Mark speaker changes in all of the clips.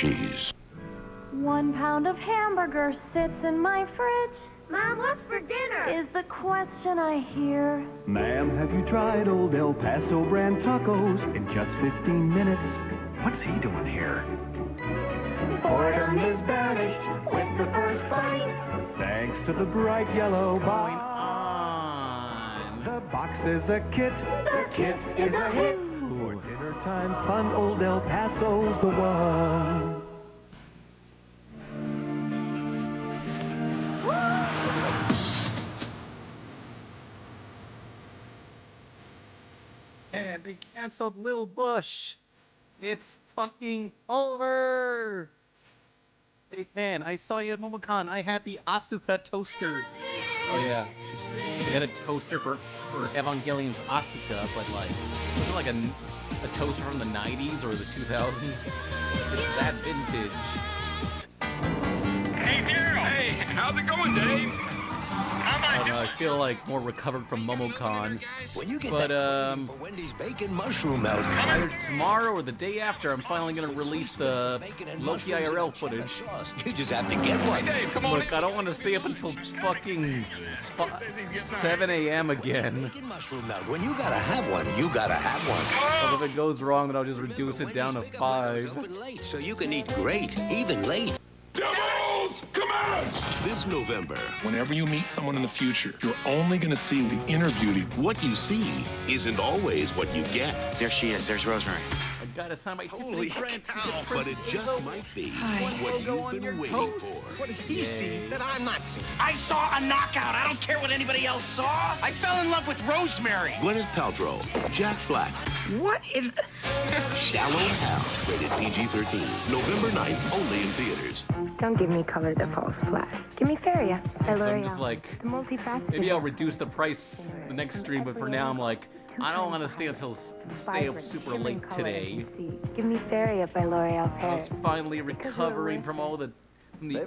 Speaker 1: cheese.
Speaker 2: 1 pound of hamburger sits in my fridge.
Speaker 3: Mom, what's for dinner?
Speaker 2: Is the question I hear.
Speaker 4: Ma'am, have you tried old El Paso brand tacos in just 15 minutes? What's he doing here?
Speaker 3: Boredom is banished with the first bite.
Speaker 4: Thanks to the bright yellow
Speaker 5: Going
Speaker 4: box.
Speaker 5: on.
Speaker 4: The box is a kit.
Speaker 3: The kit is a hit.
Speaker 4: For dinner time fun, old El Paso's the one.
Speaker 5: And they canceled Lil Bush. It's fucking over. Hey, man, I saw you at MomoCon. I had the Asuka toaster. Oh, yeah. They had a toaster for Evangelion's Asuka, but, like, was it like a toaster from the 90s or the 2000s? It's that vintage.
Speaker 6: Hey, Daryl! Hey, how's it going, Dave?
Speaker 5: I feel like more recovered from MomoCon.
Speaker 1: When you get
Speaker 5: But,
Speaker 1: that for Wendy's bacon mushroom melt.
Speaker 5: either tomorrow or the day after, I'm finally gonna release the Loki IRL footage.
Speaker 1: You just have to get one.
Speaker 6: Hey, Dave, come on.
Speaker 5: Look, I don't want to stay up until fucking 7 a.m. again.
Speaker 1: Bacon mushroom melt. When you gotta have one, you gotta have one.
Speaker 5: But if it goes wrong, then I'll just reduce it down to 5.
Speaker 1: Open late, so you can eat great, even late.
Speaker 6: Devils, come out!
Speaker 7: This November, whenever you meet someone in the future, you're only going to see the inner beauty. What you see isn't always what you get.
Speaker 8: There she is. There's Rosemary.
Speaker 5: I gotta sign my
Speaker 7: Holy
Speaker 5: Tiffany Grant.
Speaker 7: cow, but it just might be what you've been waiting for.
Speaker 8: What does he see
Speaker 5: Yay.
Speaker 8: that I'm not seeing? I saw a knockout. I don't care what anybody else saw. I fell in love with Rosemary.
Speaker 7: Gwyneth Paltrow, Jack Black,
Speaker 8: What is...
Speaker 7: Shallow Hal, rated PG-13. November 9th, only in theaters.
Speaker 9: Don't give me color that falls flat. Give me Feria by
Speaker 5: So I'm
Speaker 9: L'Oreal.
Speaker 5: just like,
Speaker 9: The multifaceted.
Speaker 5: maybe I'll reduce the price the next stream, but for now I'm like, I don't want to stay up
Speaker 9: Vibrant,
Speaker 5: super
Speaker 9: shimmering
Speaker 5: late
Speaker 9: color that
Speaker 5: today.
Speaker 9: you see. Give me Feria by L'Oreal
Speaker 5: I was
Speaker 9: Paris.
Speaker 5: finally recovering from all the from the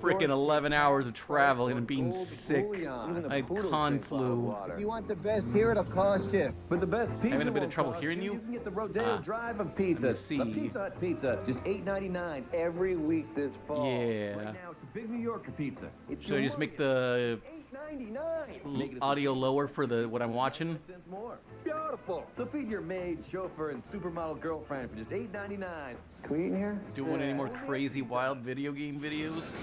Speaker 5: freaking 11 hours of traveling and being sick. I had con flu.
Speaker 10: If you want the best here, it'll cost you. But the best pizza
Speaker 5: Having a bit of
Speaker 10: won't
Speaker 5: trouble
Speaker 10: cost
Speaker 5: hearing you?
Speaker 10: You can get the Rodeo Drive of pizza.
Speaker 5: let's see.
Speaker 10: A Pizza Hut pizza, just $8.99 every week this fall.
Speaker 5: Yeah.
Speaker 10: Right now, it's a big New Yorker pizza. It's
Speaker 5: Should I
Speaker 10: your
Speaker 5: just make
Speaker 10: money.
Speaker 5: the
Speaker 10: $8.99. Make it a
Speaker 5: audio lower for the what I'm watching?
Speaker 10: cents more. Beautiful. So feed your maid, chauffeur, and supermodel girlfriend for just $8.99. Can we eat in here?
Speaker 5: Doing any more crazy wild video game videos?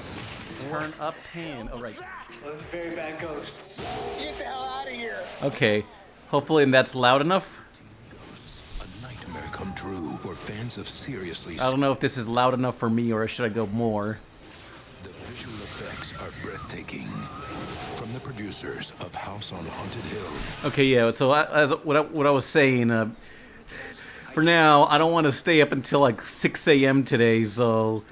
Speaker 5: Turn up pan. Oh right.
Speaker 8: Well, that's a very bad ghost. Get the hell out of here.
Speaker 5: Okay. Hopefully that's loud enough.
Speaker 7: A nightmare come true for fans of seriously.
Speaker 5: I don't know if this is loud enough for me or should I go more.
Speaker 7: The visual effects are breathtaking. From the producers of House on Haunted Hill.
Speaker 5: Okay, yeah. So as what I was saying, for now I don't want to stay up until like 6 a.m. today, so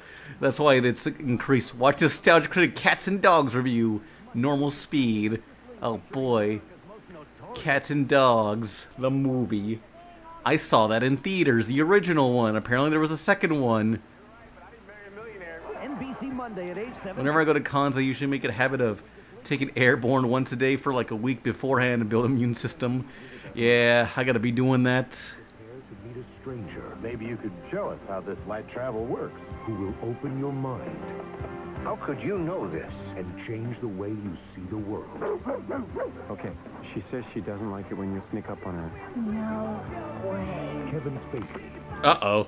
Speaker 5: that's why it's increased. Watch Nostalgia Critic Cats and Dogs review, normal speed. Oh boy, Cats and Dogs, the movie. I saw that in theaters, the original one. Apparently there was a second one.
Speaker 4: NBC Monday at 8/7.
Speaker 5: Whenever I go to cons, I usually make it a habit of taking Airborne once a day for like a week beforehand to build an immune system. Yeah, I gotta be doing that.
Speaker 4: To meet a stranger. Maybe you could show us how this light travel works. Who will open your mind. How could you know this and change the way you see the world?
Speaker 11: Okay, she says she doesn't like it when you sneak up on her.
Speaker 9: No way.
Speaker 4: Kevin Spacey.
Speaker 5: Uh-oh.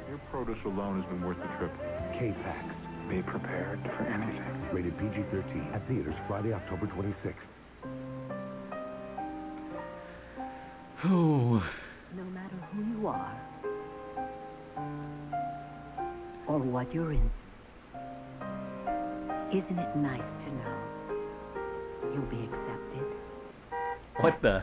Speaker 11: Your produce alone has been worth the trip.
Speaker 4: K-Pax.
Speaker 11: Be prepared for anything.
Speaker 4: Rated PG-13. At theaters Friday, October 26th.
Speaker 5: Oh.
Speaker 2: No matter who you are, or what you're into, isn't it nice to know you'll be accepted?
Speaker 5: What the?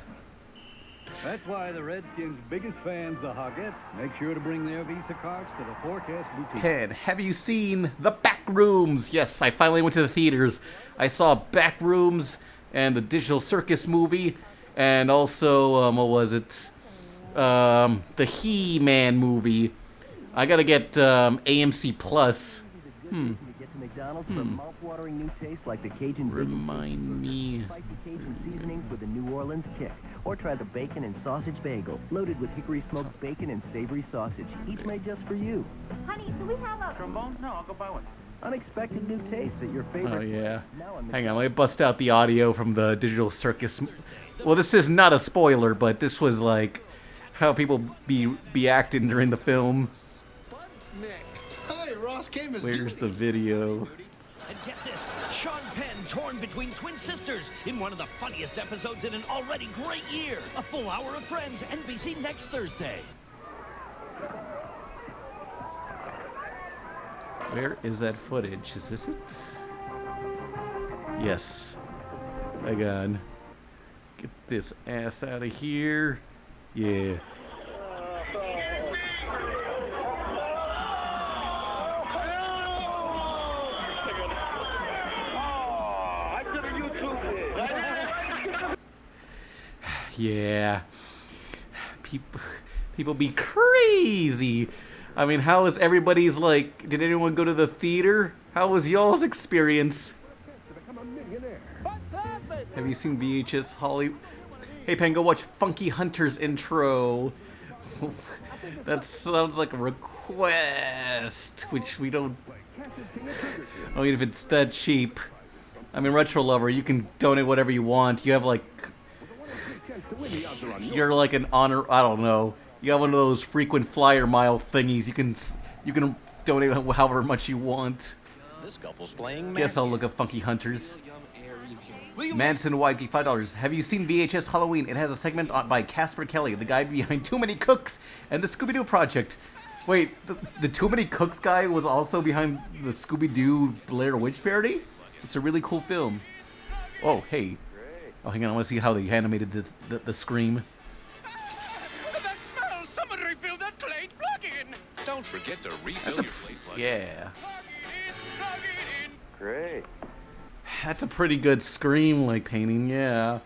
Speaker 4: That's why the Redskins' biggest fans, the Hoggets, make sure to bring their Visa cards to the Forecast Boutique.
Speaker 5: Ken, have you seen The Back Rooms? Yes, I finally went to the theaters. I saw Back Rooms and the Digital Circus movie, and also, what was it? The He-Man movie. I gotta get AMC Plus.
Speaker 12: You get to McDonald's for a mouth-watering new taste like the Cajun bacon.
Speaker 5: Remind me.
Speaker 12: Spicy Cajun seasonings with a New Orleans kick. Or try the bacon and sausage bagel, loaded with hickory smoked bacon and savory sausage, each made just for you.
Speaker 2: Honey, do we have a
Speaker 13: trombone? No, I'll go buy one.
Speaker 12: Unexpected new tastes at your favorite.
Speaker 5: Oh yeah.
Speaker 12: Now on
Speaker 5: Hang on, let me bust out the audio from the Digital Circus. Well, this is not a spoiler, but this was like how people be acting during the film.
Speaker 8: Hey, Ross came as
Speaker 5: Where's the video?
Speaker 8: And get this, Sean Penn torn between twin sisters in one of the funniest episodes in an already great year. A full hour of Friends, NBC next Thursday.
Speaker 5: Where is that footage? Is this it? Yes. Hang on. Get this ass out of here. Yeah. Yeah. People be crazy. I mean, how is everybody's like, did anyone go to the theater? How was y'all's experience? Have you seen VHS Hollywood? Hey, Pen, go watch Funky Hunter's intro. That sounds like a request, which we don't... I mean, if it's that cheap. I mean, Retro Lover, you can donate whatever you want. You have like... You're like an honor... I don't know. You have one of those frequent flyer mile thingies. You can donate however much you want.
Speaker 8: This couple's playing.
Speaker 5: Guess I'll look at Funky Hunters. Manson Whitey, $5. Have you seen VHS Halloween? It has a segment by Casper Kelly, the guy behind Too Many Cooks and the Scooby-Doo Project. Wait, the Too Many Cooks guy was also behind the Scooby-Doo Blair Witch parody? It's a really cool film. Oh, hey. Oh, hang on, I want to see how they animated the scream.
Speaker 6: That smells! Someone refill that plate. Plug in. Don't forget to refill your plate plug.
Speaker 5: Yeah.
Speaker 6: Plug it in.
Speaker 11: Great.
Speaker 5: That's a pretty good scream-like painting, yeah.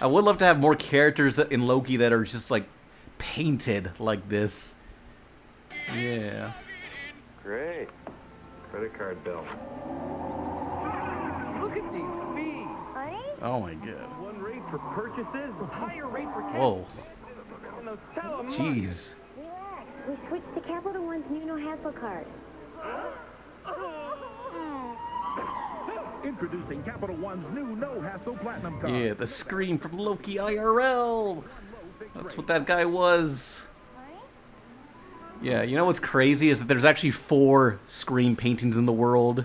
Speaker 5: I would love to have more characters in Loki that are just, like, painted like this. Yeah.
Speaker 11: Great. Credit card bill.
Speaker 12: Look at these fees.
Speaker 9: Honey?
Speaker 5: Oh my god.
Speaker 12: One rate for purchases, higher rate for cash.
Speaker 5: Whoa.
Speaker 12: And those tell 'em
Speaker 5: Jeez.
Speaker 9: Relax. We switched to Capital One's new no hassle card.
Speaker 4: Introducing Capital One's new No Hassle Platinum card.
Speaker 5: Yeah, the scream from Loki IRL. That's what that guy was. Yeah, you know what's crazy is that there's actually 4 Scream paintings in the world.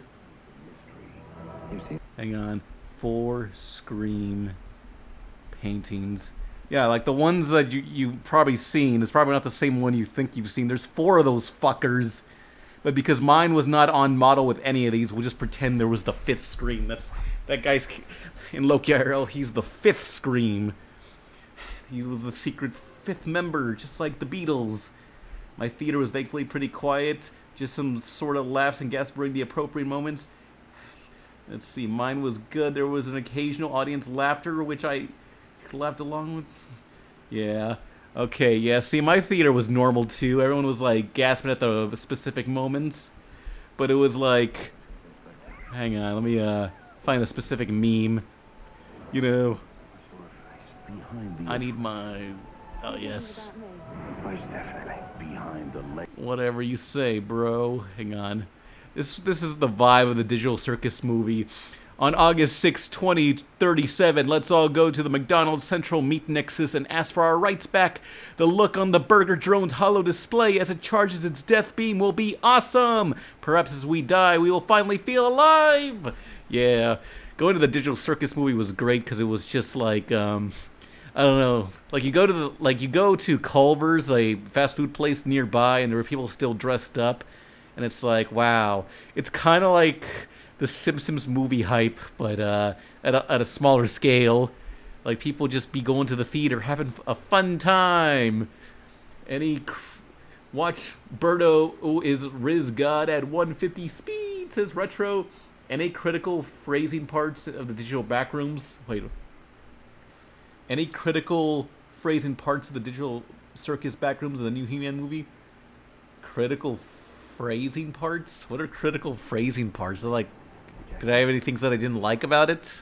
Speaker 5: Hang on. 4 Scream paintings. Yeah, like the ones that you've probably seen. It's probably not the same one you think you've seen. There's 4 of those fuckers. But because mine was not on model with any of these, we'll just pretend there was the 5th Scream. That guy's in Loki IRL. He's the 5th Scream. He was the secret 5th member, just like the Beatles. My theater was thankfully pretty quiet. Just some sort of laughs and gasps during the appropriate moments. Let's see, mine was good. There was an occasional audience laughter, which I laughed along with. Yeah. Okay, yeah, see, my theater was normal too. Everyone was like gasping at the specific moments. But it was like, hang on, let me find a specific meme. You know, I need my, oh yes.
Speaker 4: Definitely behind the leg.
Speaker 5: Whatever you say, bro. Hang on. This is the vibe of the Digital Circus movie. On August 6, 2037, let's all go to the McDonald's Central Meat Nexus and ask for our rights back. The look on the Burger Drone's hollow display as it charges its death beam will be awesome. Perhaps as we die, we will finally feel alive. Yeah, going to the Digital Circus movie was great because it was just like, I don't know, like you go to Culver's, a fast food place nearby, and there were people still dressed up, and it's like, wow, it's kind of like the Simpsons movie hype, but at a smaller scale. Like, people just be going to the theater having a fun time. Watch Birdo is Riz God at 150 speed, says Retro. Any critical phrasing parts of the digital backrooms? Wait. Any critical phrasing parts of the Digital Circus backrooms of the new He-Man movie? Critical Phrasing parts? What are critical phrasing parts? Like, did I have any things that I didn't like about it?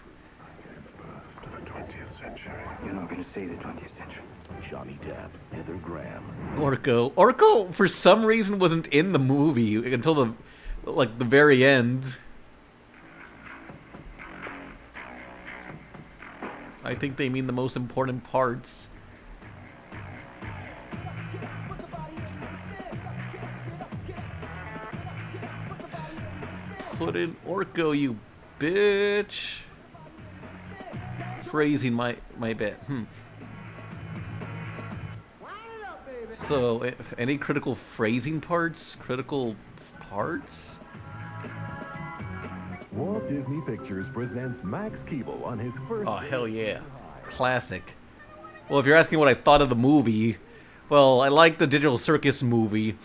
Speaker 10: You're not gonna say the 20th century.
Speaker 4: Johnny Depp, Heather Graham.
Speaker 5: Orko. Orko, for some reason, wasn't in the movie until the very end. I think they mean the most important parts. Put in Orko, you bitch. Phrasing my bit. So, any critical phrasing parts? Critical parts?
Speaker 4: Walt Disney Pictures presents Max Keeble on his first...
Speaker 5: Oh, hell yeah. Classic. Well, if you're asking what I thought of the movie, well, I liked the Digital Circus movie.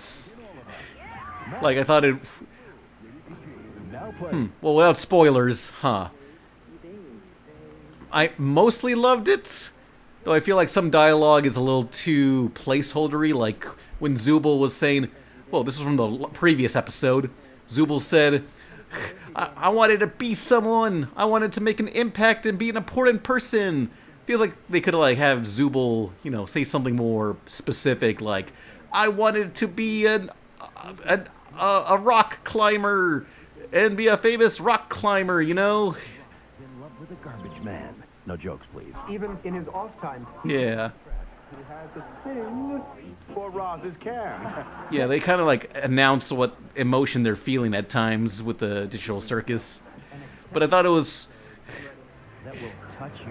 Speaker 5: Like, I thought it... Well, without spoilers, I mostly loved it, though I feel like some dialogue is a little too placeholdery, like when Zubul was saying, well, this was from the previous episode, Zubul said, I wanted to be someone, I wanted to make an impact and be an important person. Feels like they could have Zubul, say something more specific, like, I wanted to be a rock climber and be a famous rock climber,
Speaker 11: In love with a garbage man. No jokes, please. Even in his off time.
Speaker 5: Yeah.
Speaker 11: He has a thing for Roz's can.
Speaker 5: Yeah, they kind of announce what emotion they're feeling at times with the Digital Circus. But I thought it was...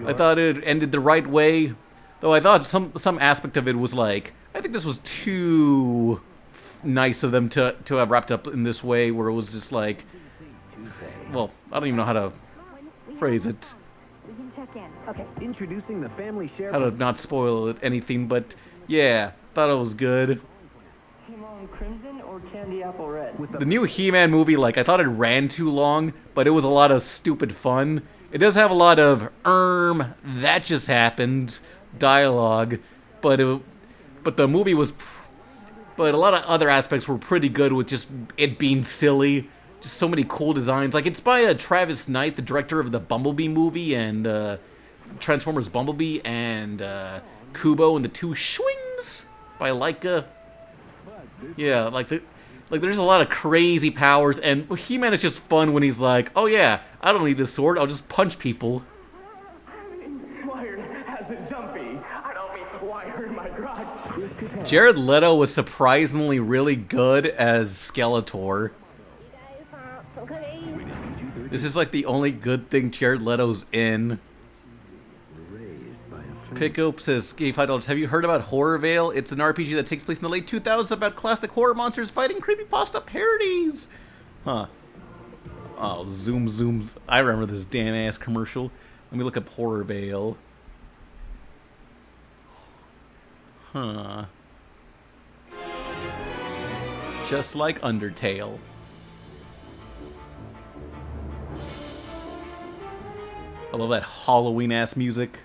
Speaker 5: I thought it ended the right way. Though I thought some aspect of it was I think this was too nice of them to have wrapped up in this way, where it was just well, I don't even know how to phrase it.
Speaker 9: We can check in. Okay.
Speaker 12: Introducing the family share.
Speaker 5: How to not spoil anything, but yeah, thought it was good.
Speaker 12: Timon Crimson or Candy Apple Red?
Speaker 5: The new He-Man movie, I thought it ran too long, but it was a lot of stupid fun. It does have a lot of that just happened dialogue, but the movie was, but a lot of other aspects were pretty good with just it being silly. Just so many cool designs. It's by Travis Knight, the director of the Bumblebee movie and Transformers Bumblebee and Kubo and the Two Schwings by Laika. Yeah, there's a lot of crazy powers, and He-Man is just fun when he's like, oh yeah, I don't need this sword, I'll just punch people.
Speaker 3: Wired has a jumpy. I don't mean wire in my garage.
Speaker 5: Jared Leto was surprisingly really good as Skeletor. This is the only good thing Jared Leto's in. Pickup says, "Gay $5. Have you heard about Horrorvale? It's an RPG that takes place in the late 2000s about classic horror monsters fighting creepypasta parodies." Huh. Oh, zooms. I remember this damn ass commercial. Let me look up Horrorvale. Huh. Just like Undertale. I love that Halloween-ass music.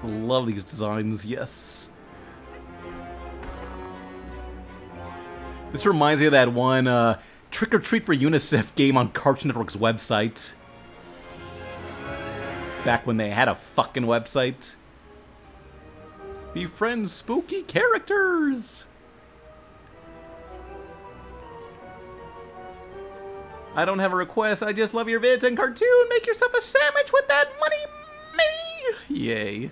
Speaker 5: Love these designs, yes. This reminds me of that one Trick or Treat for UNICEF game on Cartoon Network's website. Back when they had a fucking website. Befriend spooky characters! I don't have a request, I just love your vids and cartoon! Make yourself a sandwich with that money, me! Yay.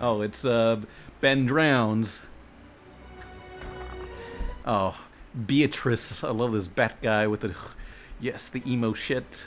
Speaker 5: Oh, it's Ben Drowns. Oh, Beatrice. I love this bat guy with the... Yes, the emo shit.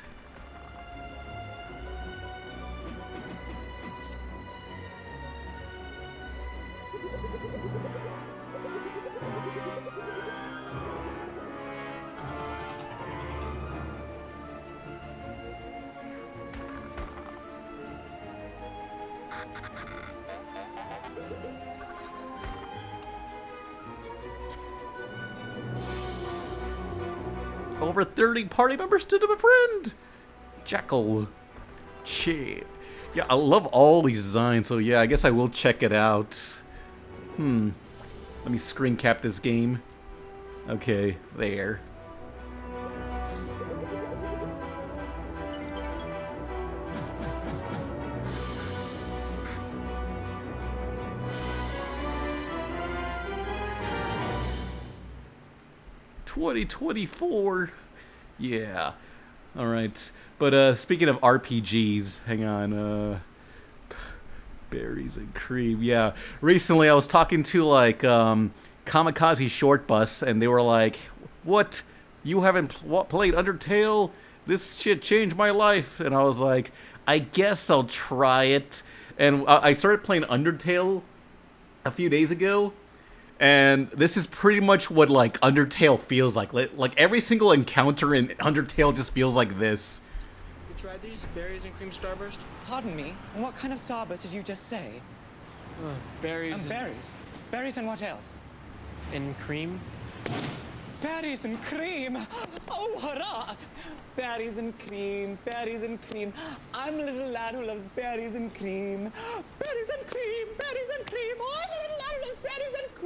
Speaker 5: over 30 party members stood to befriend. Jackal. Shit. Yeah, I love all these designs, so yeah, I guess I will check it out. Let me screen cap this game. Okay, there. $2024. Yeah. All right. But speaking of RPGs, hang on. Berries and cream. Yeah. Recently, I was talking to like Kamikaze Short Bus, and they were like, "What? You haven't played Undertale? This shit changed my life." And I was like, "I guess I'll try it." And I started playing Undertale a few days ago. And this is pretty much what, like, Undertale feels like. Like, every single encounter in Undertale just feels like this.
Speaker 13: You tried these berries and cream starburst?
Speaker 14: Pardon me? What kind of starburst did you just say?
Speaker 13: Berries and...
Speaker 14: berries. Berries and what else?
Speaker 13: And cream?
Speaker 14: Berries and cream! Oh, hurrah! Berries and cream, berries and cream. I'm a little lad who loves berries and cream. Berries and cream, berries and cream. Oh, I'm a little lad who loves berries and cream.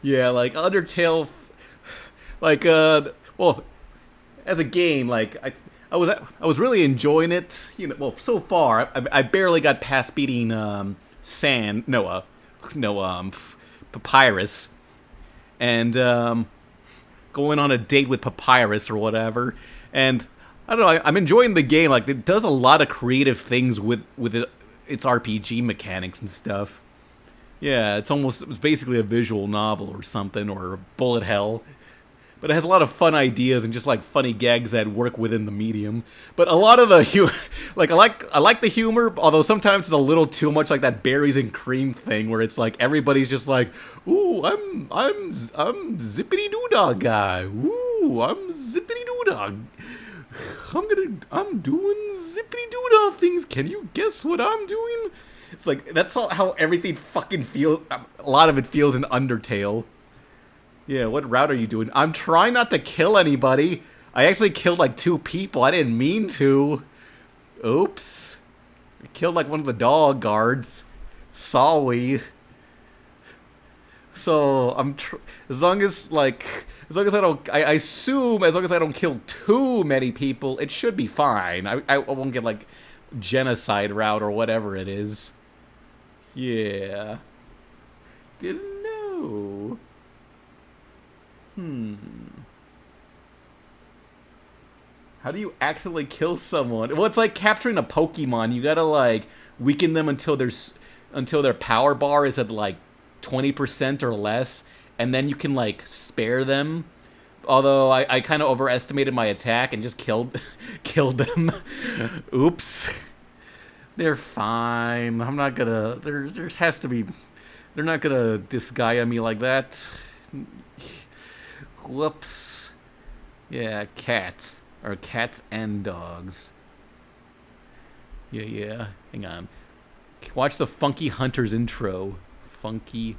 Speaker 5: Yeah, like Undertale, like well, as a game, like I was really enjoying it. You know, well, so far I barely got past beating Papyrus, and going on a date with Papyrus or whatever. And I don't know, I'm enjoying the game. Like, it does a lot of creative things with its RPG mechanics and stuff. Yeah, it's basically a visual novel or something, or bullet hell. But it has a lot of fun ideas and just like funny gags that work within the medium. But a lot of the I like the humor, although sometimes it's a little too much, like that berries and cream thing where it's like everybody's just like, "Ooh, I'm zippity doo dog guy. Ooh, I'm zippity doo dog. I'm doing zippity doo dah things. Can you guess what I'm doing?" It's like that's how everything fucking feels. A lot of it feels in Undertale. Yeah, what route are you doing? I'm trying not to kill anybody. I actually killed like 2 people. I didn't mean to. Oops. I killed like one of the dog guards. Sorry. So as long as I don't, I assume as long as I don't kill too many people, it should be fine. I won't get like genocide route or whatever it is. Yeah. Didn't know. How do you accidentally kill someone? Well, it's like capturing a Pokemon. You gotta like weaken them until their power bar is at like 20% or less, and then you can like spare them. Although I kind of overestimated my attack and just killed them. Oops. They're fine. I'm not gonna. There has to be. They're not gonna disgaea me like that. Whoops. Yeah, cats. Or cats and dogs. Yeah. Hang on. Watch the Funky Hunters intro. Funky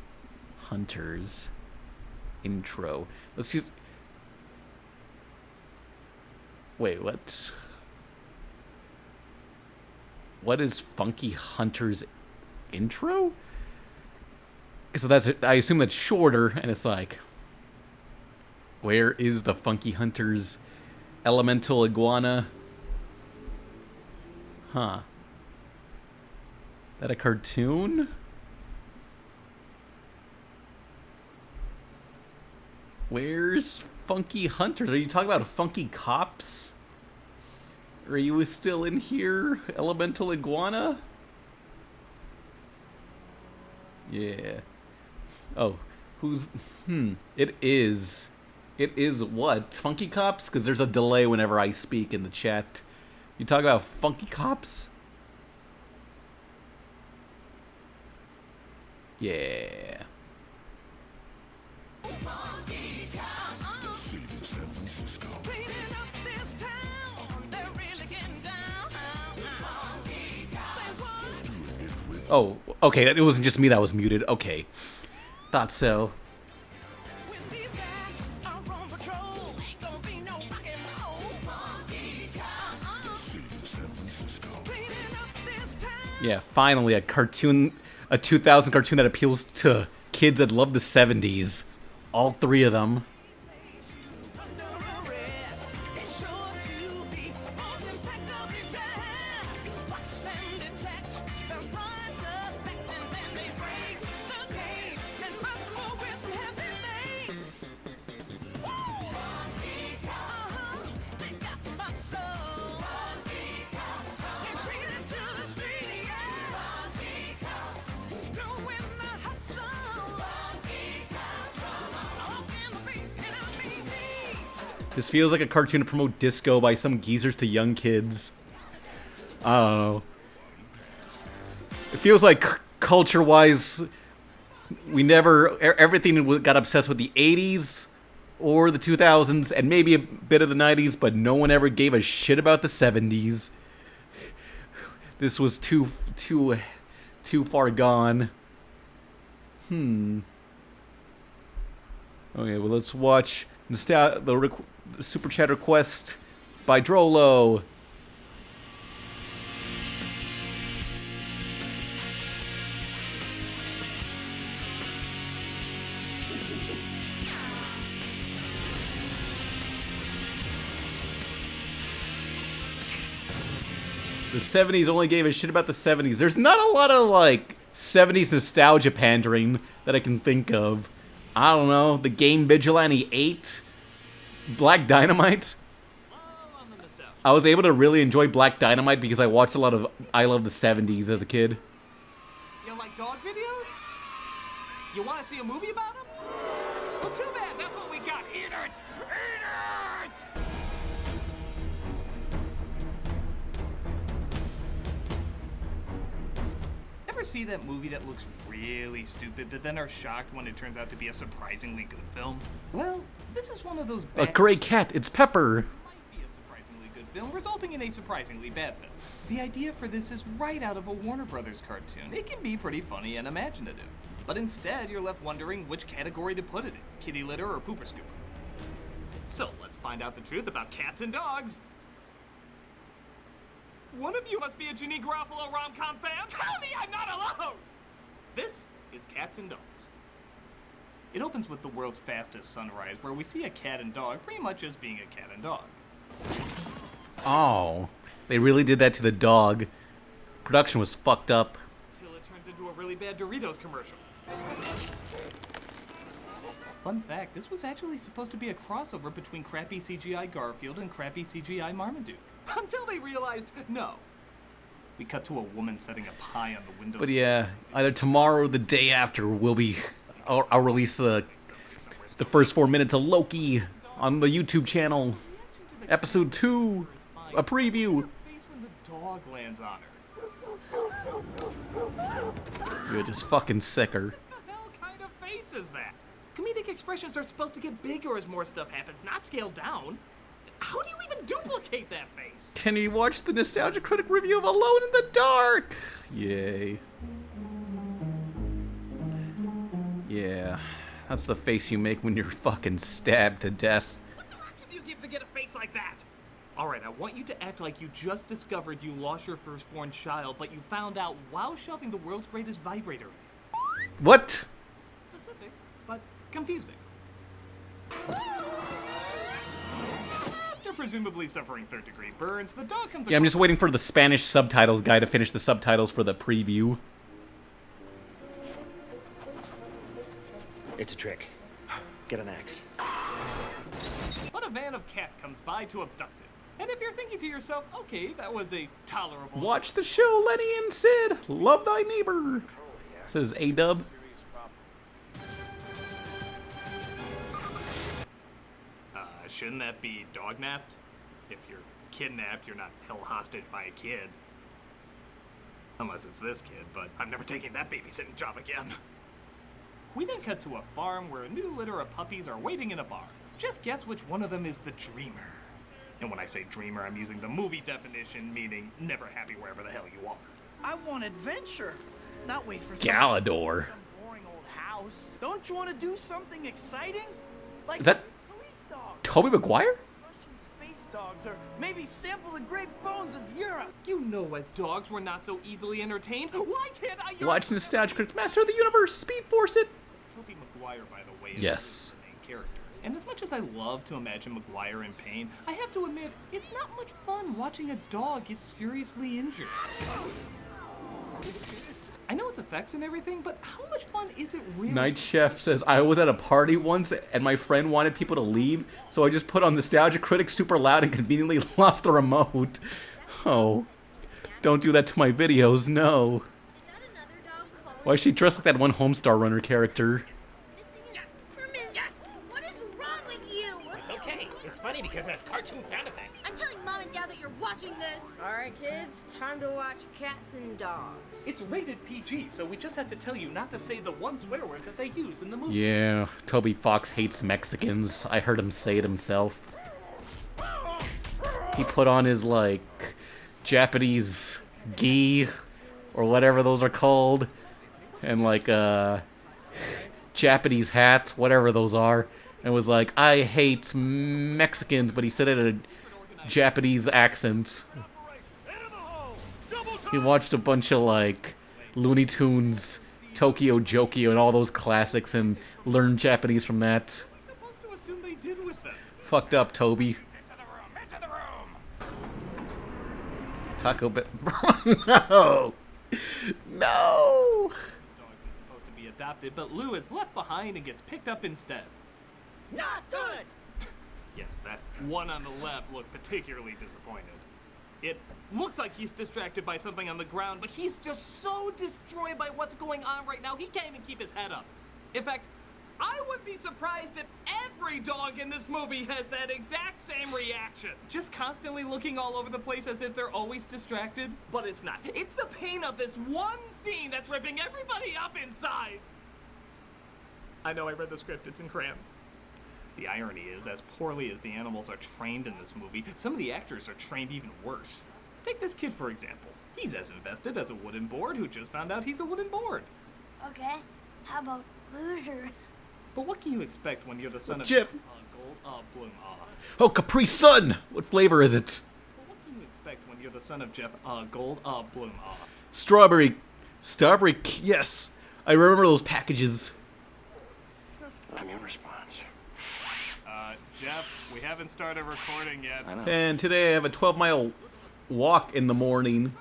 Speaker 5: Hunters intro. Let's use... Wait, what? What is Funky Hunters intro? So that's... I assume that's shorter, and it's like... Where is the Funky Hunters elemental iguana? Huh. That a cartoon? Where's Funky Hunters? Are you talking about Funky Cops? Are you still in here, elemental iguana? Yeah. Oh, who's... It is... It is what? Funky Cops? Because there's a delay whenever I speak in the chat. You talk about Funky Cops? Yeah.
Speaker 15: San Francisco. Doing it with
Speaker 5: Oh, okay, it wasn't just me that was muted. Okay. Thought so. Yeah, finally a cartoon, a 2000 cartoon that appeals to kids that love the 70s. All three of them. This feels like a cartoon to promote disco by some geezers to young kids. I don't know. It feels like culture-wise, we never... Everything got obsessed with the 80s or the 2000s and maybe a bit of the 90s, but no one ever gave a shit about the 70s. This was too far gone. Okay, well, let's watch the Super Chat request by Drolo. The 70s only gave a shit about the 70s. There's not a lot of, like, 70s nostalgia pandering that I can think of. I don't know. The Game Vigilante 8? Black Dynamite? I was able to really enjoy Black Dynamite because I watched a lot of I Love the 70s as a kid.
Speaker 15: You like dog videos? You want to see a movie about them? Well, too bad. That's what we got. Eat it! Eat it! Ever see that movie that looks really stupid, but then are shocked when it turns out to be a surprisingly good film? Well, this is one of those bad...
Speaker 5: A gray cat. It's Pepper.
Speaker 15: Good film resulting in a surprisingly bad film. The idea for this is right out of a Warner Brothers cartoon. It can be pretty funny and imaginative, but instead you're left wondering which category to put it in, kitty litter or pooper scooper. So let's find out the truth about cats and dogs. One of you must be a Ginny Garofalo rom-com fan. Tell me I'm not alone! This is Cats and Dogs. It opens with the world's fastest sunrise, where we see a cat and dog pretty much as being a cat and dog.
Speaker 5: Oh, they really did that to the dog. Production was fucked up.
Speaker 15: Till it turns into a really bad Doritos commercial. Fun fact, this was actually supposed to be a crossover between crappy CGI Garfield and crappy CGI Marmaduke. Until they realized, no. We cut to a woman setting a pie on the windowsill.
Speaker 5: But yeah, either tomorrow or the day after I'll release the first 4 minutes of Loki on the YouTube channel. Episode 2, a preview.
Speaker 15: When the dog lands on her.
Speaker 5: You're just fucking sicker.
Speaker 15: What the hell kind of face is that? Comedic expressions are supposed to get bigger as more stuff happens, not scaled down. How do you even duplicate that face?
Speaker 5: Can you watch the Nostalgia Critic review of Alone in the Dark? Yay. Yeah, that's the face you make when you're fucking stabbed to death.
Speaker 15: What direction do you give to get a face like that? Alright, I want you to act like you just discovered you lost your firstborn child, but you found out while shoving the world's greatest vibrator.
Speaker 5: What?
Speaker 15: Specific, but confusing. After presumably suffering third-degree burns, the dog comes...
Speaker 5: Yeah, I'm just waiting for the Spanish subtitles guy to finish the subtitles for the preview.
Speaker 16: It's a trick. Get an axe.
Speaker 15: But a van of cats comes by to abduct it. And if you're thinking to yourself, okay, that was a tolerable...
Speaker 5: Watch the show, Lenny and Sid. Love thy neighbor. Says A-Dub.
Speaker 15: Shouldn't that be dog-napped? If you're kidnapped, you're not held hostage by a kid. Unless it's this kid, but I'm never taking that babysitting job again. We then cut to a farm where a new litter of puppies are waiting in a barn. Just guess which one of them is the dreamer. And when I say dreamer, I'm using the movie definition, meaning never happy wherever the hell you are.
Speaker 17: I want adventure. Not wait for
Speaker 5: Galador.
Speaker 17: some boring old house. Don't you want to do something exciting? Like
Speaker 5: Is that
Speaker 17: police dogs,
Speaker 5: Tobey Maguire?
Speaker 17: space dogs, or maybe sample the great bones of Europe.
Speaker 15: You know, as dogs, we're not so easily entertained. Why can't I?
Speaker 5: Watch Nostalgia Critic, Master of the Universe, Speed Force it.
Speaker 15: It's Tobey Maguire, by the way.
Speaker 5: Yes.
Speaker 15: The main character. And as much as I love to imagine Maguire in pain, I have to admit, it's not much fun watching a dog get seriously injured. I know its effects and everything, but how much fun is it really?
Speaker 5: Night Chef says, I was at a party once and my friend wanted people to leave, so I just put on Nostalgia Critic super loud and conveniently lost the remote. Oh, don't do that to my videos, no. Why is she dressed like that one Homestar Runner character?
Speaker 18: What is wrong with you?
Speaker 19: It's okay. It's funny because it has cartoon sound effects.
Speaker 18: I'm telling Mom and Dad that you're watching this. All right, kids, time to watch Cats and Dogs.
Speaker 15: It's rated PG, so we just have to tell you not to say the one swear word that they use in the movie.
Speaker 5: Yeah, Toby Fox hates Mexicans. I heard him say it himself. He put on his, like, Japanese gi, or whatever those are called, and, like, Japanese hat, whatever those are, and was like, I hate Mexicans, but he said it in a Japanese accent. He watched a bunch of, like, Looney Tunes, Tokyo Jokio, and all those classics, and learned Japanese from that.
Speaker 15: Supposed to assume they did with them.
Speaker 5: Fucked up, Toby. Taco Bell. No! No!
Speaker 15: Dogs is supposed to be adopted, but Lou is left behind and gets picked up instead.
Speaker 17: Not good.
Speaker 15: Yes, that one on the left looked particularly disappointed. It looks like he's distracted by something on the ground, but he's just so destroyed by what's going on right now, he can't even keep his head up. In fact, I would be surprised if every dog in this movie has that exact same reaction. Just constantly looking all over the place as if they're always distracted. But it's not. It's the pain of this one scene that's ripping everybody up inside. I know I read the script, it's in crayon. The irony is, as poorly as the animals are trained in this movie, some of the actors are trained even worse. Take this kid, for example. He's as invested as a wooden board who just found out he's a wooden board.
Speaker 18: Okay, how about loser?
Speaker 15: But what can you expect when you're the son of
Speaker 5: Jeff.
Speaker 15: Bloom?
Speaker 5: Oh, Capri Sun! What flavor is it?
Speaker 15: What can you expect when you're the son of Jeff Bloom?
Speaker 5: Strawberry, yes. I remember those packages.
Speaker 16: I'm your response.
Speaker 15: Jeff, we haven't started recording yet.
Speaker 5: And today I have a 12-mile walk in the morning.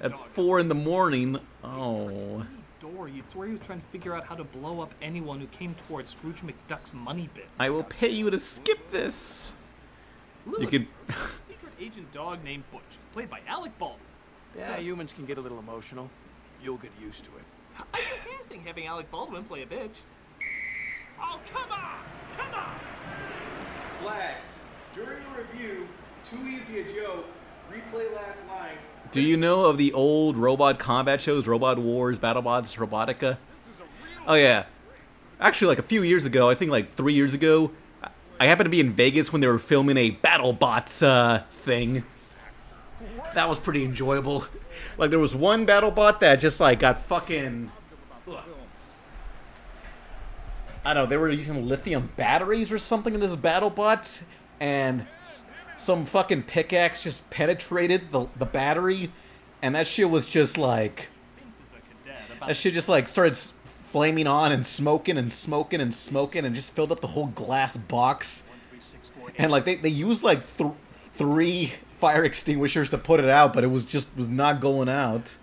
Speaker 5: At 4 in the morning. Oh.
Speaker 15: Door, you'd swear he was trying to figure out how to blow up anyone who came towards Scrooge McDuck's money bin.
Speaker 5: I will pay you to skip this.
Speaker 15: Lewis,
Speaker 5: You could.
Speaker 15: a secret agent dog named Butch, played by Alec Baldwin.
Speaker 16: Yeah, humans can get a little emotional. You'll get used to it.
Speaker 15: I'd be casting having Alec Baldwin play a bitch. Oh, come on! Come on!
Speaker 20: Flag. During a review, too easy a joke. Replay last line.
Speaker 5: Do you know of the old robot combat shows, Robot Wars, BattleBots, Robotica? Oh yeah. Actually, like a few years ago, I think like 3 years ago, I happened to be in Vegas when they were filming a BattleBots thing. That was pretty enjoyable. Like there was one BattleBot that just like got fucking... I don't know, they were using lithium batteries or something in this BattleBot, and some fucking pickaxe just penetrated the battery, and that shit was just like... That shit just like started flaming on and smoking and smoking and smoking and just filled up the whole glass box. And like they used like 3 fire extinguishers to put it out, but it was not going out.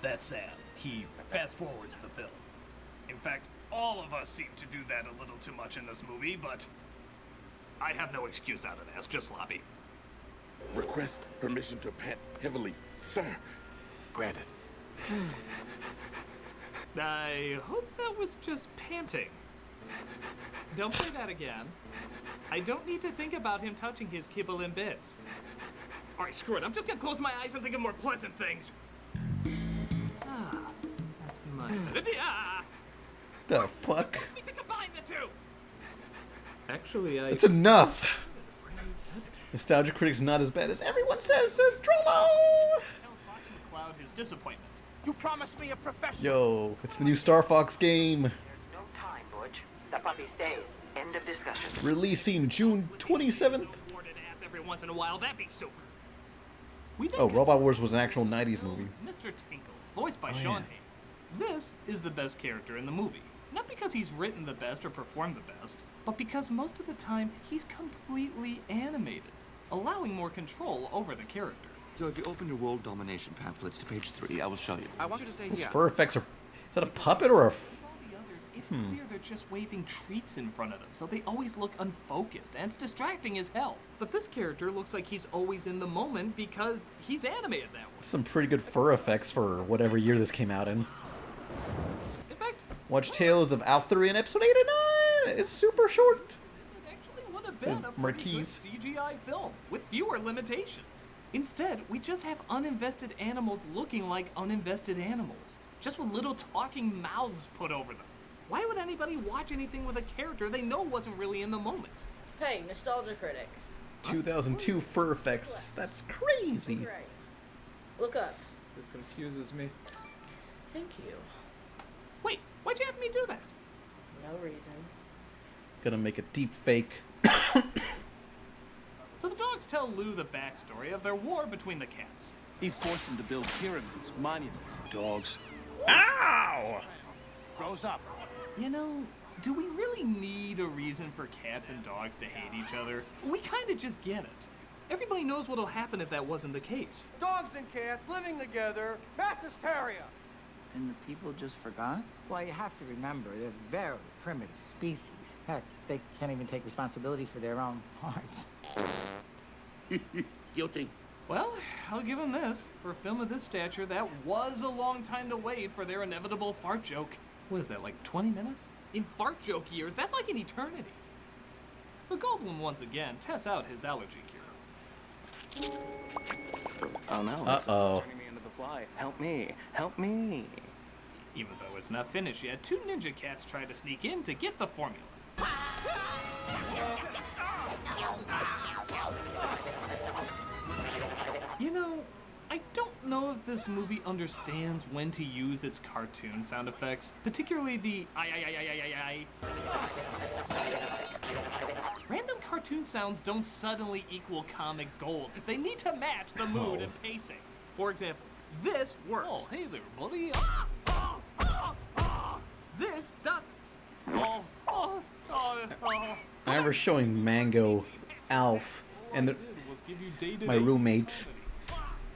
Speaker 15: That's Sam. He fast forwards the film. In fact, all of us seem to do that a little too much in this movie, but I have no excuse out of that. It's just sloppy.
Speaker 21: Request permission to pant heavily, sir.
Speaker 16: Granted.
Speaker 15: I hope that was just panting. Don't play that again. I don't need to think about him touching his kibble in bits. Alright, screw it. I'm just gonna close my eyes and think of more pleasant things. Ah, that's much better.
Speaker 5: The fuck?
Speaker 15: We need to combine the two! Actually,
Speaker 5: It's enough! Nostalgia Critic's not as bad as everyone says Trollo!
Speaker 15: disappointment.
Speaker 17: You promised me a professional.
Speaker 5: Yo, it's the new Star Fox game.
Speaker 2: No time, Butch. The puppy stays. End of discussion.
Speaker 5: Releasing June 27th.
Speaker 15: Awarded ass every once in a while. That'd be super.
Speaker 5: Oh, Robot Wars was an actual 90s movie.
Speaker 15: Mr. Tinkle, voiced by Sean Hayes. This is the best character in the movie. Not because he's written the best or performed the best, but because most of the time he's completely animated, allowing more control over the character.
Speaker 1: So if you open your world domination pamphlets to page 3, I will show you. I want you to stay
Speaker 5: Those
Speaker 1: here.
Speaker 5: fur effects are... Is that a puppet or a...
Speaker 15: It's clear they're just waving treats in front of them, so they always look unfocused, and it's distracting as hell. But this character looks like he's always in the moment because he's animated that way.
Speaker 5: Some pretty good fur effects for whatever year this came out in.
Speaker 15: In fact,
Speaker 5: Watch Tales of Alf 3 in episode 89! It's super short!
Speaker 15: it actually would have
Speaker 5: Says
Speaker 15: been a pretty
Speaker 5: Marquise.
Speaker 15: good CGI film with fewer limitations. Instead, we just have uninvested animals looking like uninvested animals, just with little talking mouths put over them. Why would anybody watch anything with a character they know wasn't really in the moment?
Speaker 18: Hey, Nostalgia Critic.
Speaker 5: 2002 fur effects. That's crazy.
Speaker 18: Right. Look up.
Speaker 20: This confuses me.
Speaker 18: Thank you.
Speaker 15: Wait, why'd you have me do that?
Speaker 18: No reason.
Speaker 5: Gonna make a deep fake.
Speaker 15: So the dogs tell Lou the backstory of their war between the cats.
Speaker 8: He forced him to build pyramids, monuments.
Speaker 1: Dogs.
Speaker 8: Ow! Grows up.
Speaker 15: You know, do we really need a reason for cats and dogs to hate each other? We kind of just get it. Everybody knows what'll happen if that wasn't the case.
Speaker 17: Dogs and cats living together. Mass hysteria.
Speaker 22: And the people just forgot? Well, you have to remember, they're very primitive species. Heck, they can't even take responsibility for their own farts.
Speaker 1: Guilty.
Speaker 15: Well, I'll give them this. For a film of this stature, that was a long time to wait for their inevitable fart joke. What is that, like 20 minutes? In fart joke years, that's like an eternity. So Goldblum once again tests out his allergy cure.
Speaker 23: Oh no, it's turning me into the fly. Help me, help me.
Speaker 15: Even though it's not finished yet, two ninja cats try to sneak in to get the formula. You know, I don't know if this movie understands when to use its cartoon sound effects, particularly the I. Random cartoon sounds don't suddenly equal comic gold. They need to match the mood and pacing. For example, this works. Oh, hey there, buddy. This doesn't.
Speaker 5: I remember showing Mango Alf and my roommate,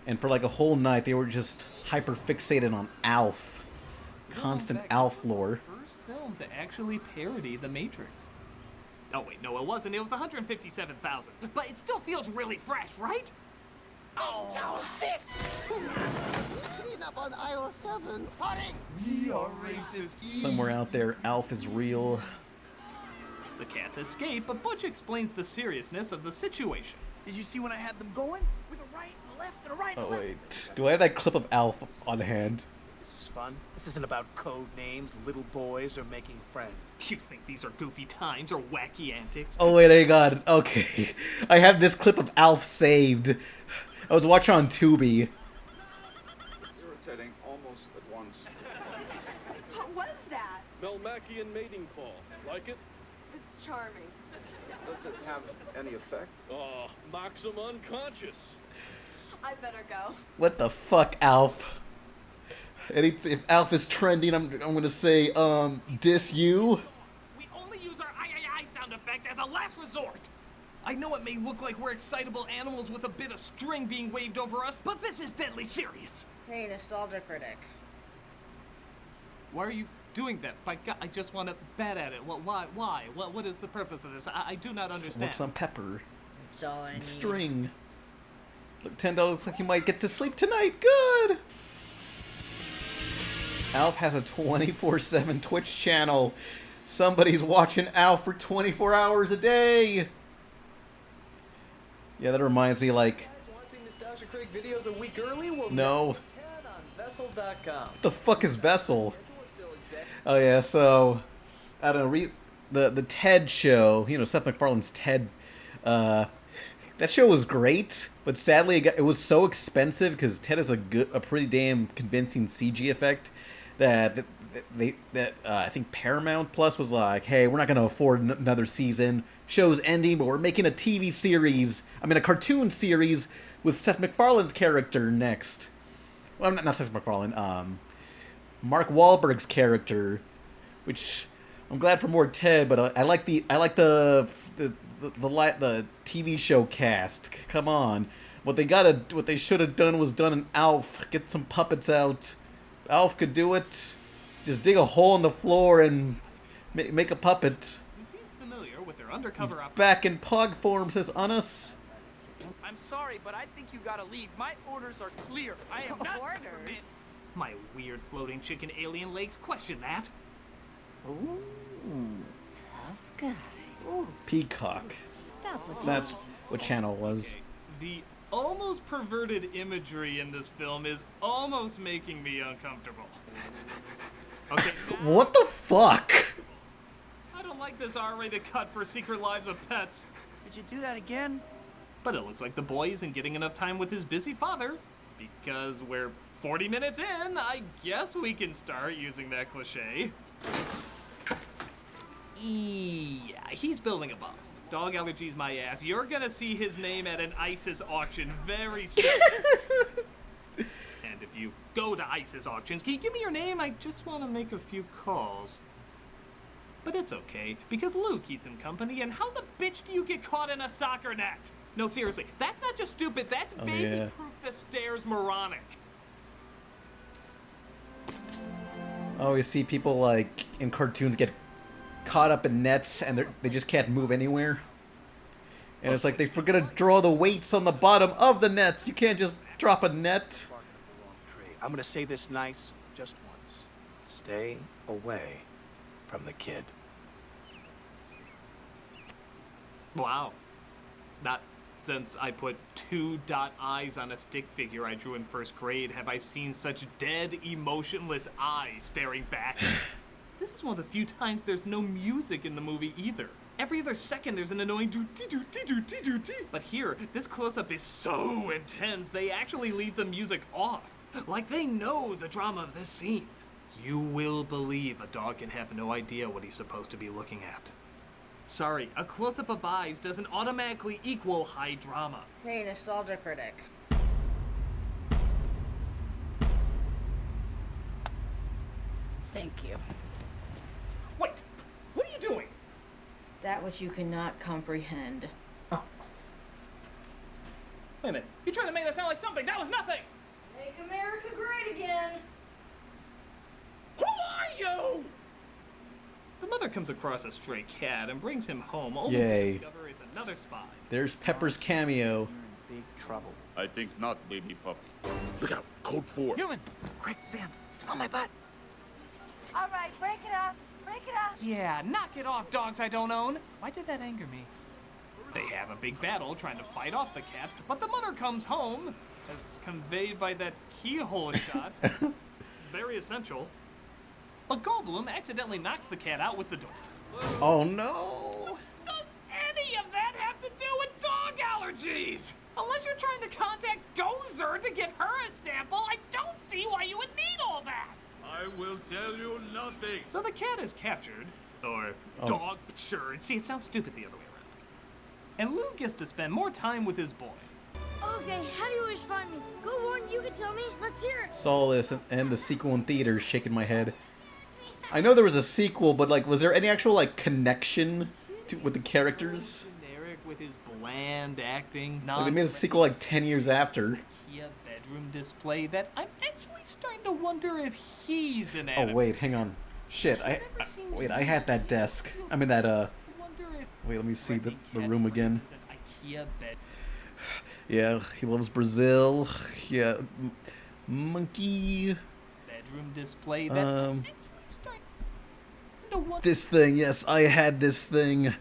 Speaker 5: and for like a whole night they were just hyper fixated on Alf. Constant Alf lore.
Speaker 15: First film to actually parody The Matrix. Oh wait, no it wasn't. It was the 157,000. But it still feels really fresh, right?
Speaker 24: Oh, no, this! Clean up on aisle 7. Sorry!
Speaker 15: We are racist.
Speaker 5: Somewhere out there, Alf is real.
Speaker 15: The cats escape, but Butch explains the seriousness of the situation.
Speaker 17: Did you see when I had them going? With a right and a left and a right and
Speaker 5: Oh
Speaker 17: a left.
Speaker 5: wait, do I have that clip of Alf on hand?
Speaker 16: This is fun. This isn't about code names, little boys, or making friends.
Speaker 15: You think these are goofy times or wacky antics?
Speaker 5: Oh wait, I got it. Okay, I have this clip of Alf saved. I was watching on Tubi.
Speaker 25: It's irritating almost at once.
Speaker 26: What was that?
Speaker 25: Melmacian mating call. Like it?
Speaker 26: It's charming.
Speaker 25: Does it have any effect? Oh, knocks him unconscious.
Speaker 26: I better go.
Speaker 5: What the fuck, Alf? If Alf is trending, I'm gonna say, diss you.
Speaker 15: We only use our I sound effect as a last resort. I know it may look like we're excitable animals with a bit of string being waved over us, but this is deadly serious.
Speaker 18: Hey, Nostalgia Critic.
Speaker 15: Why are you doing that? By God, I just want to bet at it. Well, why? What is the purpose of this? I do not understand.
Speaker 5: Looks on pepper.
Speaker 18: That's all I need.
Speaker 5: String. Look, $10 looks like you might get to sleep tonight. Good. Alf has a 24/7 Twitch channel. Somebody's watching Alf for 24 hours a day. Yeah, that reminds me, like...
Speaker 20: Want to see Nostalgia Critic videos a week early? Well,
Speaker 5: No.
Speaker 20: can on Vessel.com.
Speaker 5: What the fuck is Vessel? Oh yeah, so... I don't know, the TED show, you know, Seth MacFarlane's TED That show was great, but sadly it was so expensive because Ted has a pretty damn convincing CG effect that I think Paramount Plus was like, hey, we're not going to afford another season. Show's ending, but we're making a TV series. A cartoon series with Seth MacFarlane's character next. Well, not Seth MacFarlane. Mark Wahlberg's character, which I'm glad for more Ted, but I like the TV show cast. Come on, what they should have done was done an Alf. Get some puppets out. Alf could do it. Just dig a hole in the floor and make a puppet.
Speaker 15: He seems familiar with their undercover
Speaker 5: He's back in pog form, says Anas.
Speaker 17: I'm sorry, but I think you gotta leave. My orders are clear. I am not orders.
Speaker 15: My weird floating chicken alien legs question that.
Speaker 2: Ooh, tough guy. Ooh.
Speaker 5: Peacock.
Speaker 2: Stop with
Speaker 5: That's what channel it was.
Speaker 15: The almost perverted imagery in this film is almost making me uncomfortable. Okay.
Speaker 5: What the fuck?
Speaker 15: I don't like this R-rated cut for Secret Lives of Pets.
Speaker 17: Did you do that again?
Speaker 15: But it looks like the boy isn't getting enough time with his busy father. Because we're 40 minutes in, I guess we can start using that cliche. Yeah, he's building a bomb. Dog allergies my ass. You're gonna see his name at an ISIS auction very soon. And if you go to ISIS auctions, can you give me your name? I just want to make a few calls. But it's okay, because Lou keeps him company, and how the bitch do you get caught in a soccer net? No, seriously, that's not just stupid, that's baby-proof the stairs moronic.
Speaker 5: Oh, you see people like in cartoons get caught up in nets and they just can't move anywhere. And it's like they forget to draw the weights on the bottom of the nets. You can't just drop a net.
Speaker 16: I'm gonna say this nice just once. Stay away from the kid.
Speaker 15: Wow. Not since I put 2 dot eyes on a stick figure I drew in first grade have I seen such dead, emotionless eyes staring back. This is one of the few times there's no music in the movie either. Every other second there's an annoying do-dee-doo-dee-doo-dee-doo-dee. But here, this close-up is so intense, they actually leave the music off. Like they know the drama of this scene. You will believe a dog can have no idea what he's supposed to be looking at. Sorry, a close-up of eyes doesn't automatically equal high drama.
Speaker 18: Hey, nostalgia critic. Thank you.
Speaker 15: Wait, what are you doing?
Speaker 18: That which you cannot comprehend.
Speaker 15: Oh. Wait a minute, you're trying to make that sound like something. That was nothing!
Speaker 18: Make America great again.
Speaker 15: Who are you? The mother comes across a stray cat and brings him home, only to discover it's another spy.
Speaker 5: There's Pepper's cameo.
Speaker 16: Big trouble.
Speaker 21: I think not, baby puppy. Look out, code 4.
Speaker 16: Human! Quick, Sam, smell my butt.
Speaker 26: All right, break it up. Break it up.
Speaker 15: Yeah, knock it off, dogs I don't own. Why did that anger me? They have a big battle trying to fight off the cat, but the mother comes home, as conveyed by that keyhole shot. Very essential. But Goldblum accidentally knocks the cat out with the door.
Speaker 5: Oh no!
Speaker 15: What does any of that have to do with dog allergies? Unless you're trying to contact Gozer to get her a sample, I don't see why you would need all that.
Speaker 21: I will tell you nothing.
Speaker 15: So the cat is captured, or dog-tured. See, it sounds stupid the other way around. And Lou gets to spend more time with his boy.
Speaker 18: Okay, how do you always find me? Go on, you can tell me. Let's hear it.
Speaker 5: Saw this and the sequel in theaters, shaking my head. I know there was a sequel, but like, was there any actual like connection with the characters?
Speaker 15: Generic with his bland acting.
Speaker 5: Like, they made a sequel like 10 years after.
Speaker 15: IKEA bedroom display that I'm actually starting to wonder if he's an
Speaker 5: Oh
Speaker 15: animator.
Speaker 5: wait, hang on. Shit, wait, I had that desk. I mean that wait, let me see the room again.
Speaker 15: IKEA bed.
Speaker 5: Yeah, he loves Brazil. Yeah, monkey.
Speaker 15: Bedroom display that I'm actually starting to wonder.
Speaker 5: This thing, yes, I had this thing.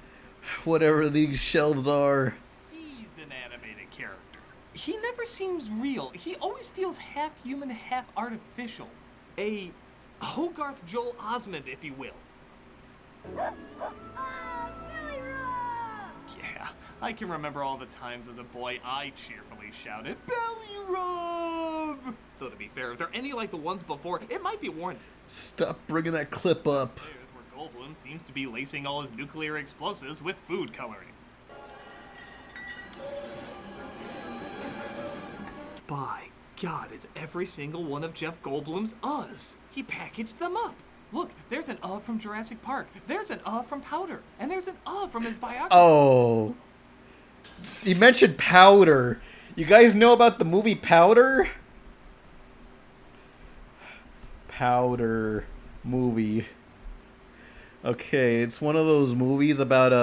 Speaker 5: Whatever these shelves are.
Speaker 15: He's an animated character. He never seems real. He always feels half human, half artificial. A Hogarth Joel Osment, if you will. Yeah, I can remember all the times as a boy I cheerfully shouted, "Belly rub!" Though to be fair, if they're any like the ones before, it might be warranted.
Speaker 5: Stop bringing that clip up.
Speaker 15: Where Goldblum seems to be lacing all his nuclear explosives with food coloring. By God, it's every single one of Jeff Goldblum's uhs. He packaged them up. Look, there's an from Jurassic Park. There's an from Powder. And there's an from his biography.
Speaker 5: Oh. You mentioned Powder. You guys know about the movie Powder? Powder movie. Okay, it's one of those movies about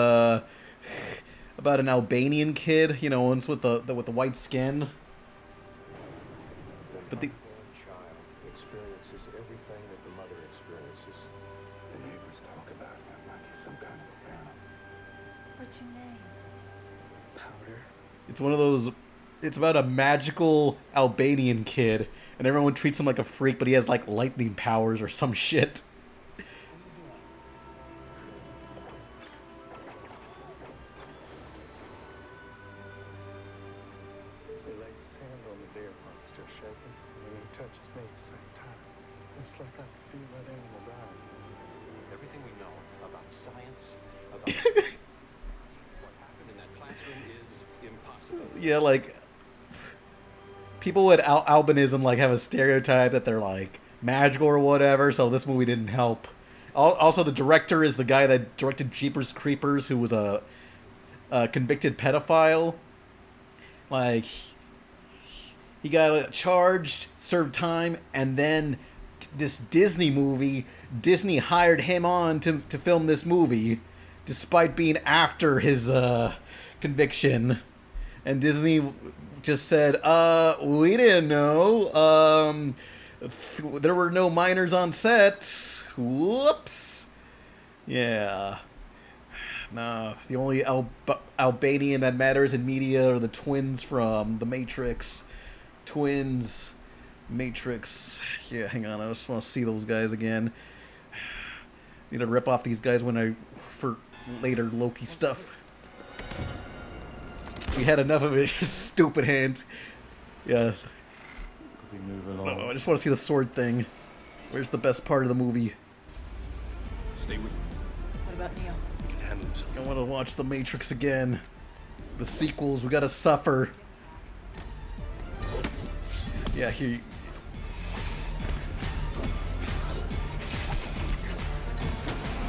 Speaker 5: an Albanian kid, you know, ones with the white skin. But the
Speaker 4: child experiences everything that the mother experiences. The neighbors talk about him like he's some kind of a phantom.
Speaker 26: What's your name?
Speaker 4: Powder.
Speaker 5: It's one of those. It's about a magical Albanian kid, and everyone treats him like a freak, but he has like lightning powers or some shit.
Speaker 4: He lays his hand on the beer while it's still shaking, and then he touches me at the same time. It's like I can feel that animal dying. Everything we know about science, about what happened in that classroom is impossible.
Speaker 5: Yeah, like people with albinism like have a stereotype that they're like magical or whatever. So this movie didn't help. Also, the director is the guy that directed Jeepers Creepers, who was a convicted pedophile. Like, he got charged, served time, and then this Disney movie, Disney hired him on to film this movie, despite being after his conviction. And Disney just said, we didn't know. There were no minors on set. Whoops. Yeah. No, the only Albanian that matters in media are the twins from The Matrix. Twins. Matrix. Yeah, hang on. I just want to see those guys again. Need to rip off these guys for later Loki stuff. We had enough of it. Stupid hand. Yeah. No, I just want to see the sword thing. Where's the best part of the movie?
Speaker 21: Stay with me.
Speaker 26: What about Neil?
Speaker 21: He can handle himself.
Speaker 5: I want to watch The Matrix again. The sequels, we gotta suffer. Yeah, here.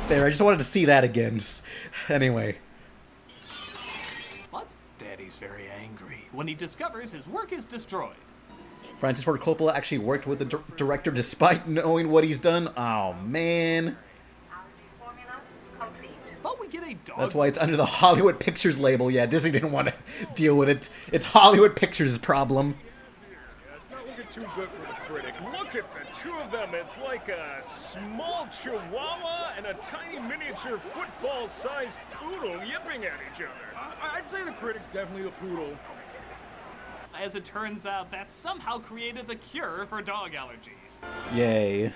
Speaker 5: There, I just wanted to see that again. Anyway.
Speaker 15: But Daddy's very angry when he discovers his work is destroyed.
Speaker 5: Francis Ford Coppola actually worked with the director despite knowing what he's done. Oh, man.
Speaker 15: But we get a dog.
Speaker 5: That's why it's under the Hollywood Pictures label. Yeah, Disney didn't want to deal with it. It's Hollywood Pictures' problem.
Speaker 6: Yeah, it's not looking too good for the critic. Look at the two of them. It's like a small chihuahua and a tiny miniature football-sized poodle yipping at each other.
Speaker 20: I'd say the critic's definitely the poodle.
Speaker 15: As it turns out, that somehow created the cure for dog allergies.
Speaker 5: Yay.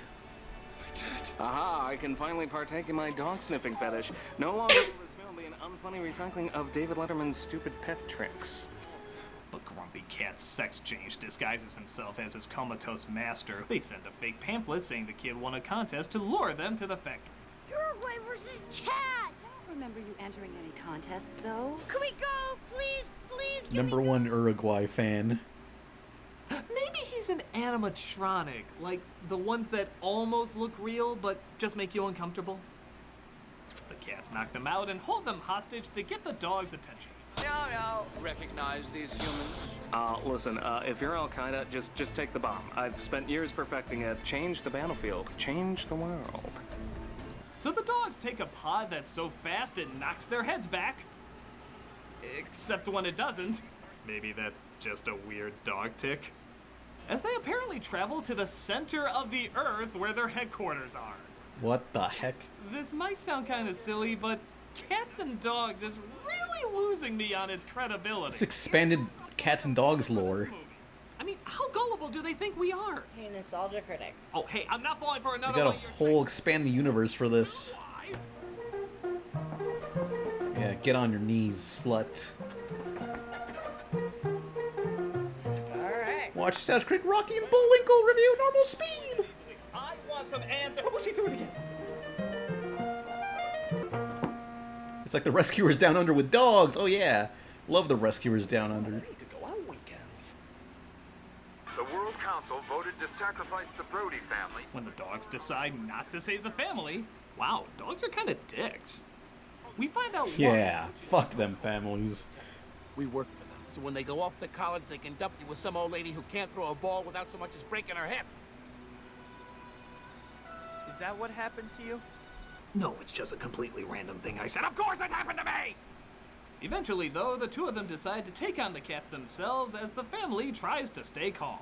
Speaker 23: Aha, I can finally partake in my dog sniffing fetish. No longer will this film be an unfunny recycling of David Letterman's stupid pet tricks.
Speaker 15: But Grumpy Cat's sex change disguises himself as his comatose master. They send a fake pamphlet saying the kid won a contest to lure them to the factory.
Speaker 18: Uruguay versus Chad!
Speaker 7: I don't remember you entering any contests, though.
Speaker 18: Can we go? Please, please, give
Speaker 5: Number one Uruguay fan.
Speaker 15: Maybe he's an animatronic, like the ones that almost look real but just make you uncomfortable. The cats knock them out and hold them hostage to get the dog's attention.
Speaker 17: No. Recognize these humans?
Speaker 23: Listen, if you're Al-Qaeda, just take the bomb. I've spent years perfecting it. Change the battlefield. Change the world.
Speaker 15: So the dogs take a pod that's so fast it knocks their heads back. Except when it doesn't. Maybe that's just a weird dog tick. As they apparently travel to the center of the Earth where their headquarters are.
Speaker 5: What the heck?
Speaker 15: This might sound kind of silly, but Cats and Dogs is really losing me on its credibility.
Speaker 5: It's expanded cats and dogs lore.
Speaker 15: I mean, how gullible do they think we are?
Speaker 18: Hey, nostalgia critic.
Speaker 15: Oh, hey, I'm not falling for
Speaker 5: We
Speaker 15: another
Speaker 5: got a
Speaker 15: one.
Speaker 5: whole expanded universe for this. Yeah, get on your knees, slut.
Speaker 17: Alright.
Speaker 5: Watch South Creek Rocky and Bullwinkle review normal speed.
Speaker 15: I want some answers. Oh, she threw it again.
Speaker 5: It's like the Rescuers Down Under with dogs. Oh yeah, love the Rescuers Down Under.
Speaker 15: Need to go out weekends.
Speaker 3: The World Council voted to sacrifice the Brody family.
Speaker 15: When the dogs decide not to save the family, wow, dogs are kind of dicks. We find out
Speaker 5: Yeah, fuck them families.
Speaker 16: We work for them, so when they go off to college, they can dump you with some old lady who can't throw a ball without so much as breaking her hip.
Speaker 17: Is that what happened to you?
Speaker 15: No, it's just a completely random thing I said. Of course it happened to me! Eventually, though, the two of them decide to take on the cats themselves as the family tries to stay calm.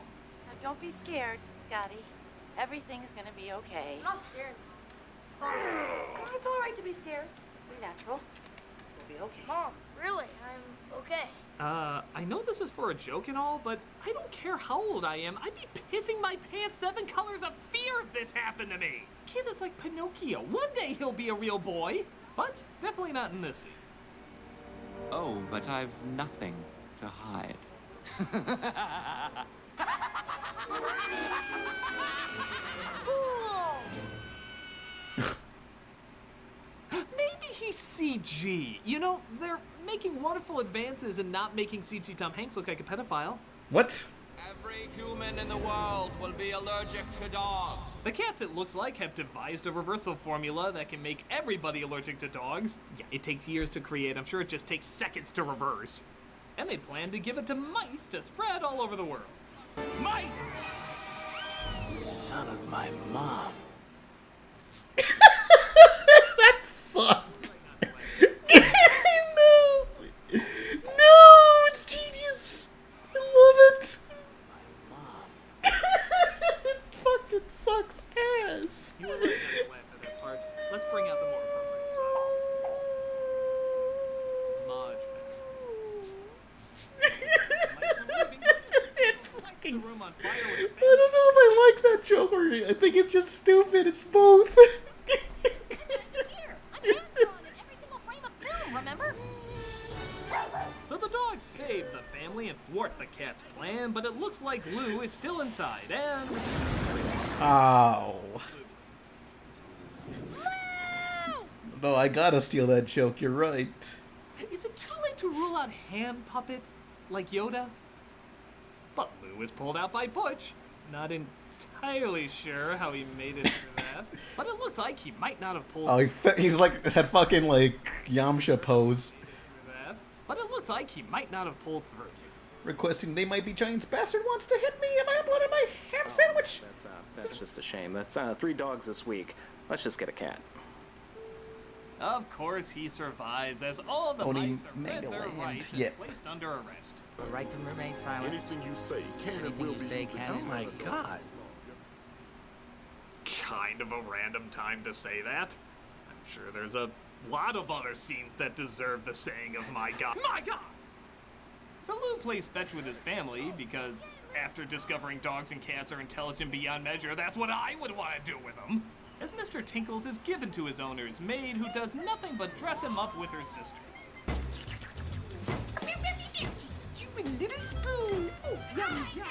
Speaker 7: Now, don't be scared, Scotty. Everything's gonna be okay.
Speaker 18: I'm not scared.
Speaker 7: It's all right to be scared. Be natural. We'll be okay.
Speaker 18: Mom, really? I'm okay.
Speaker 15: I know this is for a joke and all, but I don't care how old I am. I'd be pissing my pants 7 colors of fear if this happened to me. Kid is like Pinocchio. One day he'll be a real boy, but definitely not in this scene.
Speaker 1: Oh, but I've nothing to hide.
Speaker 15: Maybe he's CG. You know, they're making wonderful advances in not making CG Tom Hanks look like a pedophile.
Speaker 5: What?
Speaker 9: Every human in the world will be allergic to dogs.
Speaker 15: The cats, it looks like, have devised a reversal formula that can make everybody allergic to dogs. Yeah, it takes years to create. I'm sure it just takes seconds to reverse. And they plan to give it to mice to spread all over the world.
Speaker 16: Mice! Son of my mom.
Speaker 5: That sucked. No. No, it's genius. I love it. It fucking sucks ass.
Speaker 15: You were right not to laugh at that part. Let's bring out the more appropriate song.
Speaker 5: I don't know if I like that joke or I think it's just stupid. It's both.
Speaker 7: Remember?
Speaker 15: So the dogs save the family and thwart the cat's plan, but it looks like Lou is still inside, and...
Speaker 5: Ow. No, I gotta steal that joke. You're right.
Speaker 15: Is it too late to rule out hand puppet, like Yoda? But Lou is pulled out by Butch. Not entirely sure how he made it through that, but it looks like he might not have pulled.
Speaker 5: Oh, he's like that fucking like Yamcha pose.
Speaker 15: That, but it looks like he might not have pulled through.
Speaker 5: Requesting They Might Be Giants Bastard wants to hit me. Am I uploading my ham sandwich?
Speaker 23: That's just a shame. That's 3 dogs this week. Let's just get a cat.
Speaker 15: Of course he survives, as all the
Speaker 5: Only
Speaker 15: mice are read their
Speaker 5: Megaland,
Speaker 15: rights and
Speaker 5: yep.
Speaker 15: placed under arrest.
Speaker 22: The right to remain silent.
Speaker 21: Anything you say can and
Speaker 22: Anything
Speaker 21: will
Speaker 22: you
Speaker 21: be
Speaker 22: say
Speaker 21: used
Speaker 22: can
Speaker 21: against
Speaker 22: and
Speaker 21: you.
Speaker 22: will be
Speaker 16: God.
Speaker 15: Kind of a random time to say that. I'm sure there's a lot of other scenes that deserve the saying of my God. My God! So Lou plays fetch with his family because after discovering dogs and cats are intelligent beyond measure, that's what I would want to do with them. As Mr. Tinkles is given to his owner's maid, who does nothing but dress him up with her sisters.
Speaker 17: You a little spoon. Oh, yum, yum.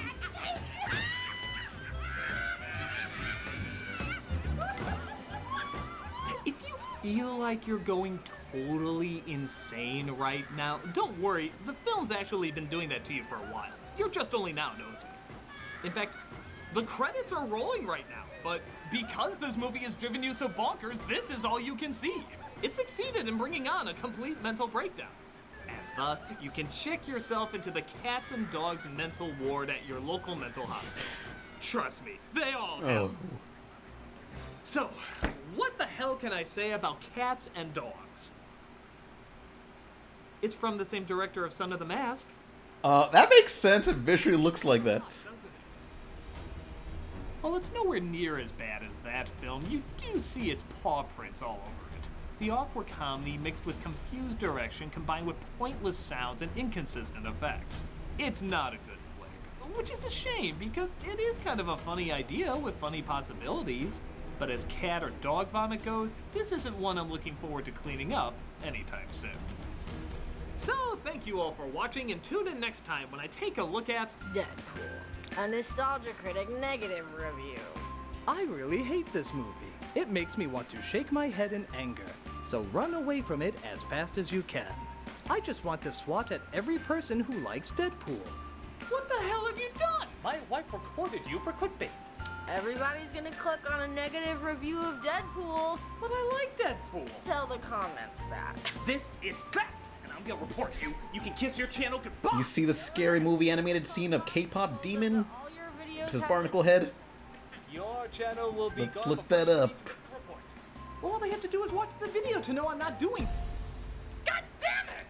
Speaker 15: If you feel like you're going totally insane right now, don't worry. The film's actually been doing that to you for a while. You're just only now noticing it. In fact, the credits are rolling right now, but because this movie has driven you so bonkers, this is all you can see. It succeeded in bringing on a complete mental breakdown. And thus, you can check yourself into the cats and dogs mental ward at your local mental hospital. Trust me, they all help. So, what the hell can I say about cats and dogs? It's from the same director of Son of the Mask.
Speaker 5: That makes sense. It visually looks like that.
Speaker 15: Well, it's nowhere near as bad as that film. You do see its paw prints all over it. The awkward comedy mixed with confused direction combined with pointless sounds and inconsistent effects. It's not a good flick, which is a shame because it is kind of a funny idea with funny possibilities. But as cat or dog vomit goes, this isn't one I'm looking forward to cleaning up anytime soon. So, thank you all for watching, and tune in next time when I take a look at
Speaker 18: Deadpool, a Nostalgia Critic negative review.
Speaker 10: I really hate this movie. It makes me want to shake my head in anger. So run away from it as fast as you can. I just want to swat at every person who likes Deadpool.
Speaker 15: What the hell have you done? My wife recorded you for clickbait.
Speaker 18: Everybody's gonna click on a negative review of Deadpool.
Speaker 15: But I like Deadpool.
Speaker 18: Tell the comments that.
Speaker 15: This is that, and I'm gonna report you. You can kiss your channel goodbye.
Speaker 5: You see the scary movie animated scene of K-pop Demon? This is Barnacle Head.
Speaker 15: Your channel will be
Speaker 5: Let's
Speaker 15: gone
Speaker 5: look that up.
Speaker 15: Well, all they have to do is watch the video to know I'm not doing. God damn it!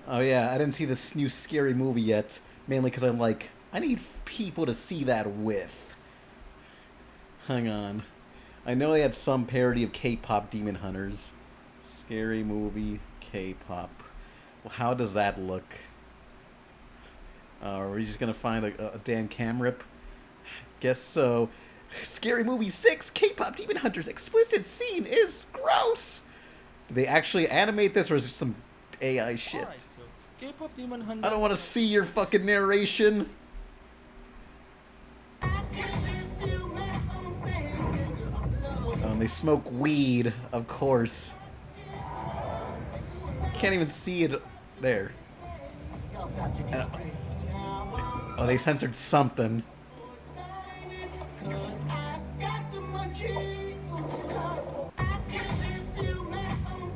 Speaker 5: Oh yeah, I didn't see this new scary movie yet. Mainly because I'm like, I need people to see that with. Hang on. I know they had some parody of K-pop Demon Hunters. Scary movie, K-pop. Well, how does that look? Are we just gonna find a damn cam rip? Guess so. Scary Movie 6, K-pop Demon Hunters explicit scene is gross! Did they actually animate this or is it some AI shit?
Speaker 11: Alright, so K-pop Demon Hunters.
Speaker 5: I don't want to see your fucking narration. They smoke weed, of course. Can't even see it there. Oh, they censored something.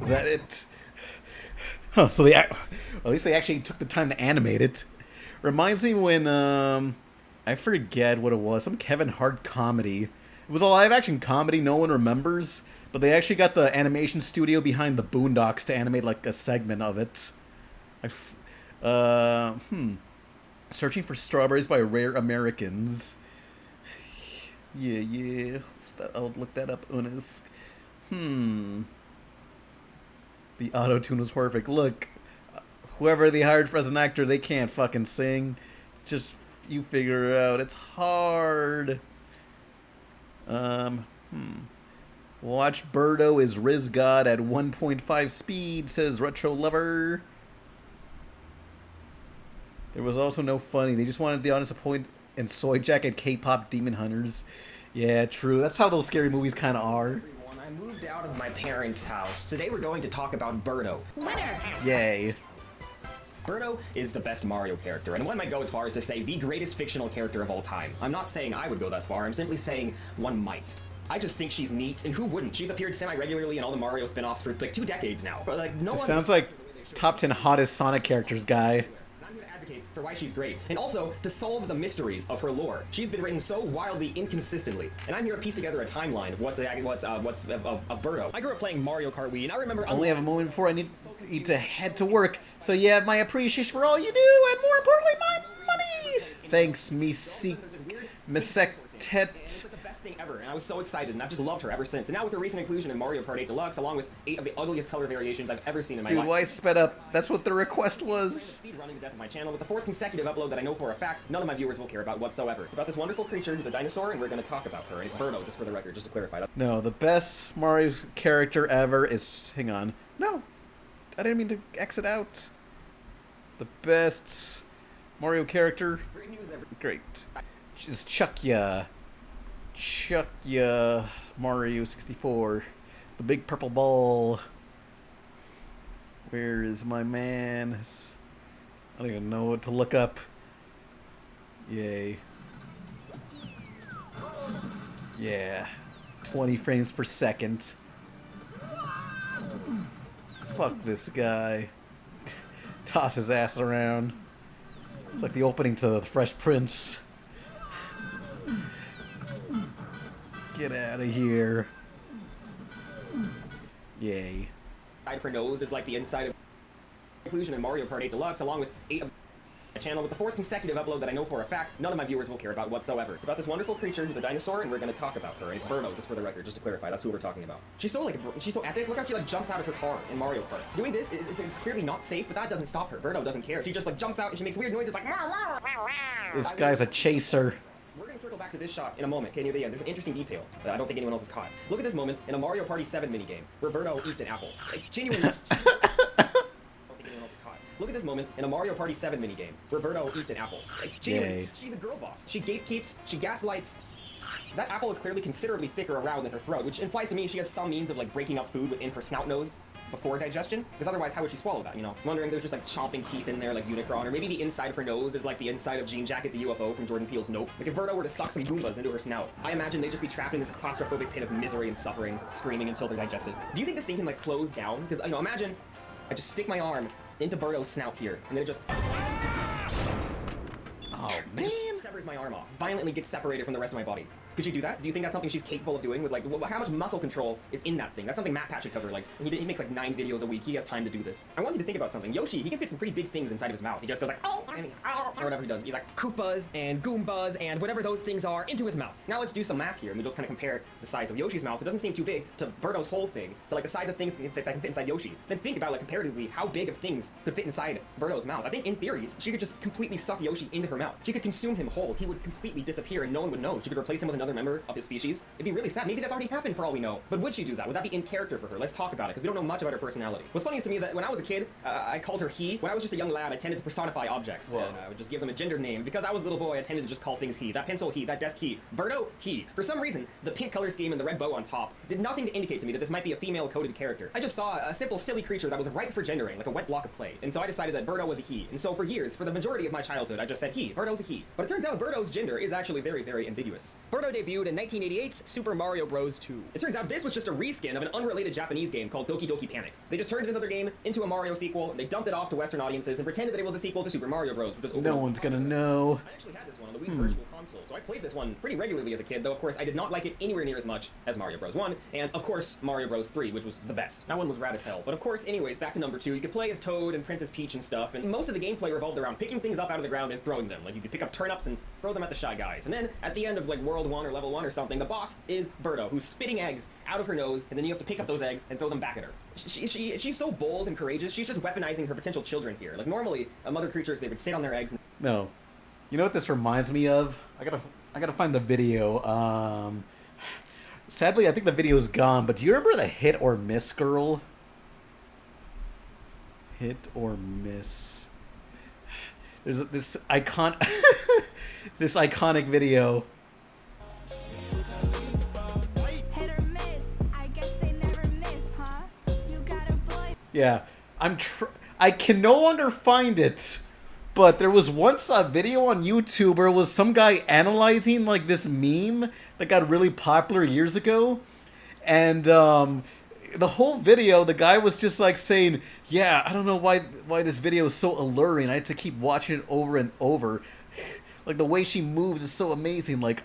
Speaker 5: Is that it? Huh, so they, at least they actually took the time to animate it. Reminds me when, I forget what it was, some Kevin Hart comedy. It was a live action comedy no one remembers, but they actually got the animation studio behind the Boondocks to animate like a segment of it. Searching for Strawberries by Rare Americans. Yeah. I'll look that up, Unis. The auto-tune was perfect. Look, whoever they hired for as an actor, they can't fucking sing. Just, you figure it out. It's hard. Watch Birdo is Riz God at 1.5 speed, says Retro Lover. There was also no funny. They just wanted the audience to point and soy jacket K-pop Demon Hunters. Yeah, true. That's how those scary movies kind of are.
Speaker 12: I moved out of my parents' house. Today we're going to talk about Birdo. Winner!
Speaker 5: Yay.
Speaker 12: Birdo is the best Mario character, and one might go as far as to say the greatest fictional character of all time. I'm not saying I would go that far, I'm simply saying one might. I just think she's neat, and who wouldn't? She's appeared semi-regularly in all the Mario spin-offs for like 2 decades now. But like no one
Speaker 5: sounds like top 10 hottest Sonic characters guy.
Speaker 12: For why she's great, and also to solve the mysteries of her lore. She's been written so wildly inconsistently, and I'm here to piece together a timeline of of Birdo. I grew up playing Mario Kart Wii, and I remember
Speaker 5: only have a moment before I need to head to work, so you have my appreciation for all you do, and more importantly, my monies. Thanks, Misektet.
Speaker 12: Thing ever, and I was so excited, and I've just loved her ever since. And now with her recent inclusion in Mario Kart 8 Deluxe, along with 8 of the ugliest color variations I've ever seen in my life.
Speaker 5: Dude, why sped up? That's what the request was.
Speaker 12: Speed running the death of my channel with the 4th consecutive upload that I know for a fact none of my viewers will care about whatsoever. It's about this wonderful creature who's a dinosaur, and we're going to talk about her. And it's Birdo, just for the record, just to clarify that.
Speaker 5: No, the best Mario character ever is... Hang on. No, I didn't mean to exit out. The best Mario character... Great. Is Chuckya. Mario 64. The big purple ball. Where is my man? I don't even know what to look up. Yay. Yeah. 20 frames per second. Fuck this guy. Toss his ass around. It's like the opening to The Fresh Prince. Get out of here. Yay.
Speaker 12: For nose is like the inside of inclusion in Mario Kart 8 Deluxe, along with 8 of my channel with the 4th consecutive upload that I know for a fact none of my viewers will care about whatsoever. It's about this wonderful creature who's a dinosaur, and we're going to talk about her. And it's Birdo, just for the record, just to clarify. That's who we're talking about. She's so epic. Look how she like jumps out of her car in Mario Kart. Doing this is clearly not safe, but that doesn't stop her. Birdo doesn't care. She just like jumps out and she makes weird noises like.
Speaker 5: This guy's a chaser.
Speaker 12: We're going to circle back to this shot in a moment, okay, near the end. There's an interesting detail that I don't think anyone else has caught. Look at this moment in a Mario Party 7 minigame. Roberto eats an apple. Like, genuinely. Look at this moment in a Mario Party 7 minigame. Roberto eats an apple. Like, genuinely, she's a girl boss. She gatekeeps, she gaslights. That apple is clearly considerably thicker around than her throat, which implies to me she has some means of like breaking up food within her snout nose before digestion, because otherwise how would she swallow that, you know? I'm wondering if there's just like chomping teeth in there like Unicron, or maybe the inside of her nose is like the inside of Jean Jacket the UFO from Jordan Peele's Nope. Like if Birdo were to suck some Goombas into her snout, I imagine they'd just be trapped in this claustrophobic pit of misery and suffering, screaming until they're digested. Do you think this thing can like close down? Because, you know, imagine I just stick my arm into Birdo's snout here, and then it just...
Speaker 5: Oh, man.
Speaker 12: It just severs my arm off, violently gets separated from the rest of my body. Could she do that? Do you think that's something she's capable of doing with, like, how much muscle control is in that thing? That's something Matt Pat should cover. Like, he makes like 9 videos a week. He has time to do this. I want you to think about something. Yoshi, he can fit some pretty big things inside of his mouth. He just goes like, oh, and or whatever he does. He's like Koopas and Goombas and whatever those things are into his mouth. Now let's do some math here, and we'll just kind of compare the size of Yoshi's mouth. It doesn't seem too big to Birdo's whole thing, to like the size of things that can fit inside Yoshi. Then think about, like, comparatively, how big of things could fit inside Birdo's mouth. I think, in theory, she could just completely suck Yoshi into her mouth. She could consume him whole. He would completely disappear, and no one would know. She could replace him with another member of his species. It'd be really sad. Maybe that's already happened for all we know. But would she do that? Would that be in character for her? Let's talk about it, because we don't know much about her personality. What's funny is to me that when I was a kid, I called her he. When I was just a young lad, I tended to personify objects. And I would just give them a gendered name. Because I was a little boy, I tended to just call things he. That pencil, he. That desk, he. Birdo, he. For some reason, the pink color scheme and the red bow on top did nothing to indicate to me that this might be a female-coded character. I just saw a simple, silly creature that was ripe for gendering, like a wet block of clay. And so I decided that Birdo was a he. And so for years, for the majority of my childhood, I just said he. Birdo's a he. But it turns out Birdo's gender is actually very, very ambiguous. Birdo debuted in 1988's Super Mario Bros. 2. It turns out this was just a reskin of an unrelated Japanese game called Doki Doki Panic. They just turned this other game into a Mario sequel, and they dumped it off to Western audiences and pretended that it was a sequel to Super Mario Bros. Which was
Speaker 5: No one's gonna know.
Speaker 12: I actually had this one on the Wii's Virtual Console, so I played this one pretty regularly as a kid, though of course I did not like it anywhere near as much as Mario Bros. 1, and of course Mario Bros. 3, which was the best. That one was rad as hell. But of course, anyways, back to number 2, you could play as Toad and Princess Peach and stuff, and most of the gameplay revolved around picking things up out of the ground and throwing them. Like, you could pick up turnips and throw them at the Shy Guys. And then, at the end of like World 1 or Level 1 or something, the boss is Birdo, who's spitting eggs out of her nose, and then you have to pick up those eggs and throw them back at her. She's so bold and courageous. She's just weaponizing her potential children here. Like, normally, mother creatures, they would sit on their eggs and...
Speaker 5: No. You know what this reminds me of? I gotta find the video. Sadly, I think the video's gone, but do you remember the Hit or Miss girl? Hit or Miss. There's this this iconic video. Yeah, I can no longer find it, but there was once a video on YouTube where it was some guy analyzing like this meme that got really popular years ago, and the whole video, the guy was just like saying, yeah, I don't know why this video is so alluring. I had to keep watching it over and over. Like, the way she moves is so amazing. Like,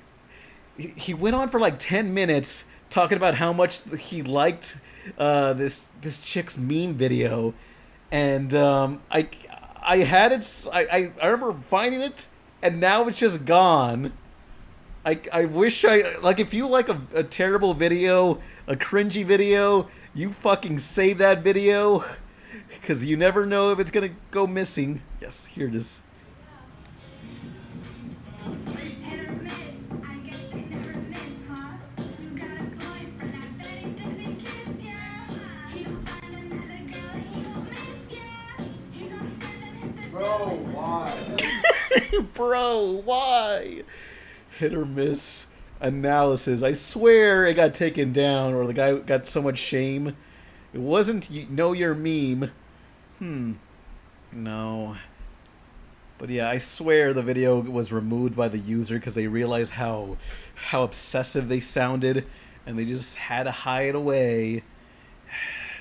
Speaker 5: he went on for like 10 minutes talking about how much he liked this chick's meme video, and I had it. I remember finding it, and now it's just gone. I wish like, if you like a terrible video, a cringy video, you fucking save that video, because you never know if it's gonna go missing. Yes, here it is.
Speaker 20: Bro, why?
Speaker 5: Bro, why? Hit or miss analysis. I swear it got taken down, or the guy got so much shame. It wasn't know your meme. No. But yeah, I swear the video was removed by the user because they realized how obsessive they sounded, and they just had to hide away.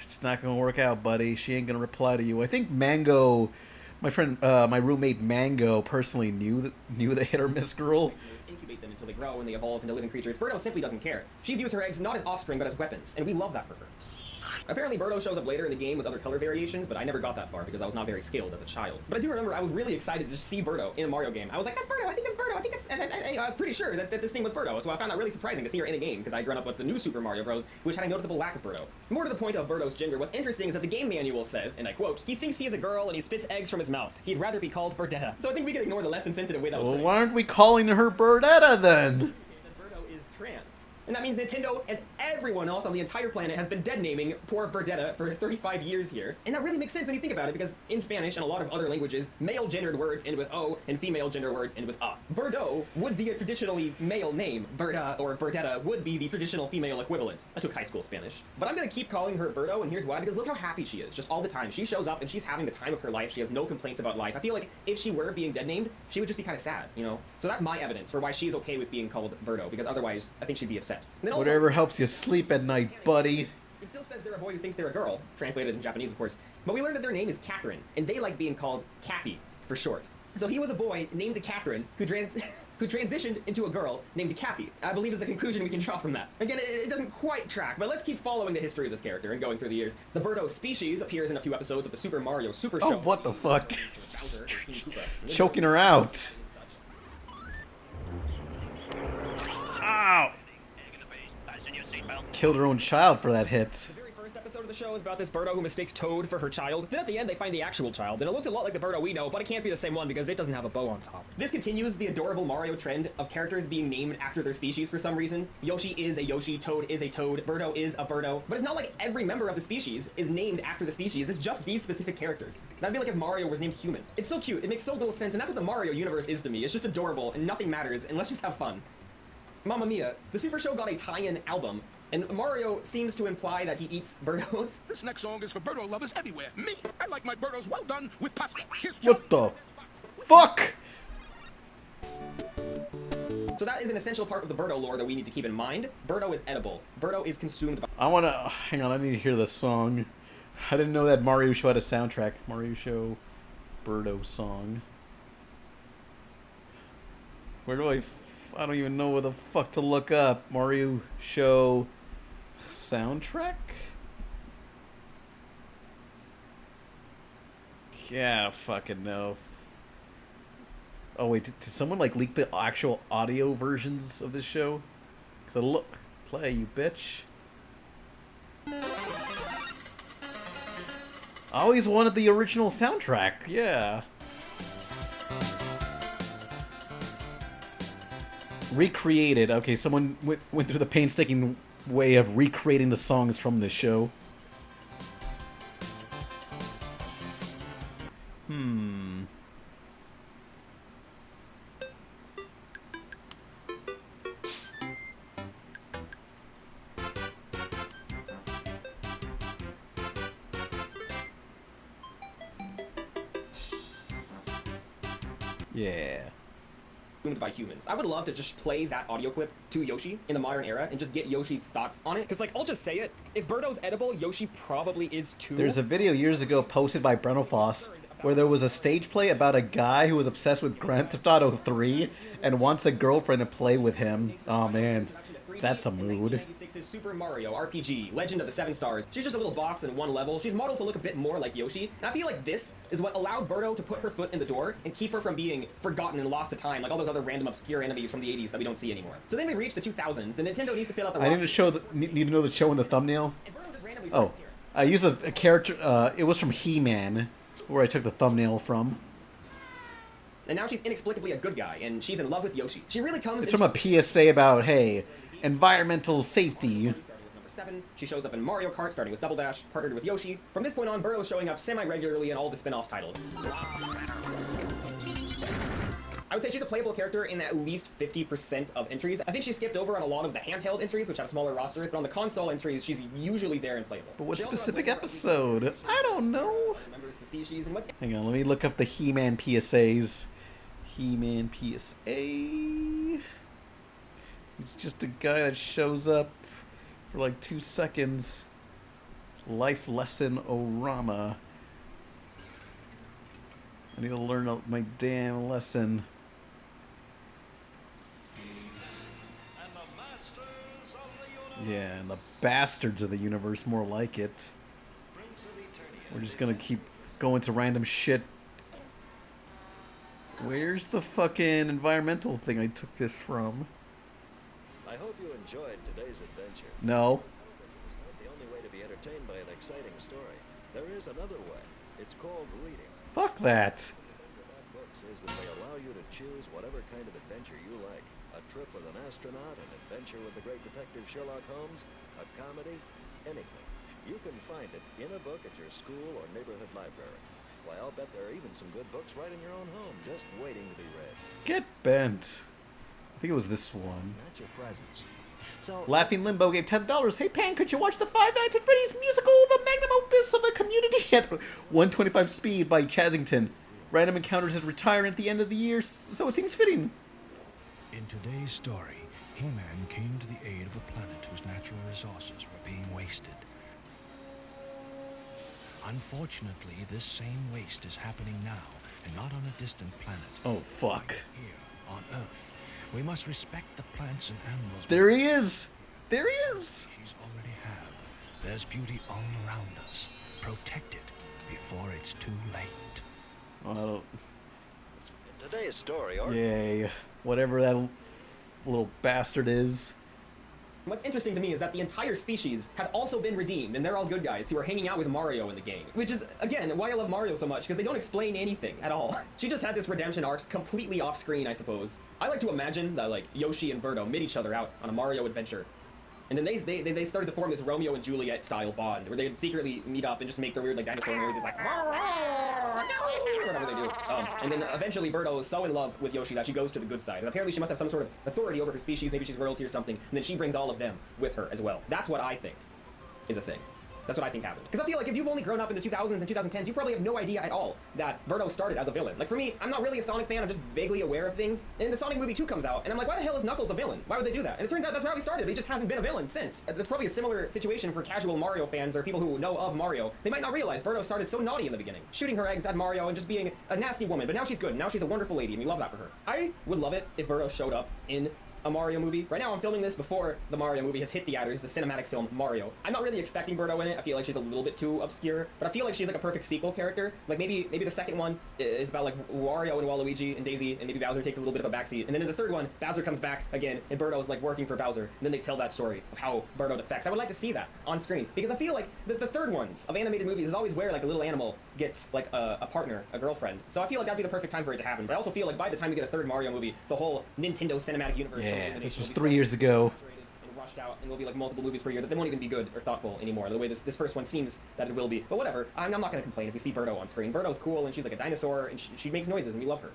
Speaker 5: It's not gonna work out, buddy. She ain't gonna reply to you. I think Mango, my friend, my roommate Mango, personally knew the Hit or Miss girl.
Speaker 12: Incubate them until they grow and they evolve into living creatures. Birdo simply doesn't care. She views her eggs not as offspring but as weapons, and we love that for her. Apparently Birdo shows up later in the game with other color variations, but I never got that far because I was not very skilled as a child. But I do remember I was really excited to see Birdo in a Mario game. I was like, that's Birdo, I think it's Birdo, I think it's... I was pretty sure that this thing was Birdo, so I found that really surprising to see her in a game because I'd grown up with the new Super Mario Bros., which had a noticeable lack of Birdo. More to the point of Birdo's gender, what's interesting is that the game manual says, and I quote, he thinks he is a girl and he spits eggs from his mouth. He'd rather be called Birdetta. So I think we can ignore the less than sensitive way that was
Speaker 5: Well,
Speaker 12: phrased.
Speaker 5: why aren't we calling her Birdetta then?
Speaker 12: Birdo is trans. And that means Nintendo and everyone else on the entire planet has been dead naming poor Birdetta for 35 years here. And that really makes sense when you think about it, because in Spanish and a lot of other languages, male gendered words end with O and female gendered words end with A. Birdo would be a traditionally male name. Birda or Birdetta would be the traditional female equivalent. I took high school Spanish. But I'm gonna keep calling her Birdo, and here's why, because look how happy she is, just all the time. She shows up and she's having the time of her life. She has no complaints about life. I feel like if she were being dead named, she would just be kind of sad, you know? So that's my evidence for why she's okay with being called Birdo, because otherwise I think she'd be upset. And then also,
Speaker 5: Whatever helps you sleep at night, buddy.
Speaker 12: it still says they're a boy who thinks they're a girl, translated in Japanese, of course. But we learned that their name is Catherine, and they like being called Kathy for short. So he was a boy named Catherine who transitioned into a girl named Kathy. I believe is the conclusion we can draw from that. Again, it doesn't quite track, but let's keep following the history of this character and going through the years. The Birdo species appears in a few episodes of the Super Mario Super Show.
Speaker 5: Oh, what the fuck? Choking her out. Ow! Killed her own child for that hit.
Speaker 12: First episode of the show is about this Birdo who mistakes Toad for her child. Then at the end they find the actual child, and it looks a lot like the Birdo we know, but it can't be the same one because it doesn't have a bow on top. This continues the adorable Mario trend of characters being named after their species for some reason. Yoshi is a Yoshi, Toad is a Toad, Birdo is a Birdo, but it's not like every member of the species is named after the species, it's just these specific characters. That'd be like if Mario was named Human. It's so cute, it makes so little sense, and that's what the Mario universe is to me. It's just adorable, and nothing matters, and let's just have fun. Mamma Mia, the Super Show got a tie-in album, and Mario seems to imply that he eats Birdos.
Speaker 21: This next song is for Birdo lovers everywhere. Me, I like my Birdos well done with pasta.
Speaker 5: What the fuck?
Speaker 12: So that is an essential part of the Birdo lore that we need to keep in mind. Birdo is edible. Birdo is consumed by...
Speaker 5: I wanna... Hang on, I need to hear this song. I didn't know that Mario Show had a soundtrack. Mario Show Birdo song. Where do I don't even know where the fuck to look up. Mario Show soundtrack? Yeah, fucking no. Oh wait, did someone like leak the actual audio versions of this show? So look, play you bitch. I always wanted the original soundtrack, yeah. Recreated. Okay, someone went through the painstaking way of recreating the songs from this show. Yeah.
Speaker 12: By humans. I would love to just play that audio clip to Yoshi in the modern era and just get Yoshi's thoughts on it. Because, like, I'll just say it. If Birdo's edible, Yoshi probably is too.
Speaker 5: There's a video years ago posted by Brenofoss where there was a stage play about a guy who was obsessed with Grand Theft Auto 3 and wants a girlfriend to play with him. Oh man, that's a mood.
Speaker 12: 1996's Super Mario RPG, Legend of the Seven Stars. She's just a little boss in one level. She's modeled to look a bit more like Yoshi. And I feel like this is what allowed Birdo to put her foot in the door and keep her from being forgotten and lost to time, like all those other random obscure enemies from the 80s that we don't see anymore. So then we reach the 2000s, and Nintendo needs to fill out the
Speaker 5: I need to know the show in the thumbnail. Oh, I used a character. It was from He-Man, where I took the thumbnail from.
Speaker 12: And now she's inexplicably a good guy, and she's in love with Yoshi. She really comes.
Speaker 5: It's from a PSA about, hey, environmental safety.
Speaker 12: Number 7, she shows up in Mario Kart, starting with Double Dash, partnered with Yoshi. From this point on, Birdo's showing up semi-regularly in all the spin-off titles. I would say she's a playable character in at least 50% of entries. I think she skipped over on a lot of the handheld entries, which have smaller rosters, but on the console entries, she's usually there and playable.
Speaker 5: But what specific episode? I don't know. Hang on, let me look up the He-Man PSAs. He-Man PSA. He's just a guy that shows up for like 2 seconds. Life lesson Orama. I need to learn my damn lesson. Yeah, and the bastards of the universe more like it. We're just gonna keep going to random shit. Where's the fucking environmental thing I took this from?
Speaker 8: I hope you enjoyed today's adventure.
Speaker 5: No.
Speaker 8: Television is not the only way to be entertained by an exciting story. There is another way. It's called reading.
Speaker 5: Fuck that.
Speaker 8: Books is that they allow you to choose whatever kind of adventure you like. A trip with an astronaut, an adventure with the great detective Sherlock Holmes, a comedy, anything. You can find it in a book at your school or neighborhood library. Why, I'll bet there are even some good books right in your own home, just waiting to be read.
Speaker 5: Get bent. I think it was this one.
Speaker 8: Not your presence. So,
Speaker 5: Laughing Limbo gave $10. Hey, Pan, could you watch the Five Nights at Freddy's musical, The Magnum Opus of a Community at 125 speed by Chazington? Random encounters is retiring at the end of the year, so it seems fitting.
Speaker 13: In today's story, He-Man came to the aid of a planet whose natural resources were being wasted. Unfortunately, this same waste is happening now, and not on a distant planet.
Speaker 5: Oh, fuck.
Speaker 13: Here, on Earth. We must respect the plants and animals.
Speaker 5: There he is! There he is!
Speaker 13: She's already have. There's beauty all around us. Protect it before it's too late.
Speaker 5: Well,
Speaker 8: in today's story,
Speaker 5: yay. Whatever that little bastard is.
Speaker 12: What's interesting to me is that the entire species has also been redeemed, and they're all good guys who are hanging out with Mario in the gang. Which is, again, why I love Mario so much, because they don't explain anything at all. She just had this redemption arc completely off screen, I suppose. I like to imagine that, like, Yoshi and Birdo met each other out on a Mario adventure. And then they started to form this Romeo and Juliet style bond, where they'd secretly meet up and just make their weird, like, dinosaur noises, like, whatever they do. And then eventually Birdo is so in love with Yoshi that she goes to the good side. And apparently she must have some sort of authority over her species, maybe she's royalty or something, and then she brings all of them with her as well. That's what I think is a thing. That's what I think happened. Because I feel like if you've only grown up in the 2000s and 2010s, you probably have no idea at all that Birdo started as a villain. Like for me, I'm not really a Sonic fan, I'm just vaguely aware of things. And the Sonic movie 2 comes out, and I'm like, why the hell is Knuckles a villain? Why would they do that? And it turns out that's how he started. He just hasn't been a villain since. That's probably a similar situation for casual Mario fans or people who know of Mario. They might not realize Birdo started so naughty in the beginning, shooting her eggs at Mario and just being a nasty woman, but now she's good. Now she's a wonderful lady, and we love that for her. I would love it if Birdo showed up in a Mario movie. Right now I'm filming this before the Mario movie has hit theaters, the cinematic film Mario. I'm not really expecting Birdo in it. I feel like she's a little bit too obscure, but I feel like she's like a perfect sequel character. Like maybe the second one is about like Wario and Waluigi and Daisy, and maybe Bowser takes a little bit of a backseat. And then in the third one, Bowser comes back again, and Birdo's like working for Bowser. And then they tell that story of how Birdo defects. I would like to see that on screen, because I feel like the third ones of animated movies is always where like a little animal gets like a partner, a girlfriend. So I feel like that'd be the perfect time for it to happen. But I also feel like by the time we get a third Mario movie, the whole Nintendo cinematic universe.
Speaker 5: Yeah, this was 3 years ago.
Speaker 12: And rushed out, and there'll be like multiple movies per year that they won't even be good or thoughtful anymore. The way this first one seems that it will be. But whatever, I'm not gonna complain if we see Birdo on screen. Birdo's cool, and she's like a dinosaur, and she makes noises, and we love her.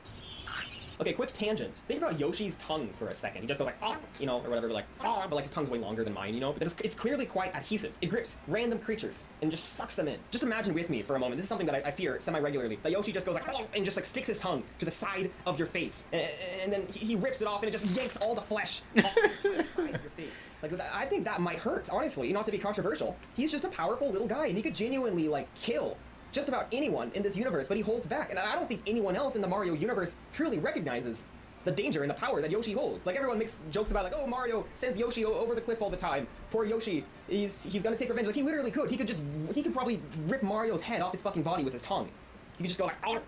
Speaker 12: Okay, quick tangent. Think about Yoshi's tongue for a second. He just goes like, ah, you know, or whatever, like, ah, but like his tongue's way longer than mine, you know? But it's clearly quite adhesive. It grips random creatures and just sucks them in. Just imagine with me for a moment. This is something that I fear semi-regularly. That Yoshi just goes like, ah, and just like sticks his tongue to the side of your face. And then he rips it off and it just yanks all the flesh off the side of your face. Like, I think that might hurt, honestly, not to be controversial. He's just a powerful little guy, and he could genuinely, like, kill just about anyone in this universe, but he holds back. And I don't think anyone else in the Mario universe truly recognizes the danger and the power that Yoshi holds. Like, everyone makes jokes about, like, oh, Mario sends Yoshi over the cliff all the time. Poor Yoshi, he's gonna take revenge. Like, he literally could. He could probably rip Mario's head off his fucking body with his tongue. He could just go like, oh,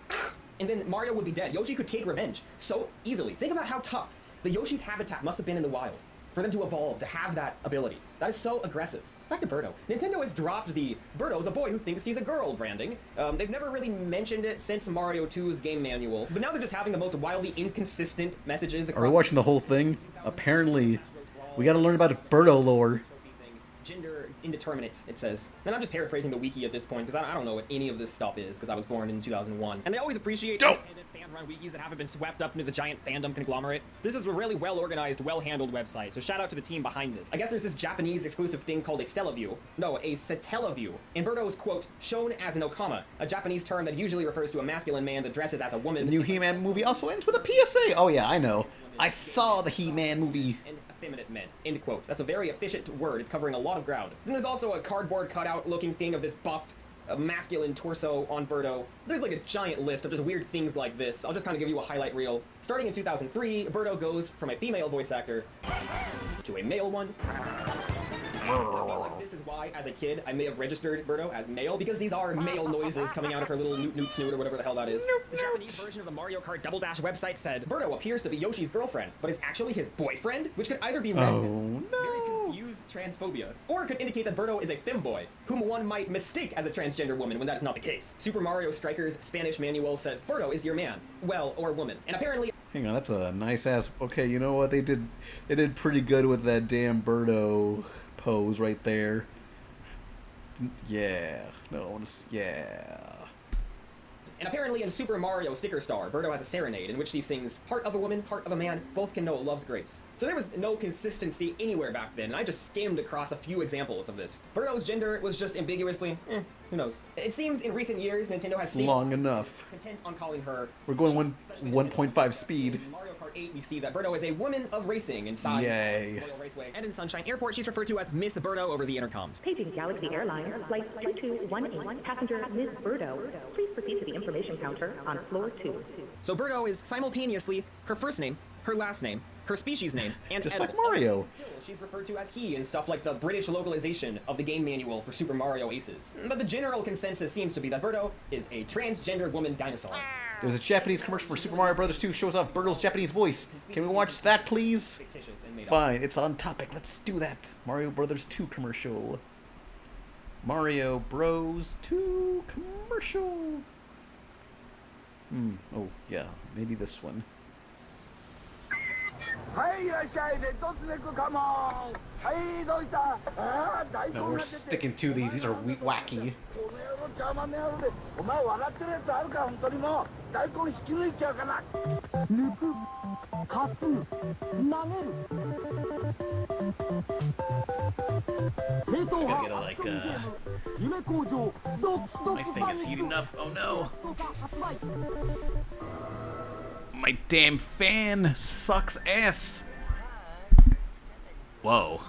Speaker 12: and then Mario would be dead. Yoshi could take revenge so easily. Think about how tough the Yoshi's habitat must have been in the wild for them to evolve, to have that ability. That is so aggressive. Back to Birdo. Nintendo has dropped the Birdo's a boy who thinks he's a girl branding. They've never really mentioned it since Mario 2's game manual, but now they're just having the most wildly inconsistent messages across—
Speaker 5: Are we watching the whole thing? Apparently, we gotta learn about Birdo lore.
Speaker 12: Gender indeterminate, it says. And I'm just paraphrasing the wiki at this point, because I don't know what any of this stuff is, because I was born in 2001. And they always appreciate independent fan-run wikis that haven't been swept up into the giant fandom conglomerate. This is a really well-organized, well-handled website, so shout out to the team behind this. I guess there's this Japanese exclusive thing called a Stellaview. No, a Satellaview. And Birdo is, quote, shown as an okama, a Japanese term that usually refers to a masculine man that dresses as a woman.
Speaker 5: The new He-Man movie also ends with a PSA. Oh yeah, I know. I saw the He-Man movie.
Speaker 12: And effeminate men, end quote. That's a very efficient word. It's covering a lot of ground. Then there's also a cardboard cutout looking thing of this buff, masculine torso on Birdo. There's like a giant list of just weird things like this. I'll just kind of give you a highlight reel. Starting in 2003, Birdo goes from a female voice actor to a male one. feel like this is why, as a kid, I may have registered Birdo as male, because these are male noises coming out of her little newt snoot or whatever the hell that is. The Japanese version of the Mario Kart Double Dash website said, Birdo appears to be Yoshi's girlfriend, but is actually his boyfriend, which could either be read as very confused transphobia, or could indicate that Birdo is a femboy, whom one might mistake as a transgender woman when that is not the case. Super Mario Striker's Spanish manual says, Birdo is your man, well, or woman, and apparently...
Speaker 5: Hang on, that's a nice ass. Okay, you know what? They did pretty good with that damn Birdo pose right there. Yeah. No, I want to. Yeah.
Speaker 12: And apparently in Super Mario Sticker Star, Birdo has a serenade in which he sings Heart of a Woman, Heart of a Man, both can know love's grace. So there was no consistency anywhere back then, and I just skimmed across a few examples of this. Birdo's gender was just ambiguously, who knows. It seems in recent years Nintendo has stayed
Speaker 5: long enough.
Speaker 12: Content on calling her...
Speaker 5: We're going 1.5 speed.
Speaker 12: In Mario Kart 8, we see that Birdo is a woman of racing in size.
Speaker 5: Yay.
Speaker 12: Royal Raceway. And in Sunshine Airport, she's referred to as Miss Birdo over the intercoms.
Speaker 2: Paging Galaxy Airlines, flight 2218, passenger Ms. Birdo. Please proceed to the information counter on floor 2.
Speaker 12: So Birdo is simultaneously her first name, her last name, her species name, and
Speaker 5: just like Mario.
Speaker 12: Still, she's referred to as he in stuff like the British localization of the game manual for Super Mario Aces. But the general consensus seems to be that Birdo is a transgender woman dinosaur.
Speaker 5: There's a Japanese commercial for Super Mario Bros. 2 shows off Birdo's Japanese voice. Can we watch that, please? Fine, it's on topic. Let's do that. Mario Brothers 2 commercial. Mario Bros. 2 commercial. Oh, yeah. Maybe this one. No, we're sticking to these. These are wacky. Gotta get my thing is heating up. Oh no. My damn fan sucks ass. Whoa.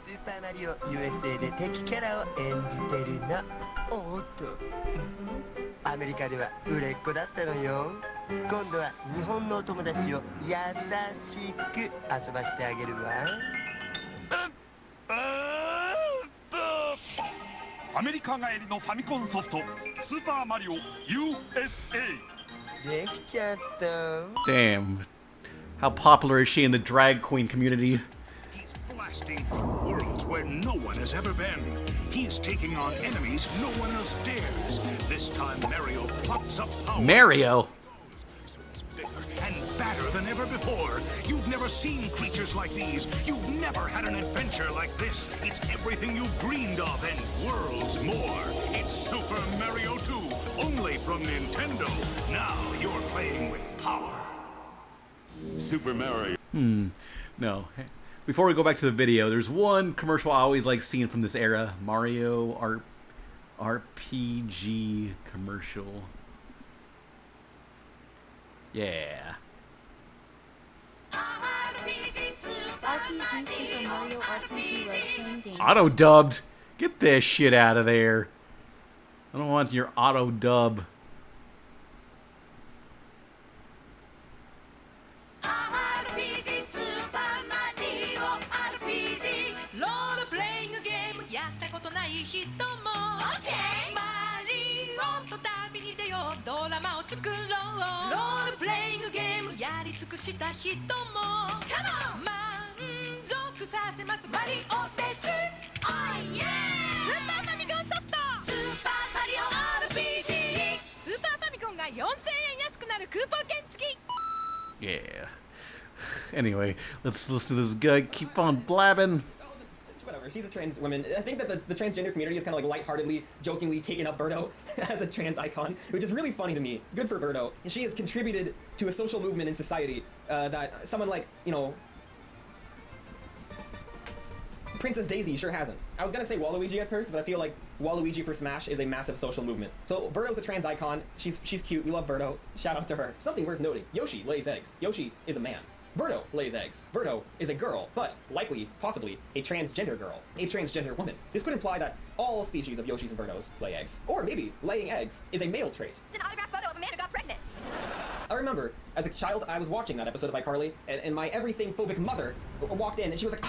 Speaker 4: Super Mario USA で敵キャラを演じてるの。おっと。アメリカでは売れっ子だったのよ。今度は日本のお友達を優しく遊ばせてあげるわ。
Speaker 14: アメリカ帰りのファミコンソフトスーパーマリオ USA。
Speaker 4: できちゃった。
Speaker 5: Damn. How popular is she in the drag queen community?
Speaker 14: Blasting through worlds where no one has ever been. He's taking on enemies no one else dares. This time Mario pops up power.
Speaker 5: Mario?
Speaker 14: Bigger and badder than ever before. You've never seen creatures like these. You've never had an adventure like this. It's everything you've dreamed of and worlds more. It's Super Mario 2, only from Nintendo. Now you're playing with power.
Speaker 21: Super Mario.
Speaker 5: No. Before we go back to the video, there's one commercial I always like seeing from this era. Mario RPG commercial. Yeah.
Speaker 19: RPG Super Mario RPG role-playing game.
Speaker 5: Auto-dubbed. Get this shit out of there. I don't want your auto-dub. Yeah. Anyway, let's listen to this guy keep on blabbing.
Speaker 12: Whatever, she's a trans woman. I think that the transgender community is kind of like lightheartedly, jokingly taken up Birdo as a trans icon, which is really funny to me. Good for Birdo. And she has contributed to a social movement in society that someone like, you know, Princess Daisy sure hasn't. I was gonna say Waluigi at first, but I feel like Waluigi for Smash is a massive social movement. So Birdo's a trans icon. She's cute. We love Birdo. Shout out to her. Something worth noting. Yoshi lays eggs. Yoshi is a man. Birdo lays eggs. Birdo is a girl, but likely, possibly, a transgender girl. A transgender woman. This could imply that all species of Yoshis and Birdos lay eggs. Or maybe laying eggs is a male trait.
Speaker 7: It's an autographed photo of a man who got pregnant.
Speaker 12: I remember, as a child, I was watching that episode of iCarly, and my everything-phobic mother walked in, and she was like,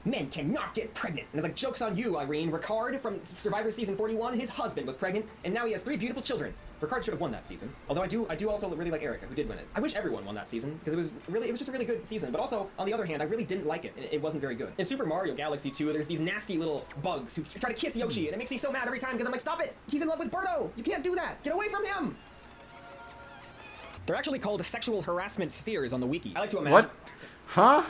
Speaker 12: Men cannot get pregnant. And it's like, joke's on you, Irene. Ricard from Survivor Season 41, his husband was pregnant, and now he has 3 beautiful children. Ricard should have won that season. Although I do also really like Erica, who did win it. I wish everyone won that season, because it was just a really good season. But also, on the other hand, I really didn't like it. It wasn't very good. In Super Mario Galaxy 2, there's these nasty little bugs who try to kiss Yoshi, and it makes me so mad every time, because I'm like, stop it! He's in love with Birdo! You can't do that! Get away from him! They're actually called sexual harassment spheres on the wiki. I like to imagine...
Speaker 5: What? Huh?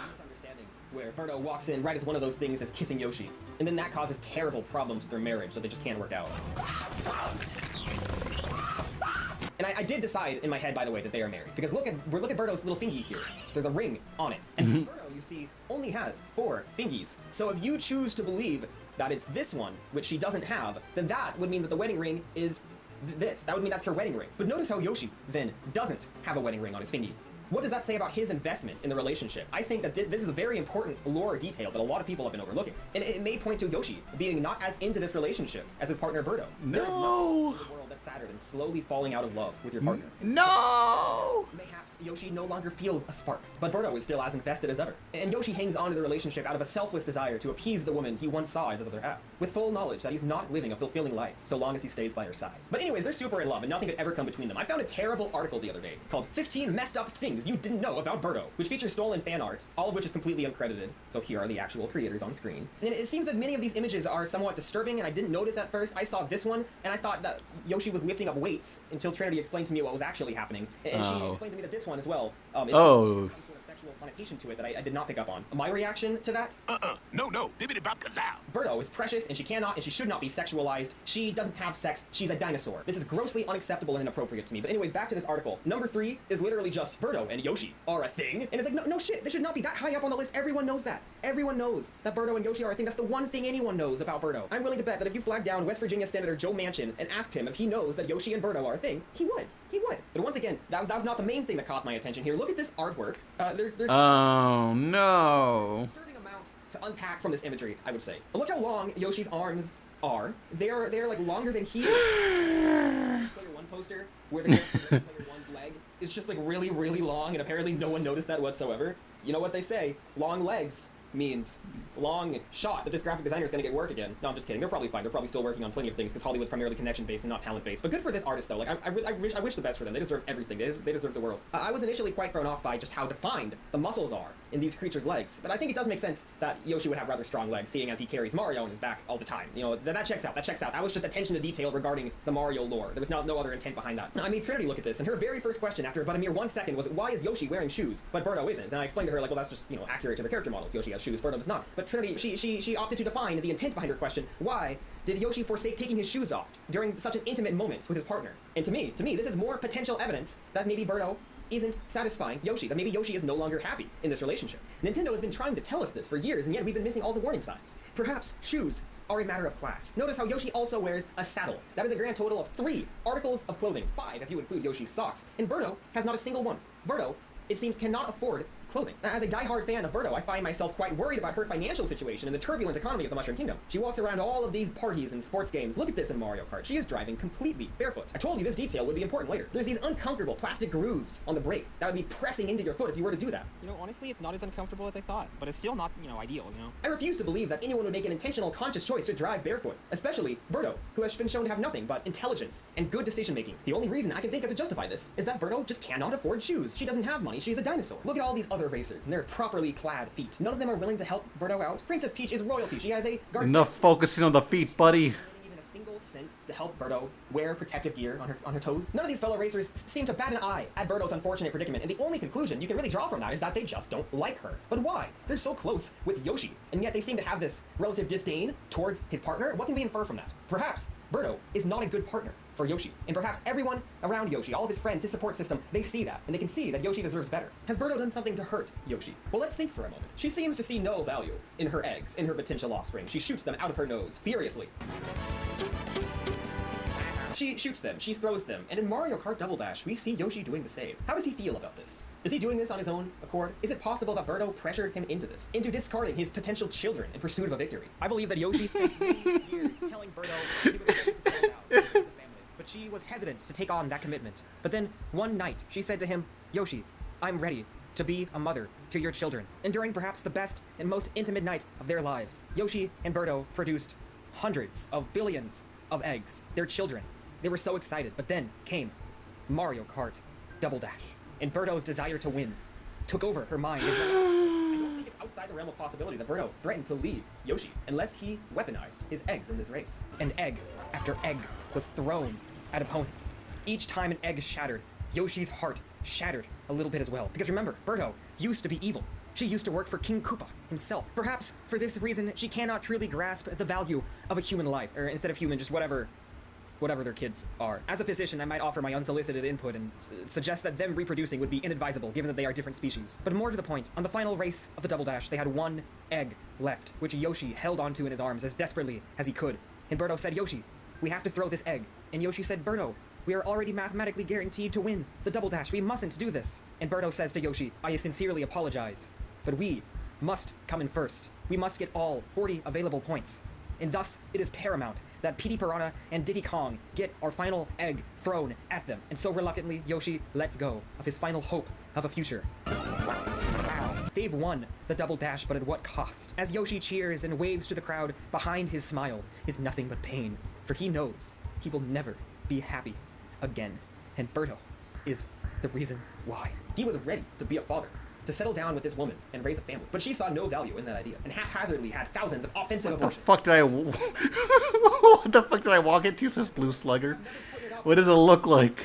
Speaker 12: Where Birdo walks in right as one of those things as kissing Yoshi. And then that causes terrible problems with their marriage that they just can't work out. And I did decide in my head, by the way, that they are married. Because look at Birdo's little fingy here. There's a ring on it. And Birdo, you see, only has 4 fingies. So if you choose to believe that it's this one, which she doesn't have, then that would mean that the wedding ring is this. That would mean that's her wedding ring. But notice how Yoshi then doesn't have a wedding ring on his fingy. What does that say about his investment in the relationship? I think that this is a very important lore detail that a lot of people have been overlooking. And it may point to Yoshi being not as into this relationship as his partner Birdo.
Speaker 5: No!
Speaker 12: There is no world that's sadder than slowly falling out of love with your partner.
Speaker 5: No!
Speaker 12: Mayhaps Yoshi no longer feels a spark, but Birdo is still as invested as ever. And Yoshi hangs on to the relationship out of a selfless desire to appease the woman he once saw as his other half, with full knowledge that he's not living a fulfilling life so long as he stays by her side. But anyways, they're super in love and nothing could ever come between them. I found a terrible article the other day called 15 Messed Up Things You Didn't Know About Birdo, which features stolen fan art, all of which is completely uncredited. So here are the actual creators on screen. And it seems that many of these images are somewhat disturbing, and I didn't notice at first. I saw this one, and I thought that Yoshi was lifting up weights until Trinity explained to me what was actually happening. And she explained to me that this one as well, some sort of sexual connotation to it that I did not pick up on. My reaction to that?
Speaker 14: No, bibbidi bop kazow.
Speaker 12: Birdo is precious, and she cannot and she should not be sexualized. She doesn't have sex. She's a dinosaur. This is grossly unacceptable and inappropriate to me. But anyways, back to this article. Number 3 is literally just Birdo and Yoshi are a thing. And it's like, no shit, they should not be that high up on the list. Everyone knows that. Everyone knows that Birdo and Yoshi are a thing. That's the one thing anyone knows about Birdo. I'm willing to bet that if you flagged down West Virginia Senator Joe Manchin and asked him if he knows that Yoshi and Birdo are a thing, he would. He would. But once again, that was not the main thing that caught my attention here. Look at this artwork. There's
Speaker 5: oh no.
Speaker 12: disturbing amount to unpack from this imagery, I would say. But look how long Yoshi's arms are. They're like longer than he is. Player 1 poster where the Player 1's leg is just like really, really long, and apparently no one noticed that whatsoever. You know what they say? Long legs means long shot that this graphic designer is going to get work again. No, I'm just kidding. They're probably fine. They're probably still working on plenty of things because Hollywood's primarily connection-based and not talent-based. But good for this artist, though. Like, I wish the best for them. They deserve everything. They deserve the world. I was initially quite thrown off by just how defined the muscles are in these creatures' legs. But I think it does make sense that Yoshi would have rather strong legs, seeing as he carries Mario on his back all the time. You know, that checks out. That checks out. That was just attention to detail regarding the Mario lore. There was no other intent behind that. I made Trinity look at this, and her very first question after about a mere 1 second was, why is Yoshi wearing shoes, but Birdo isn't? And I explained to her, like, well, that's just, you know, accurate to the character models. Yoshi has shoes, Birdo does not. But Trinity, she opted to define the intent behind her question. Why did Yoshi forsake taking his shoes off during such an intimate moment with his partner? And to me, this is more potential evidence that maybe Birdo isn't satisfying Yoshi, that maybe Yoshi is no longer happy in this relationship. Nintendo has been trying to tell us this for years, and yet we've been missing all the warning signs. Perhaps shoes are a matter of class. Notice how Yoshi also wears a saddle. That is a grand total of 3 articles of clothing, 5 if you include Yoshi's socks, and Birdo has not a single one. Birdo, it seems, cannot afford clothing. As a die-hard fan of Birdo, I find myself quite worried about her financial situation and the turbulent economy of the Mushroom Kingdom. She walks around all of these parties and sports games. Look at this in Mario Kart. She is driving completely barefoot. I told you this detail would be important later. There's these uncomfortable plastic grooves on the brake that would be pressing into your foot if you were to do that.
Speaker 1: You know, honestly, it's not as uncomfortable as I thought, but it's still not, you know, ideal, you know?
Speaker 12: I refuse to believe that anyone would make an intentional, conscious choice to drive barefoot, especially Birdo, who has been shown to have nothing but intelligence and good decision-making. The only reason I can think of to justify this is that Birdo just cannot afford shoes. She doesn't have money. She's a dinosaur. Look at all these other racers and their properly clad feet. None of them are willing to help Birdo out. Princess Peach is royalty. She has a guard.
Speaker 5: Enough focusing on the feet, buddy.
Speaker 12: Even a single cent to help Birdo wear protective gear on her toes. None of these fellow racers seem to bat an eye at Birdo's unfortunate predicament, and the only conclusion you can really draw from that is that they just don't like her. But why? They're so close with Yoshi, and yet they seem to have this relative disdain towards his partner. What can we infer from that? Perhaps Birdo is not a good partner for Yoshi, and perhaps everyone around Yoshi, all of his friends, his support system, they see that, and they can see that Yoshi deserves better. Has Birdo done something to hurt Yoshi? Well, let's think for a moment. She seems to see no value in her eggs, in her potential offspring. She shoots them out of her nose, furiously. She shoots them, she throws them, and in Mario Kart Double Dash, we see Yoshi doing the same. How does he feel about this? Is he doing this on his own accord? Is it possible that Birdo pressured him into this? Into discarding his potential children in pursuit of a victory? I believe that Yoshi spent many years telling Birdo he was ready to settle down as a family, but she was hesitant to take on that commitment. But then, one night, she said to him, Yoshi, I'm ready to be a mother to your children. And during perhaps the best and most intimate night of their lives, Yoshi and Birdo produced hundreds of billions of eggs. Their children. They were so excited, but then came Mario Kart Double Dash. And Birdo's desire to win took over her mind. I don't think it's outside the realm of possibility that Birdo threatened to leave Yoshi unless he weaponized his eggs in this race. And egg after egg was thrown at opponents. Each time an egg shattered, Yoshi's heart shattered a little bit as well. Because remember, Birdo used to be evil. She used to work for King Koopa himself. Perhaps for this reason, she cannot truly grasp the value of a human life, or instead of human, just whatever their kids are. As a physician, I might offer my unsolicited input and suggest that them reproducing would be inadvisable, given that they are different species. But more to the point, on the final race of the Double Dash, they had one egg left, which Yoshi held onto in his arms as desperately as he could. And Birdo said, Yoshi, we have to throw this egg. And Yoshi said, Birdo, we are already mathematically guaranteed to win the Double Dash. We mustn't do this. And Birdo says to Yoshi, I sincerely apologize, but we must come in first. We must get all 40 available points. And thus, it is paramount that Petey Piranha and Diddy Kong get our final egg thrown at them. And so reluctantly, Yoshi lets go of his final hope of a future. They've won the Double Dash, but at what cost? As Yoshi cheers and waves to the crowd, behind his smile is nothing but pain, for he knows he will never be happy again. And Birdo is the reason why. He was ready to be a father, to settle down with this woman and raise a family. But she saw no value in that idea, and haphazardly had thousands of offensive abortions.
Speaker 5: What the fuck did I walk into, says Blue Slugger? What does it look like?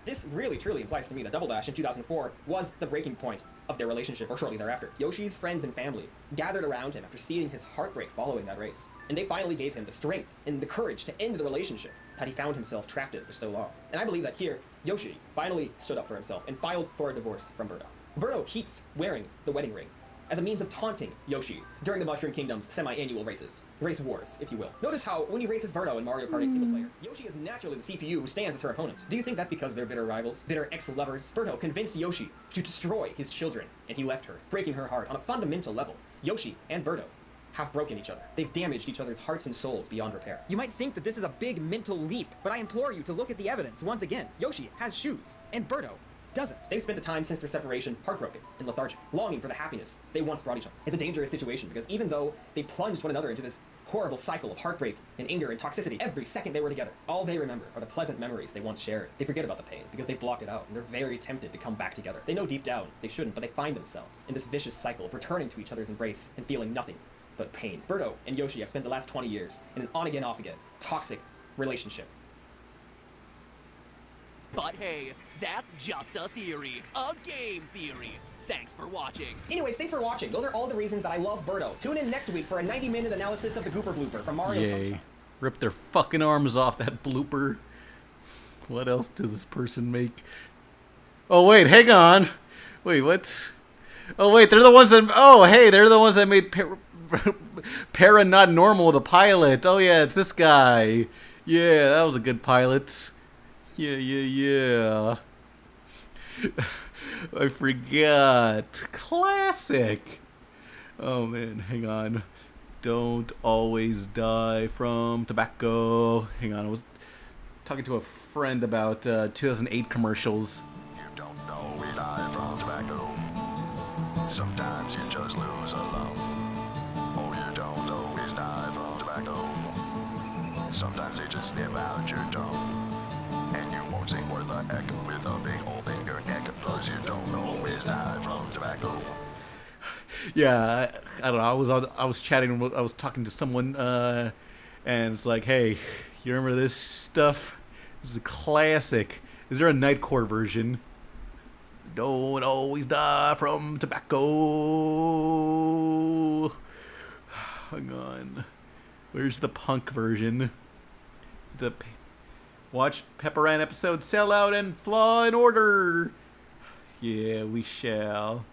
Speaker 12: This really truly implies to me that Double Dash in 2004 was the breaking point of their relationship, or shortly thereafter. Yoshi's friends and family gathered around him after seeing his heartbreak following that race, and they finally gave him the strength and the courage to end the relationship that he found himself trapped in for so long. And I believe that here, Yoshi finally stood up for himself and filed for a divorce from Birdo. Birdo keeps wearing the wedding ring as a means of taunting Yoshi during the Mushroom Kingdom's semi-annual races. Race wars, if you will. Notice how, when he races Birdo in Mario Kart 8 single player, Yoshi is naturally the CPU who stands as her opponent. Do you think that's because they're bitter rivals? Bitter ex-lovers? Birdo convinced Yoshi to destroy his children, and he left her, breaking her heart on a fundamental level. Yoshi and Birdo have broken each other. They've damaged each other's hearts and souls beyond repair. You might think that this is a big mental leap, but I implore you to look at the evidence once again. Yoshi has shoes, and Birdo doesn't. They've spent the time since their separation heartbroken and lethargic, longing for the happiness they once brought each other. It's a dangerous situation because even though they plunged one another into this horrible cycle of heartbreak and anger and toxicity every second they were together, all they remember are the pleasant memories they once shared. They forget about the pain because they've blocked it out, and they're very tempted to come back together. They know deep down they shouldn't, but they find themselves in this vicious cycle of returning to each other's embrace and feeling nothing but pain. Birdo and Yoshi have spent the last 20 years in an on-again, off-again, toxic relationship.
Speaker 3: But hey, that's just a theory. A game theory. Thanks for watching.
Speaker 12: Anyways, thanks for watching. Those are all the reasons that I love Birdo. Tune in next week for a 90-minute analysis of the Gooper Blooper from Mario Sunshine.
Speaker 5: Rip their fucking arms off, that blooper. What else does this person make? Oh, wait, hang on. Wait, what? Oh, wait, they're the ones that... Oh, hey, they're the ones that made Para Not Normal, the pilot. Oh, yeah, it's this guy. Yeah, that was a good pilot. Yeah. I forgot. Classic. Oh, man, hang on. Don't always die from tobacco. Hang on, I was talking to a friend about 2008 commercials.
Speaker 14: You don't always die from tobacco. Sometimes you just lose a lung. Oh, you don't always die from tobacco. Sometimes they just snip out your tongue. And you won't sing worth a heck with a big hole in your neck. Plus you don't always die from tobacco.
Speaker 5: Yeah, I don't know. I was talking to someone, and it's like, hey, you remember this stuff? This is a classic. Is there a Night Court version? Don't always die from tobacco. Hang on. Where's the punk version? Watch Pepperan episode Sell Out and Flaw in Order. Yeah, we shall.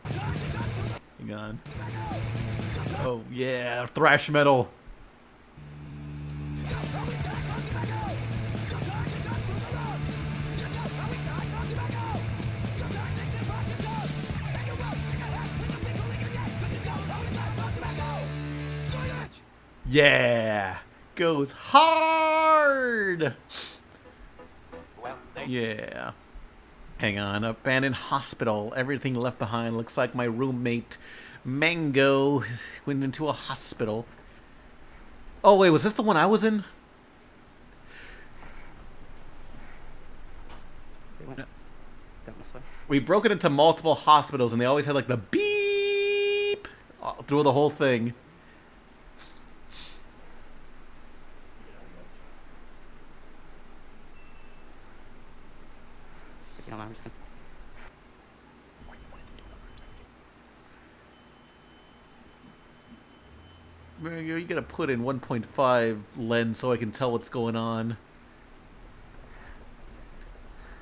Speaker 5: Hang on. Oh, yeah, thrash metal. Yeah, goes hard. Yeah. Hang on. Abandoned hospital. Everything left behind. Looks like my roommate Mango went into a hospital. Oh, wait. Was this the one I was in? We broke it into multiple hospitals, and they always had, like, the beep through the whole thing.
Speaker 1: You know, I'm just gonna...
Speaker 5: You gotta put in 1.5 lens so I can tell what's going on.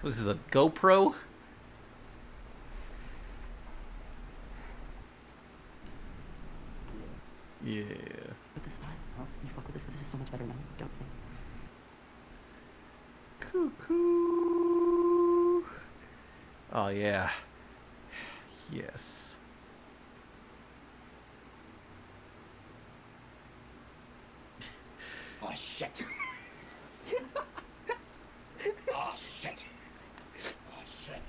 Speaker 5: What is this, a GoPro? Yeah.
Speaker 1: This spot? Well, you fuck with this is so much better now, don't you?
Speaker 5: Cuckoo. Oh, yeah. Yes.
Speaker 21: Oh, shit. Oh, shit. Oh, shit.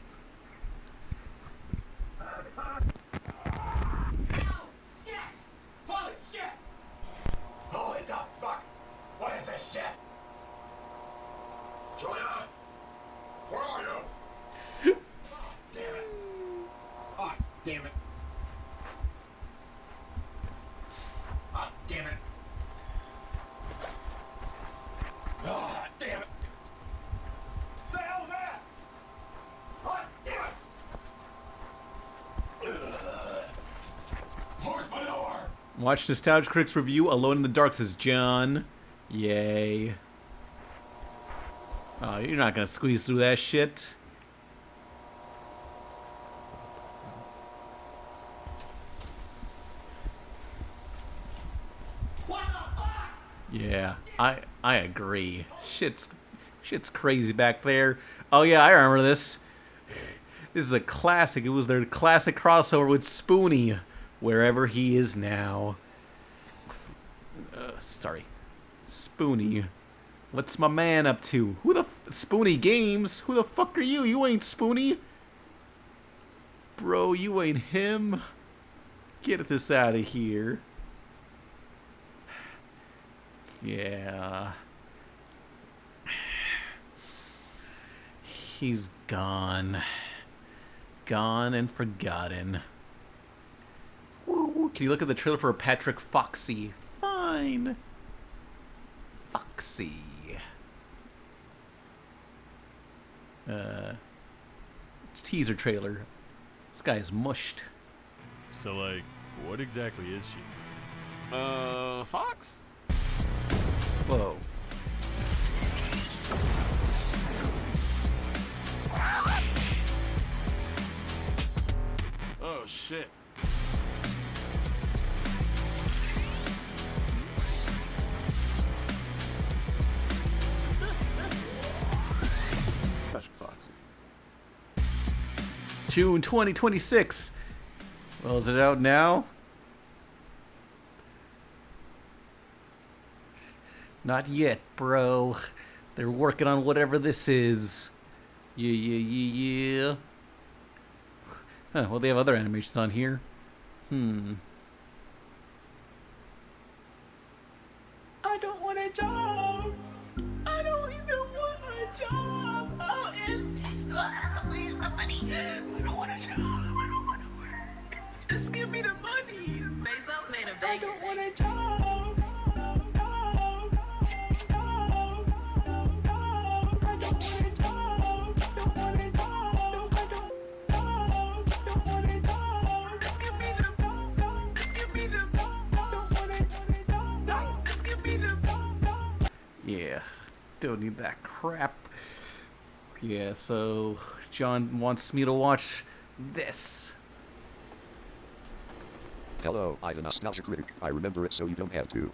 Speaker 21: Holy shit! Holy the fuck! What is this shit? Julia! Where are you? Oh, damn it. Oh, damn it. Oh, damn it. Oh, damn it. The hell's that? Oh, damn it. Where's my door?
Speaker 5: Watch Nostalgia Critics review Alone in the Dark, says John. Yay. Oh, you're not gonna squeeze through that shit. Yeah, I agree. Shit's crazy back there. Oh yeah, I remember this. This is a classic. It was their classic crossover with Spoonie, wherever he is now. Sorry, Spoonie. What's my man up to? Who the Spoonie Games? Who the fuck are you? You ain't Spoonie, bro. You ain't him. Get this out of here. Yeah. He's gone. Gone and forgotten. Can you look at the trailer for Patrick Foxy? Fine. Foxy. Teaser trailer. This guy's mushed.
Speaker 6: So, like, what exactly is she?
Speaker 3: Fox?
Speaker 5: Whoa.
Speaker 3: Oh, shit.
Speaker 6: Patrick Foxy.
Speaker 5: June 2026. Well, is it out now? Not yet, bro. They're working on whatever this is. Yeah. Huh, well, they have other animations on here.
Speaker 17: I don't want a job. I don't even want a job. Oh, please, somebody. I don't want a job. I don't want to work. Just give me the money. Face up, made a bag. I don't want a job.
Speaker 5: Yeah, don't need that crap. Yeah, so John wants me to watch this.
Speaker 9: Hello, I'm a nostalgia critic. I remember it so you don't have to.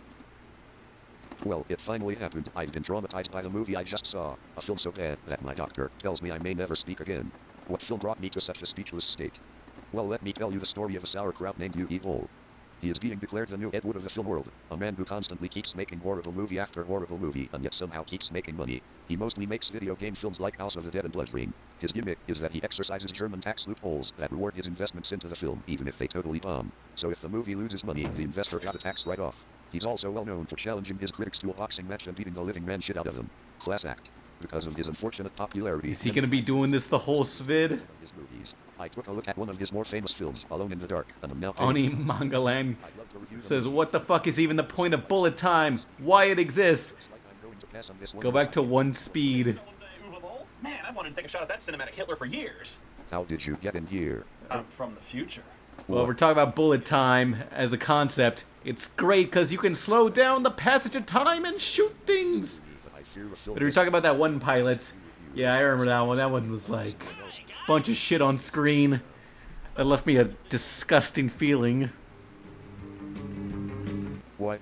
Speaker 9: Well, it finally happened. I've been traumatized by the movie I just saw. A film so bad that my doctor tells me I may never speak again. What film brought me to such a speechless state? Well, let me tell you the story of a sauerkraut named You Evil. He is being declared the new Ed Wood of the film world, a man who constantly keeps making horrible movie after horrible movie and yet somehow keeps making money. He mostly makes video game films like House of the Dead and Blood Rain. His gimmick is that he exercises German tax loopholes that reward his investments into the film even if they totally bomb. So if the movie loses money, the investor got a tax write-off. He's also well known for challenging his critics to a boxing match and beating the living man shit out of them. Class act. Because of his unfortunate popularity...
Speaker 5: Is he gonna be doing this the whole svid?
Speaker 9: I took a look at one of his more famous films, Alone in the Dark, and I'm now...
Speaker 5: Oni Mangalan says, what the fuck is even the point of bullet time? Why it exists? Go back to 1 speed.
Speaker 16: Man, I wanted to take a shot at that cinematic Hitler for years.
Speaker 9: How did you get in here?
Speaker 16: I'm from the future.
Speaker 5: Well, we're talking about bullet time as a concept. It's great because you can slow down the passage of time and shoot things. But we were talking about that one pilot. Yeah, I remember that one. That one was like a bunch of shit on screen. That left me a disgusting feeling.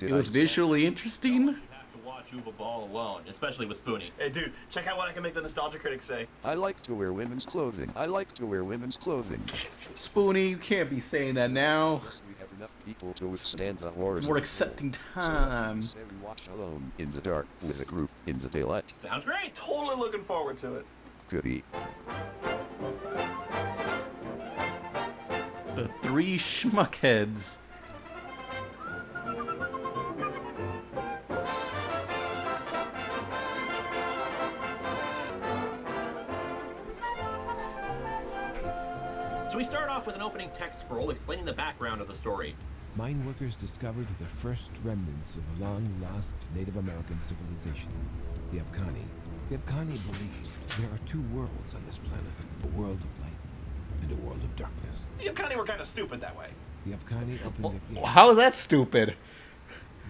Speaker 5: It was visually interesting.
Speaker 16: Watch Uva Ball alone, especially with Spoonie. Hey, dude, check out what I can make the nostalgia critics say.
Speaker 9: I like to wear women's clothing. I like to wear women's clothing.
Speaker 5: Spoonie, you can't be saying that now.
Speaker 9: We have enough people to withstand the horrors.
Speaker 5: It's more accepting time.
Speaker 9: We watch Alone in the Dark with a group in the daylight.
Speaker 16: Sounds great. Totally looking forward to it.
Speaker 9: Goody.
Speaker 5: The 3 schmuckheads.
Speaker 16: So we start off with an opening text scroll explaining the background of the story.
Speaker 22: Mine workers discovered the first remnants of a long-lost Native American civilization, the Abkhani. The Abkhani believed there are 2 worlds on this planet, a world of light and a world of darkness.
Speaker 16: The Abkhani were kind of stupid that way.
Speaker 22: The Abkhani opened a gate.
Speaker 5: How is that stupid?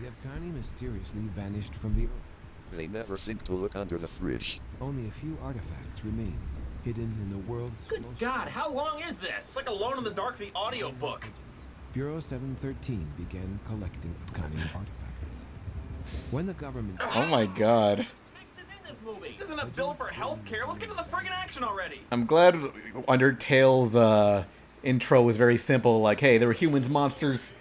Speaker 22: The Abkhani mysteriously vanished from the earth.
Speaker 9: They never think to look under the fridge.
Speaker 22: Only a few artifacts remain, hidden in the world's
Speaker 16: Good God, how long is this? It's like Alone in the Dark, the audiobook.
Speaker 22: Bureau 713 began collecting Abkhani artifacts. When the government...
Speaker 5: Oh my god.
Speaker 16: This isn't a bill for healthcare. Let's get to the friggin' action already.
Speaker 5: I'm glad Undertale's intro was very simple. Like, hey, there were humans, monsters,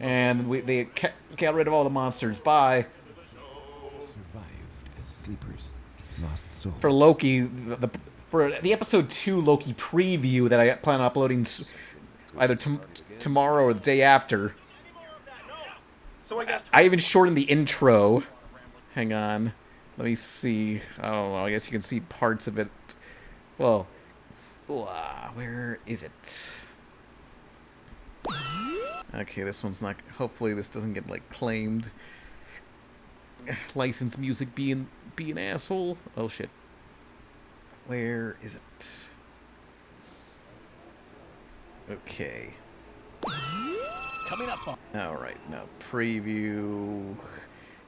Speaker 5: and they got rid of all the monsters. Bye.
Speaker 22: Survived as sleepers, lost souls.
Speaker 5: For Loki, for the episode 2 Loki preview that I plan on uploading either tomorrow or the day after,
Speaker 16: So I guess
Speaker 5: I even shortened the intro. Hang on. Let me see. I don't know. I guess you can see parts of it. Well, where is it? Okay, this one's not... Hopefully this doesn't get, like, claimed. Licensed music be an asshole. Oh, shit. Where is it? Okay.
Speaker 3: Coming up on...
Speaker 5: Alright, now preview...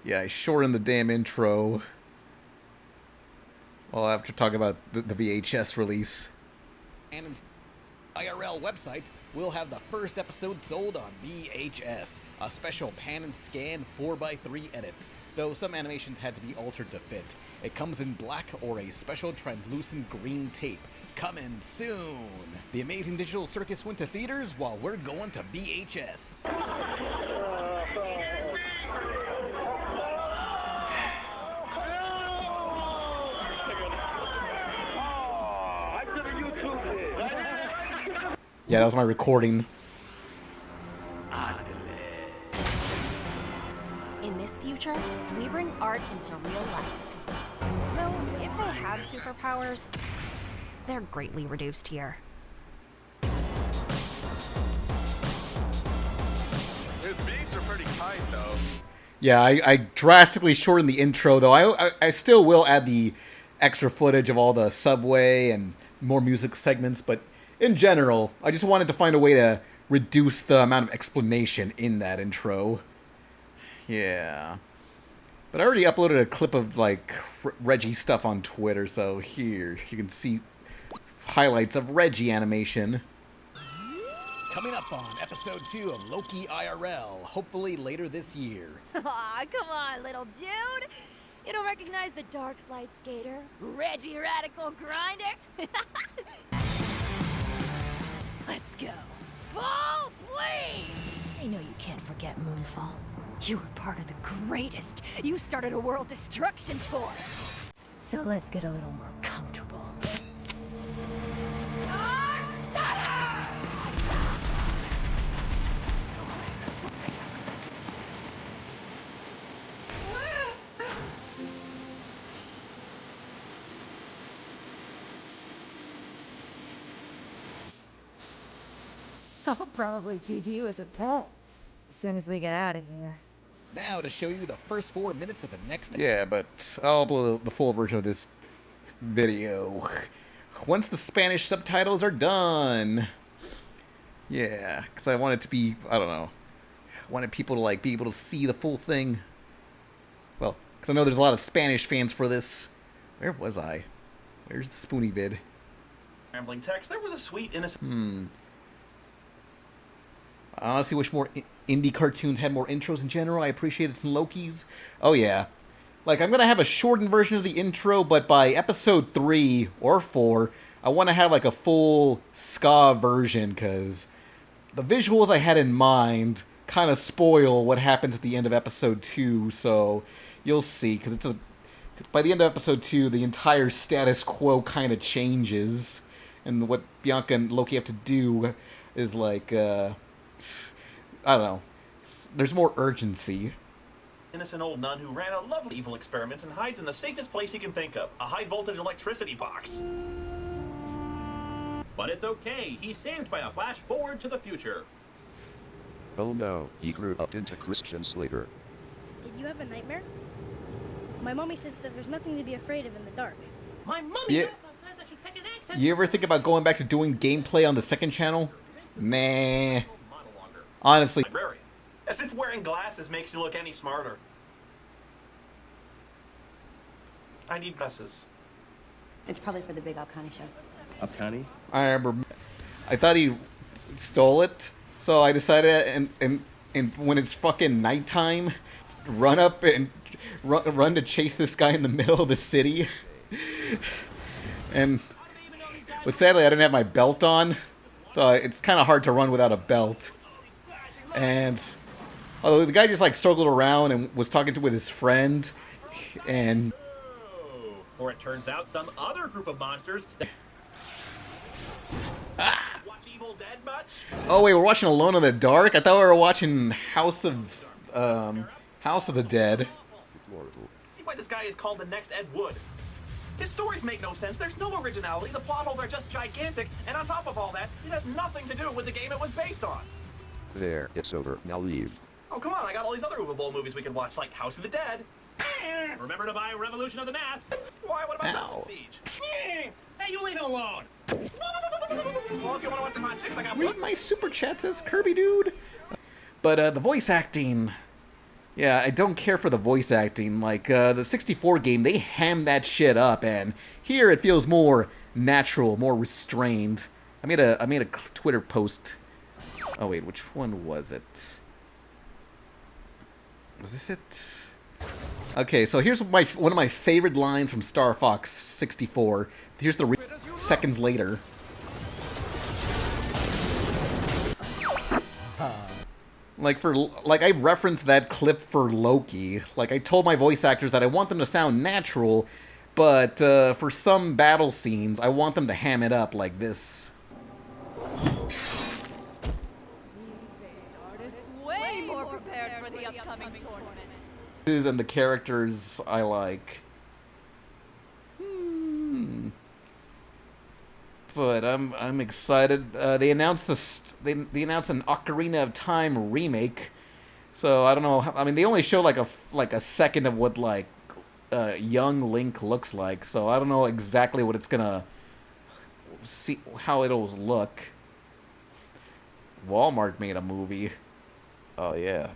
Speaker 5: Yeah, I shortened the damn intro. Well, after talking about the VHS release.
Speaker 3: And IRL website will have the first episode sold on VHS, a special pan and scan 4x3 edit, though some animations had to be altered to fit. It comes in black or a special translucent green tape. Coming soon! The Amazing Digital Circus went to theaters while we're going to VHS.
Speaker 5: Yeah, that was my recording.
Speaker 23: In this future, we bring art into real life. Though, if they have superpowers, they're greatly reduced here.
Speaker 24: His beats are pretty tight, though.
Speaker 5: Yeah, I drastically shortened the intro, though. I still will add the extra footage of all the subway and more music segments, but in general, I just wanted to find a way to reduce the amount of explanation in that intro. Yeah. But I already uploaded a clip of, like, Reggie stuff on Twitter, so here, you can see highlights of Reggie animation.
Speaker 3: Coming up on episode 2 of Loki IRL, hopefully later this year.
Speaker 7: Aw, come on, little dude. You don't recognize the Dark Slide Skater? Reggie Radical Grinder? Let's go. Full play!
Speaker 19: I know
Speaker 7: you can't forget Moonfall. You were part of the greatest. You started a world destruction tour. So let's get a little more comfortable. I'll probably keep you as a pet as soon as we get out of here.
Speaker 3: Now to show you the first 4 minutes of the next... Yeah, but I'll upload the full version of this video once the Spanish subtitles are done. Yeah, because I want it to be, I don't know, I wanted people to like be able to see the full thing. Well, because I know there's a lot of Spanish fans for this. Where was I? Where's the Spoony vid?
Speaker 16: Rambling text. There was a sweet innocent.
Speaker 3: I honestly wish more indie cartoons had more intros in general. I appreciate it in Loki's. Oh yeah. Like, I'm going to have a shortened version of the intro, but by episode 3 or 4, I want to have like a full ska version, because the visuals I had in mind kind of spoil what happens at the end of episode 2, so you'll see, because it's by the end of episode 2, the entire status quo kind of changes, and what Bianca and Loki have to do is like, I don't know, there's more urgency.
Speaker 16: Innocent old nun who ran a lovely evil experiments and hides in the safest place he can think of, a high-voltage electricity box. But it's okay, he's saved by a flash forward to the future.
Speaker 9: Oh no, he grew up into Christian Slater.
Speaker 10: Did you have a nightmare? My mommy says that there's nothing to be afraid of in the dark.
Speaker 16: My mommy
Speaker 3: Yeah.
Speaker 16: also says I should pick an accent.
Speaker 3: You ever think about going back to doing gameplay on the second channel? Nah. Honestly.
Speaker 16: Librarian. As if wearing glasses makes you look any smarter. I need glasses.
Speaker 11: It's probably for the big Alkani show.
Speaker 15: Alkani?
Speaker 3: I remember. I thought he stole it, so I decided, and when it's fucking nighttime, run up and run to chase this guy in the middle of the city. But sadly, I didn't have my belt on, so it's kind of hard to run without a belt. And although the guy just like circled around and was talking with his friend, and
Speaker 16: For it turns out some other group of monsters. Watch Evil Dead much?
Speaker 3: oh wait, we're watching Alone in the Dark. I thought we were watching House of the Dead.
Speaker 16: See why this guy is called the next Ed Wood. His stories make no sense, there's no originality, the plot holes are just gigantic, and on top of all that, it has nothing to do with the game it was based on.
Speaker 9: There, it's over. Now leave.
Speaker 16: Oh, come on, I got all these other Uwe Boll movies we can watch, like House of the Dead. Remember to buy Revolution of the Mask. Why, what about Double Siege? Hey, you leave him alone. Well, if you want to watch some hot chicks, I got
Speaker 3: Read my super chat, says Kirby Dude. But the voice acting, yeah, I don't care for the voice acting. Like the 64 game, they hammed that shit up, and here it feels more natural, more restrained. I made a Twitter post. Oh wait, which one was it? Was this it? Okay, so here's one of my favorite lines from Star Fox 64. Here's the seconds later. Like I referenced that clip for Loki. Like I told my voice actors that I want them to sound natural, but for some battle scenes, I want them to ham it up like this.
Speaker 7: Way more prepared for the upcoming tournament.
Speaker 3: And the characters I like. But I'm excited. They announced they announced an Ocarina of Time remake. So I don't know. I mean, they only show like a second of what like young Link looks like. So I don't know exactly what it's gonna see, how it'll look. Walmart made a movie. Oh yeah.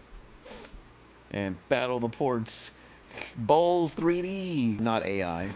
Speaker 3: And Battle the Ports. Balls 3D, not AI.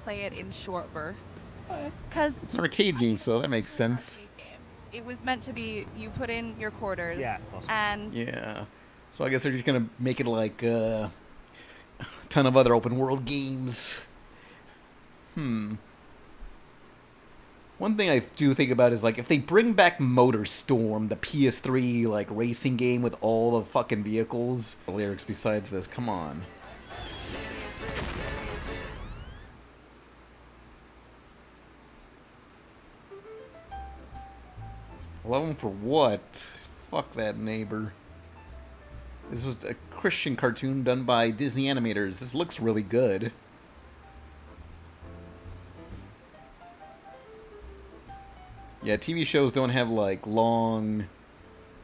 Speaker 13: play it in short bursts. Because
Speaker 5: It's an arcade game, so that makes sense.
Speaker 13: it was meant to be, you put in your quarters,
Speaker 1: Yeah.
Speaker 13: and
Speaker 5: Yeah. So I guess they're just gonna make it like a ton of other open world games. One thing I do think about is, like, if they bring back MotorStorm, the PS3, like, racing game with all the fucking vehicles. Lyrics besides this, come on. Love him for what? Fuck that neighbor. This was a Christian cartoon done by Disney Animators. This looks really good. Yeah, TV shows don't have, like, long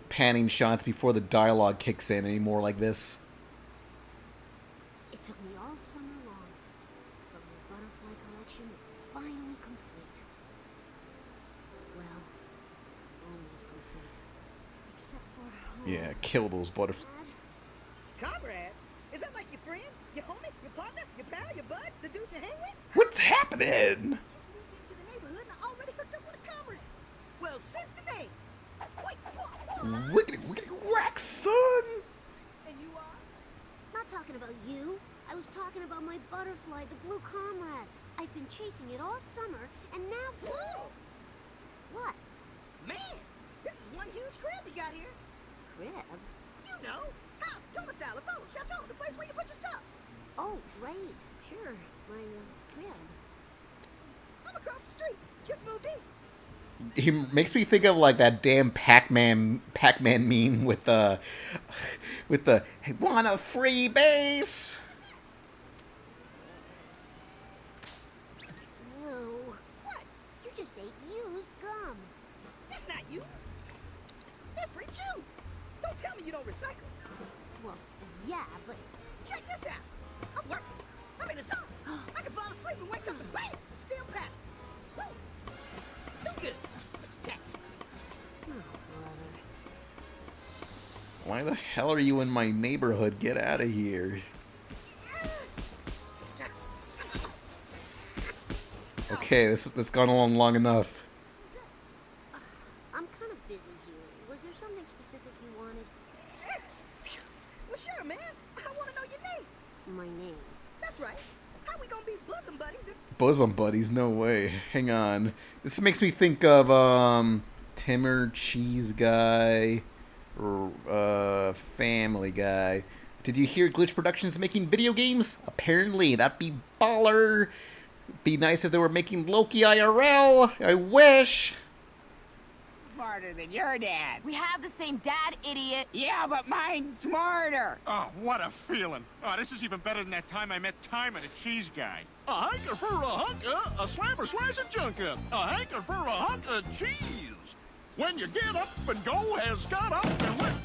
Speaker 5: panning shots before the dialogue kicks in anymore like this.
Speaker 7: It took me all summer long, but my butterfly collection is finally complete. Well, almost complete. Except for...
Speaker 5: Yeah, kill those butterflies.
Speaker 15: Comrade? Is that like your friend, your homie, your partner, your pal, your bud, the dude you hang with?
Speaker 5: What's happening?
Speaker 15: Just moved into the neighborhood and I already hooked up with a comrade. Well, since the day. Wait, what?
Speaker 5: Wickety whack, son!
Speaker 15: And you are?
Speaker 7: Not talking about you. I was talking about my butterfly, the blue comrade. I've been chasing it all summer, and now...
Speaker 15: Whoa!
Speaker 7: What?
Speaker 15: Man, this is one huge crib you got here.
Speaker 7: Crib?
Speaker 15: You know, house, domicile, abode, chateau, the place where you put your stuff.
Speaker 7: Oh, right. Sure. My crib.
Speaker 15: I'm across the street. Just moved in.
Speaker 5: He makes me think of, like, that damn Pac-Man meme with the hey, want a free base?
Speaker 7: Ew. What? You just ate used gum.
Speaker 15: It's not you. It's for you. Don't tell me you don't recycle.
Speaker 7: Well, yeah, but...
Speaker 15: Check this out. I'm working. I'm in the zone. I can fall asleep and wake up and bam, still paddling. Woo. Too good. Okay.
Speaker 7: Oh, brother.
Speaker 5: Why the hell are you in my neighborhood? Get out of here. Okay, this gone along long enough.
Speaker 7: I'm kind of busy here. Was there something specific you wanted?
Speaker 15: Well, sure, man. I want to know your name.
Speaker 7: My name.
Speaker 15: That's right. How we gonna be bosom buddies if...
Speaker 5: Bosom buddies? No way. Hang on. This makes me think of Timmer, Cheese Guy, Family Guy. Did you hear Glitch Productions making video games? Apparently, that'd be baller. Be nice if they were making Loki IRL. I wish.
Speaker 18: Smarter than your dad.
Speaker 20: We have the same dad, idiot.
Speaker 18: Yeah, but mine's smarter.
Speaker 25: Oh, what a feeling. Oh, this is even better than that time I met Time and a Cheese Guy. A hanker for a hunka, a slammer slice of junka, a hanker for a hunk of cheese. When you get up and go has got up and went.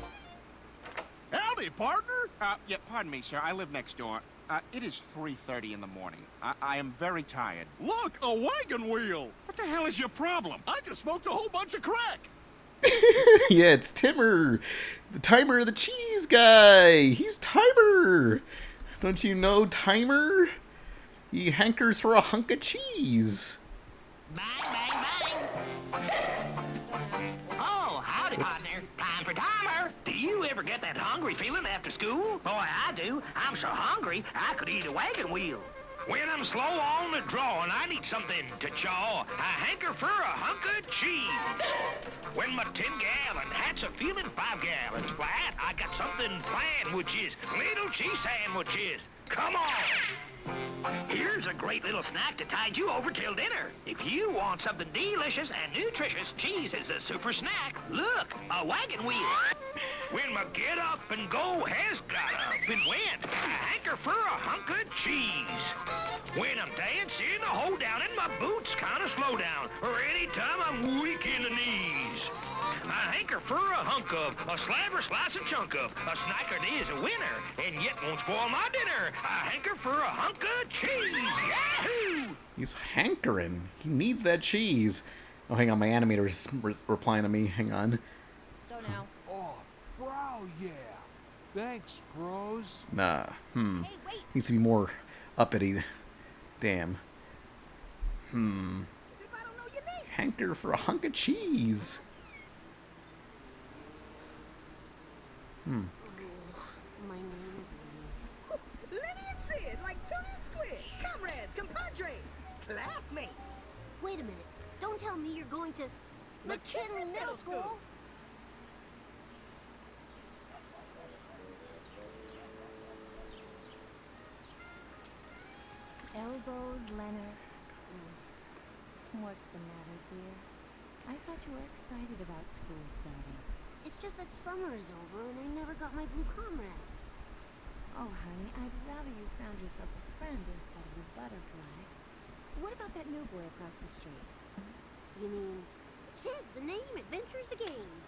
Speaker 25: Howdy, partner.
Speaker 26: Yeah, pardon me, sir. I live next door. It is 3:30 in the morning. I am very tired.
Speaker 25: Look, a wagon wheel. What the hell is your problem? I just smoked a whole bunch of crack.
Speaker 5: Yeah, it's Timmer, the Timer, the Cheese Guy. He's Timer. Don't you know Timer? He hankers for a hunk of cheese.
Speaker 27: Bang, bang, bang. Oh, howdy, partner. Time for Timer. Do you ever get that hungry feeling after school? Boy, I do. I'm so hungry, I could eat a wagon wheel. When I'm slow on the draw and I need something to chaw, I hanker for a hunk of cheese. When my 10-gallon hat's a feeling 5 gallons flat, I got something planned, which is little cheese sandwiches. Come on! Here's a great little snack to tide you over till dinner. If you want something delicious and nutritious, cheese is a super snack. Look, a wagon wheel. When my get up and go has got up and went, I hanker for a hunk of cheese. When I'm dancing, I hold down and my boots kind of slow down, or anytime I'm weak in the knees. I hanker for a hunk of, a slab or slice and chunk of, a snacker is a winner, and yet won't spoil my dinner. I hanker for a hunk of cheese. Yahoo!
Speaker 5: He's hankering. He needs that cheese. Oh, hang on. My animator's replying to me. Hang on.
Speaker 23: Don't know.
Speaker 28: Oh, Frau, yeah. Thanks, bros.
Speaker 5: Nah.
Speaker 23: Hey, wait.
Speaker 5: Needs to be more uppity. Damn.
Speaker 15: As if I don't know your name.
Speaker 5: Hanker for a hunk of cheese.
Speaker 7: My name is Lenny.
Speaker 15: Lenny and Sid, like Tony and Squid. Comrades, compadres, classmates.
Speaker 7: Wait a minute. Don't tell me you're going to McKinley Middle School.
Speaker 19: Elbows, Leonard. What's the matter, dear? I thought you were excited about school starting.
Speaker 7: It's just that summer is over and I never got my blue comrade.
Speaker 19: Oh, honey, I'd rather you found yourself a friend instead of a butterfly. What about that new boy across the street?
Speaker 7: You mean, Sid's the name, Adventure's the game.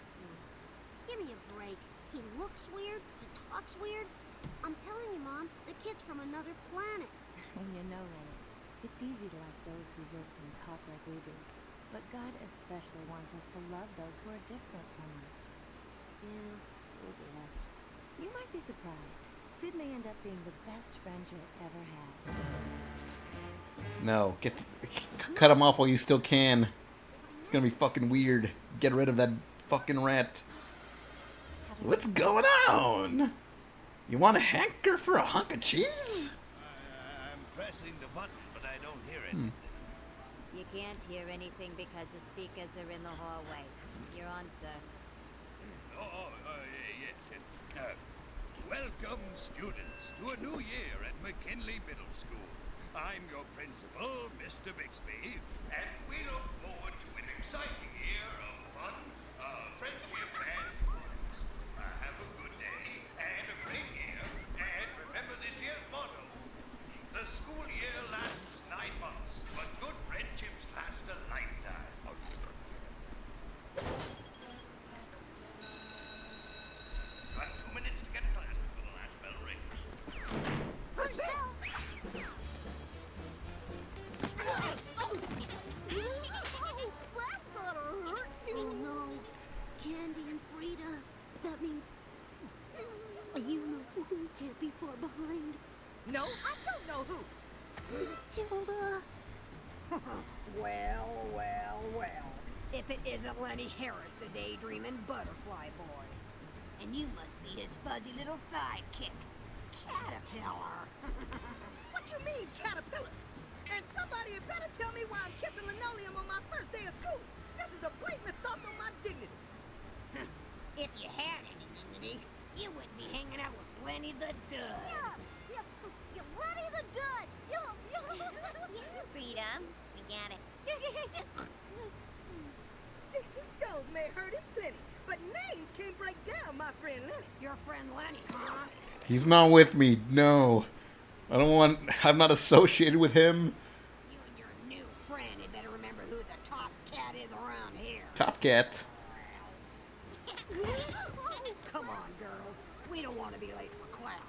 Speaker 7: Give me a break. He looks weird, he talks weird. I'm telling you, Mom, the kid's from another planet.
Speaker 19: You know, Leonard, it's easy to like those who look and talk like we do. But God especially wants us to love those who are different from us.
Speaker 7: Yeah, I guess.
Speaker 19: You might be surprised. Sid may end up being the best friend you'll ever have.
Speaker 5: No, cut him off while you still can. It's gonna be fucking weird. Get rid of that fucking rat. What's going on? You want a hanker for a hunk of cheese?
Speaker 2: I'm pressing the button, but I don't hear it.
Speaker 4: You can't hear anything because the speakers are in the hallway. You're on, sir.
Speaker 2: Yes. Welcome, students, to a new year at McKinley Middle School. I'm your principal, Mr. Bixby, and we look forward to an exciting year of fun, friendship, and performance. Have a good day and a great year, and remember this year's motto: the school year lasts 9 months, but good friendships last a lifetime. Got 2 minutes to get to class before the last bell rings.
Speaker 15: First bell!
Speaker 7: Oh no, Candy and Frida. That means you know who can't be far behind.
Speaker 15: No, I don't know who.
Speaker 7: Hilda.
Speaker 6: Well. If it isn't Lenny Harris, the daydreaming butterfly boy. And you must be his fuzzy little sidekick, Caterpillar.
Speaker 15: What you mean, Caterpillar? And somebody had better tell me why I'm kissing linoleum on my first day of school. This is a blatant assault on my dignity.
Speaker 6: If you had any dignity, you wouldn't be hanging out with Lenny the Dud.
Speaker 7: Yeah, Lenny the Dud.
Speaker 4: Freedom, we got it.
Speaker 15: Sticks and stones may hurt him plenty, but names can't break down my friend Lenny.
Speaker 6: Your friend Lenny, huh?
Speaker 5: He's not with me. No, I'm not associated with him.
Speaker 6: You and your new friend had better remember who the top cat is around here.
Speaker 5: Top cat.
Speaker 6: Come on, girls. We don't want to be late for class.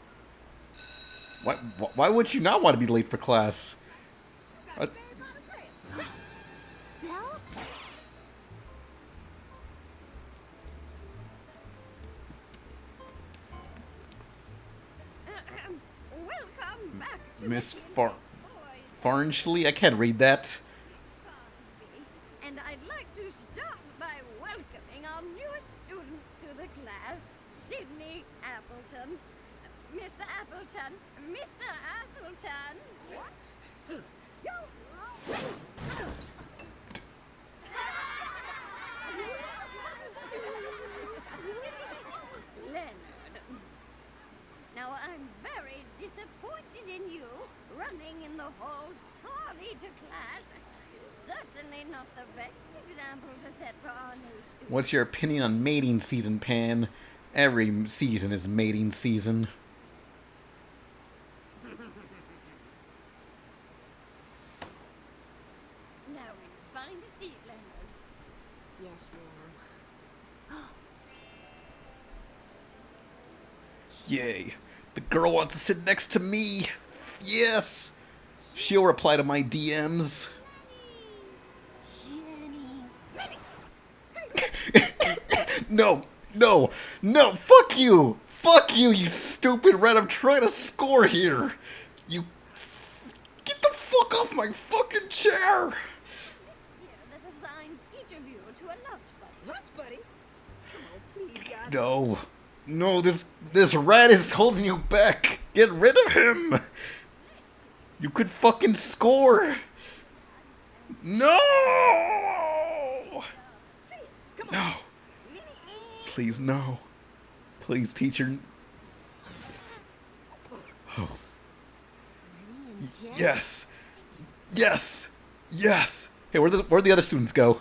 Speaker 5: Why would you not want to be late for class?
Speaker 4: Welcome back to
Speaker 5: Miss Farnchley? I can't read that.
Speaker 4: And I'd like to start by welcoming our newest student to the class, Sydney Appleton. Mr. Appleton, Mr. Appleton. What? Leonard. Now I'm very disappointed in you, running in the halls tardy to class. Certainly not the best example to set for our new students.
Speaker 5: What's your opinion on mating season, Pan? Every season is mating season.
Speaker 4: Now find a seat, Leonard.
Speaker 7: Yes, ma'am.
Speaker 5: Yay. The girl wants to sit next to me. Yes. She'll reply to my DMs. No, fuck you! Fuck you, you stupid rat! I'm trying to score here! You... Get the fuck fuck off my fucking chair!
Speaker 4: Here that assigns each of you to a lunch buddy.
Speaker 15: Lunch buddies? Come on, please, God.
Speaker 5: No. No, this rat is holding you back. Get rid of him. You could fucking score. No. No. Please, no. Please, teacher. Oh. Yes. Yes. Yes. Hey, where'd the other students go?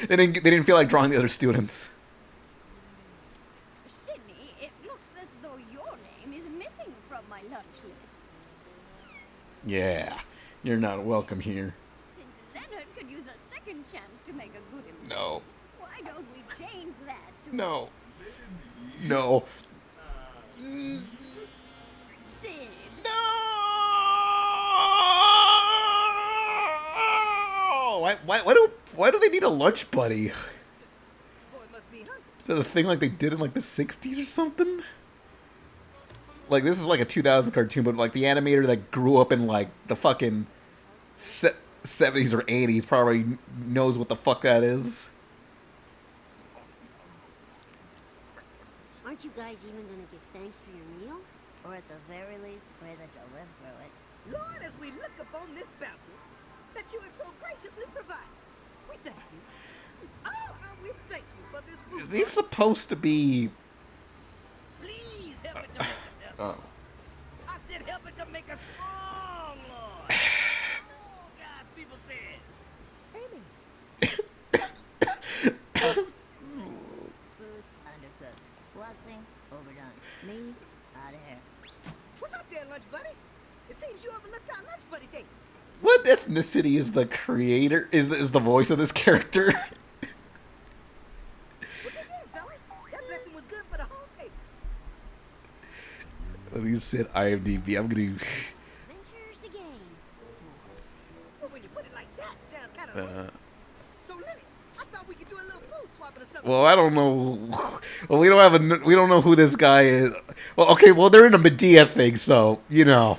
Speaker 5: They didn't feel like drawing the other students.
Speaker 4: Sydney, it looks as though your name is missing from my lunch list.
Speaker 5: Yeah. You're not welcome here.
Speaker 4: Since Leonard could use a second chance to make a good impression.
Speaker 5: No.
Speaker 4: Why don't we change that to...
Speaker 5: No. No.
Speaker 4: Sid.
Speaker 5: No! Why do they need a lunch buddy? Is that a thing like they did in like the 60s or something? Like this is like a 2000 cartoon, but like the animator that grew up in like the fucking 70s or 80s probably knows what the fuck that is.
Speaker 7: Aren't you guys even gonna give thanks for your meal?
Speaker 6: Or at the very least, pray that you live through it.
Speaker 15: Lord, as we look upon this bounty that you have so graciously provided, we thank you. Oh, we thank you for this food.
Speaker 5: Is he supposed to be...
Speaker 15: Please help it to make us healthy.
Speaker 5: Oh.
Speaker 15: I said help it to make us strong, Lord. Oh, God, people said. Amen.
Speaker 6: Food undercooked. Blessing overdone. Me out of here.
Speaker 15: What's up there, lunch buddy? It seems you overlooked our lunch buddy date.
Speaker 5: What ethnicity is the creator? Is the voice of this character?
Speaker 15: What you did, fellas? That blessing was good for the whole table.
Speaker 5: Let me just hit IMDb. I'm gonna...
Speaker 7: Adventure's the game.
Speaker 15: Well, when you put it like that, it sounds kind of lame. So, Lenny, I thought we could do a little food swapping or something.
Speaker 5: Well, I don't know. Well, we don't know who this guy is. Well, okay. Well, they're in a Medea thing, so you know,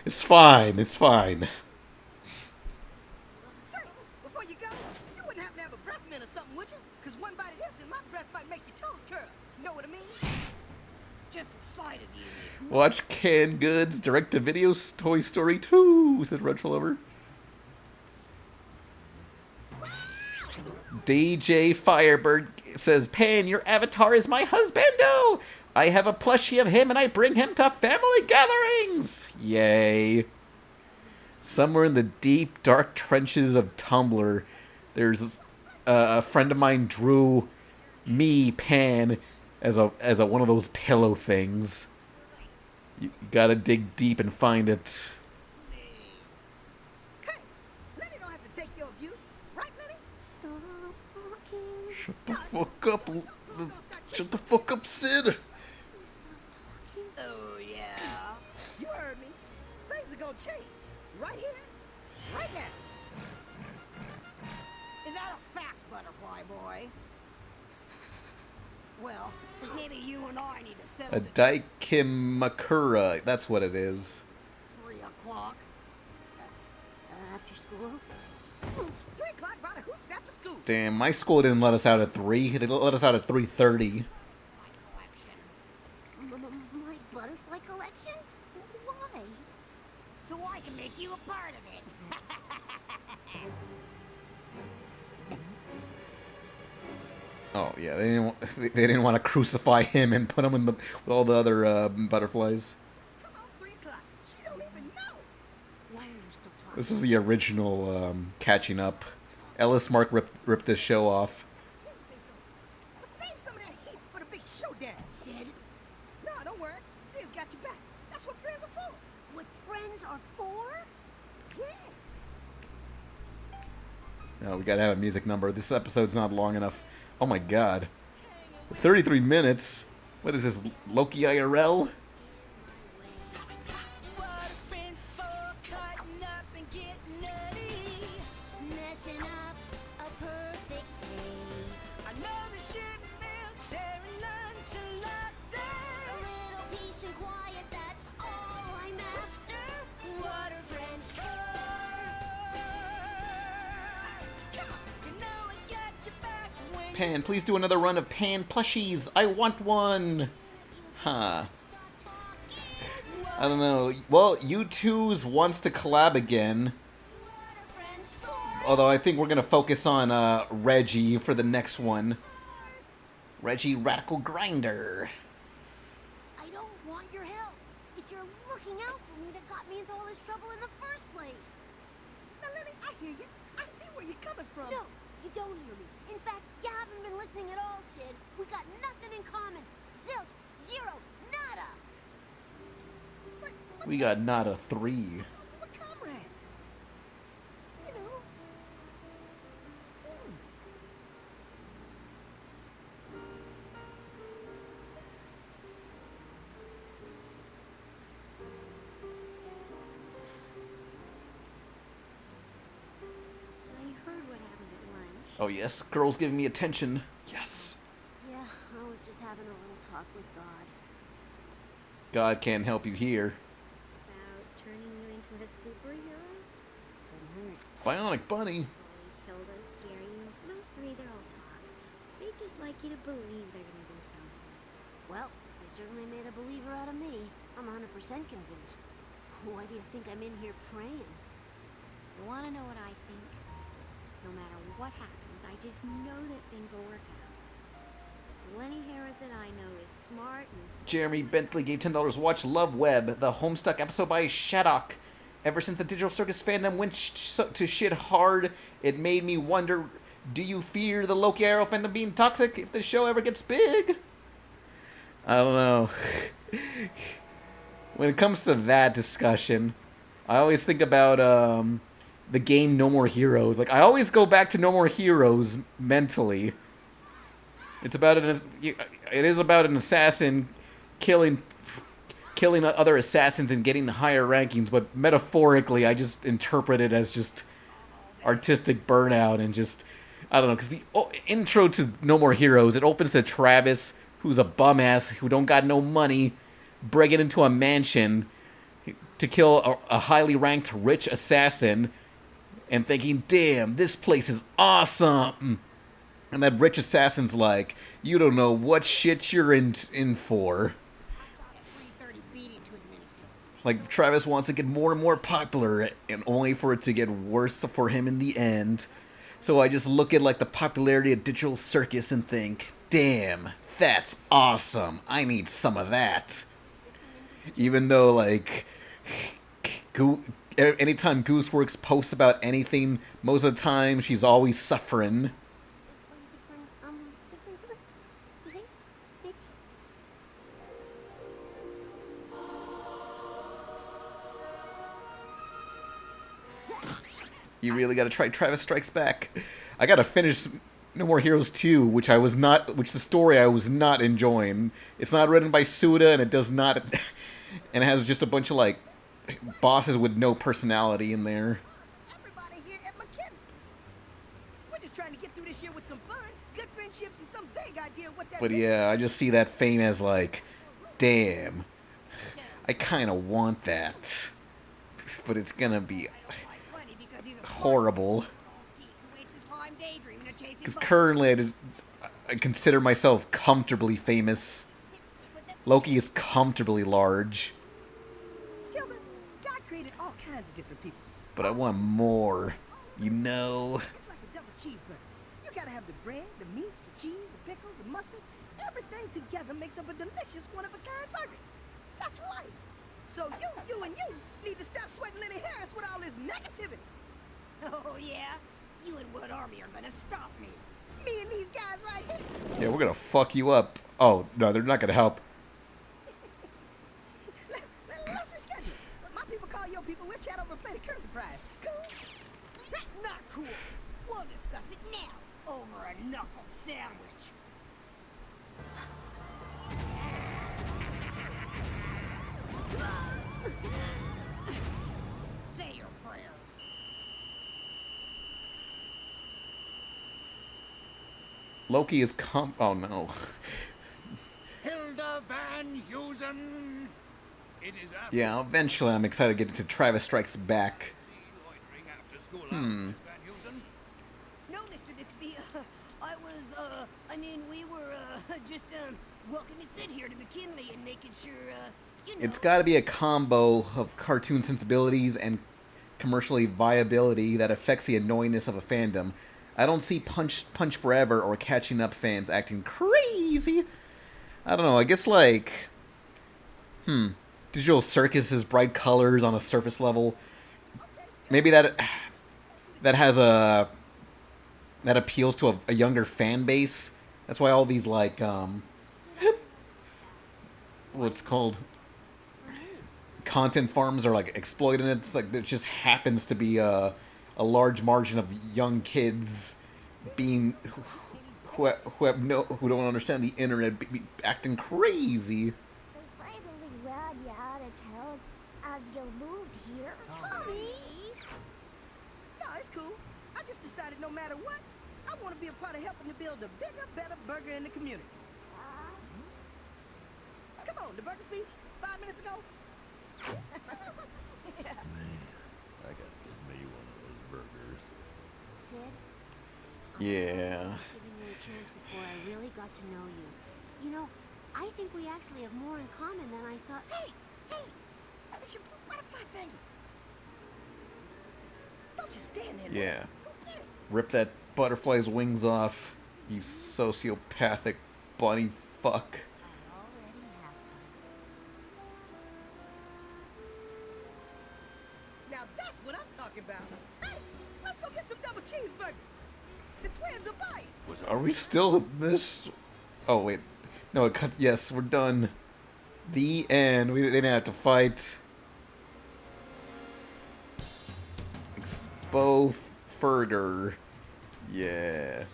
Speaker 5: it's fine. It's fine.
Speaker 15: Say, before you go, you wouldn't happen to have a breath mint or something, would you? Because one bite of this and my breath might make your toes curl. Know what I mean?
Speaker 6: Just the sight of you.
Speaker 5: Watch Canned Goods direct-to-video Toy Story 2, said Red Lover. DJ Firebird says, Pan, your avatar is my husbando. I have a plushie of him and I bring him to family gatherings. Yay. Somewhere in the deep, dark trenches of Tumblr, there's a friend of mine drew me, Pan, as a one of those pillow things. You gotta dig deep and find it.
Speaker 15: Hey, Lenny don't have to take your abuse. Right, Lenny?
Speaker 7: Stop talking.
Speaker 5: Shut the fuck up. Shut the fuck up, Sid.
Speaker 15: Oh, yeah. You heard me. Things are gonna change. Right here. Right now.
Speaker 6: Is that a fact, Butterfly Boy? Well, maybe you and I need to settle
Speaker 5: A Daikimakura. That's what it is.
Speaker 6: 3 o'clock.
Speaker 7: After school?
Speaker 15: 3 o'clock by the hoops after school.
Speaker 5: Damn, my school didn't let us out at 3. They let us out at 3:30.
Speaker 7: My butterfly collection? Why?
Speaker 6: So I can make you a part of it.
Speaker 5: Oh yeah, they didn't want to crucify him and put him in with all the other butterflies.
Speaker 15: Come on, 3 o'clock. She don't even know.
Speaker 7: Why are you still talking?
Speaker 5: This is the original catching up. Ellis Mark ripped this show off.
Speaker 15: But save some of that heat for the big showdown, Sid. No, don't worry. Sid's got your back. That's what friends are for.
Speaker 7: What friends are for?
Speaker 15: Yeah.
Speaker 5: No, we gotta have a music number. This episode's not long enough. Oh my god. 33 minutes? What is this, Loki IRL?
Speaker 7: Messing up a perfect day.
Speaker 15: I know this shouldn't milk, sharing lunch and laughter.
Speaker 7: A little peace and quiet, that's all I'm after.
Speaker 15: What are friends
Speaker 5: Pan, please do another run of Pan plushies. I want one. Huh. I don't know. Well, U2's wants to collab again. Although I think we're going to focus on Reggie for the next one. Reggie Radical Grinder.
Speaker 7: I don't want your help. It's your looking out for me that got me into all this trouble in the first place.
Speaker 15: Now, Lenny, I hear you. I see where you're coming from.
Speaker 7: No, you don't hear me. In fact, you haven't been listening at all, Sid. We got nothing in common. Zilch, zero, nada.
Speaker 5: We got nada 3.
Speaker 15: We're comrades. You know, friends.
Speaker 7: I heard what happened at lunch.
Speaker 5: Oh yes, girls giving me attention. Yes.
Speaker 7: Yeah, I was just having a little talk with God.
Speaker 5: God can't help you here.
Speaker 7: About turning you into a superhero? Couldn't hurt.
Speaker 5: Bionic Bunny.
Speaker 7: Hilda, Scary, those three, they're all talk. They just like you to believe they're gonna do something. Well, they certainly made a believer out of me. I'm 100% convinced. Why do you think I'm in here praying? You wanna know what I think? No matter what happens, I just know that things will work out. The Lenny Harris that I know is smart and...
Speaker 5: Jeremy Bentley gave $10. Watch Love Web, the Homestuck episode by Shaddock. Ever since the Digital Circus fandom went to shit hard, it made me wonder, do you fear the Loki Arrow fandom being toxic if the show ever gets big? I don't know. When it comes to that discussion, I always think about the game No More Heroes. Like, I always go back to No More Heroes mentally. It is about an assassin killing other assassins and getting higher rankings, but metaphorically, I just interpret it as just artistic burnout and just, I don't know, because the intro to No More Heroes, it opens to Travis, who's a bum ass who don't got no money, breaking into a mansion to kill a highly ranked rich assassin, and thinking, damn, this place is awesome. And that rich assassin's like, you don't know what shit you're in for. Like, Travis wants to get more and more popular, and only for it to get worse for him in the end. So I just look at, like, the popularity of Digital Circus and think, damn, that's awesome. I need some of that. Even though, like, anytime Gooseworks posts about anything, most of the time she's always suffering. You really gotta try Travis Strikes Back. I gotta finish No More Heroes 2, which the story I was not enjoying. It's not written by Suda, and it does not, and it has just a bunch of, like, bosses with no personality in there.
Speaker 15: Everybody here at McKinney. We're just trying to get through this year with some fun, good friendships, and some vague idea of what that
Speaker 5: But
Speaker 15: means.
Speaker 5: yeah, I just see that fame as like, damn, I kind of want that, but it's gonna be horrible. Because currently I consider myself comfortably famous. Loki is comfortably large.
Speaker 15: Hilda, God created all kinds of different people.
Speaker 5: But I want more, you know.
Speaker 15: It's like a double cheeseburger. You gotta have the bread, the meat, the cheese, the pickles, the mustard. Everything together makes up a delicious one-of-a-kind burger. That's life. So you need to stop sweating Lenny Harris with all this negativity.
Speaker 6: Oh, yeah? You and Wood Army are gonna stop me.
Speaker 15: Me and these guys right here.
Speaker 5: Yeah, we're gonna fuck you up. Oh, no, they're not gonna help.
Speaker 15: Let's reschedule. My people call your people. We'll chat over a plate of curly fries. Cool?
Speaker 6: Not cool. We'll discuss it now over a knuckle sandwich. Say your prayers.
Speaker 5: Loki is oh no.
Speaker 2: Hilda Van Heusen. It is after
Speaker 5: Yeah, eventually I'm excited to get to Travis Strikes Back.
Speaker 2: loitering after school
Speaker 5: Hmm.
Speaker 2: hours, Miss Van Heusen.
Speaker 6: No, Mr. Bixby, I was, I mean, we were, just, welcoming Sid here to McKinley and making sure, you know.
Speaker 5: It's got to be a combo of cartoon sensibilities and commercially viability that affects the annoyingness of a fandom. I don't see Punch Forever or Catching Up fans acting crazy. I don't know, I guess, like, Digital Circus's bright colors on a surface level. Maybe that has that appeals to a younger fan base. That's why all these, like, what's called, content farms are, like, exploiting it. It's like there just happens to be a large margin of young kids being who don't understand the internet acting crazy.
Speaker 7: They finally ran you out of town and you moved here, Tommy.
Speaker 15: No, it's cool. I just decided no matter what, I want to be a part of helping to build a bigger, better burger in the community. Come on, the burger speech, 5 minutes ago.
Speaker 8: Man, I gotta get me one of those burgers.
Speaker 7: Sid?
Speaker 5: Yeah.
Speaker 7: Giving you a chance before I really got to know you. You know, I think we actually have more in common than I thought.
Speaker 15: Hey! It's your blue butterfly thing. Don't just stand there.
Speaker 5: Yeah.
Speaker 15: Go get it.
Speaker 5: Rip that butterfly's wings off, you sociopathic bunny fuck.
Speaker 15: Now that's what I'm talking about. Hey, let's go get some double cheeseburgers. The twins are buying.
Speaker 5: Are we still in this? Oh wait, no. It cut. Yes, we're done. The end. They didn't have to fight. Expo further. Yeah.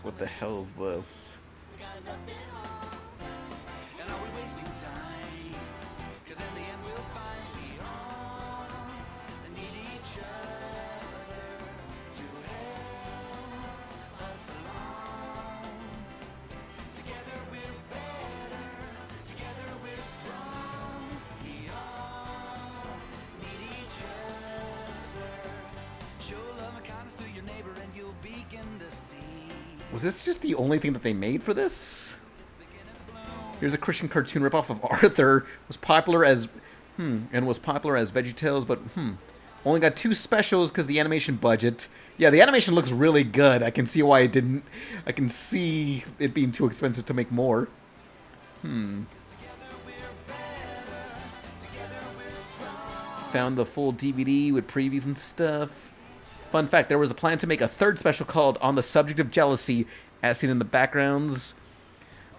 Speaker 5: What the hell is this? Was this just the only thing that they made for this? Here's a Christian cartoon ripoff of Arthur. Was popular as VeggieTales, but only got 2 specials because the animation budget. Yeah, the animation looks really good. I can see why it didn't. I can see it being too expensive to make more. Found the full DVD with previews and stuff. Fun fact, there was a plan to make a 3rd special called On the Subject of Jealousy, as seen in the backgrounds.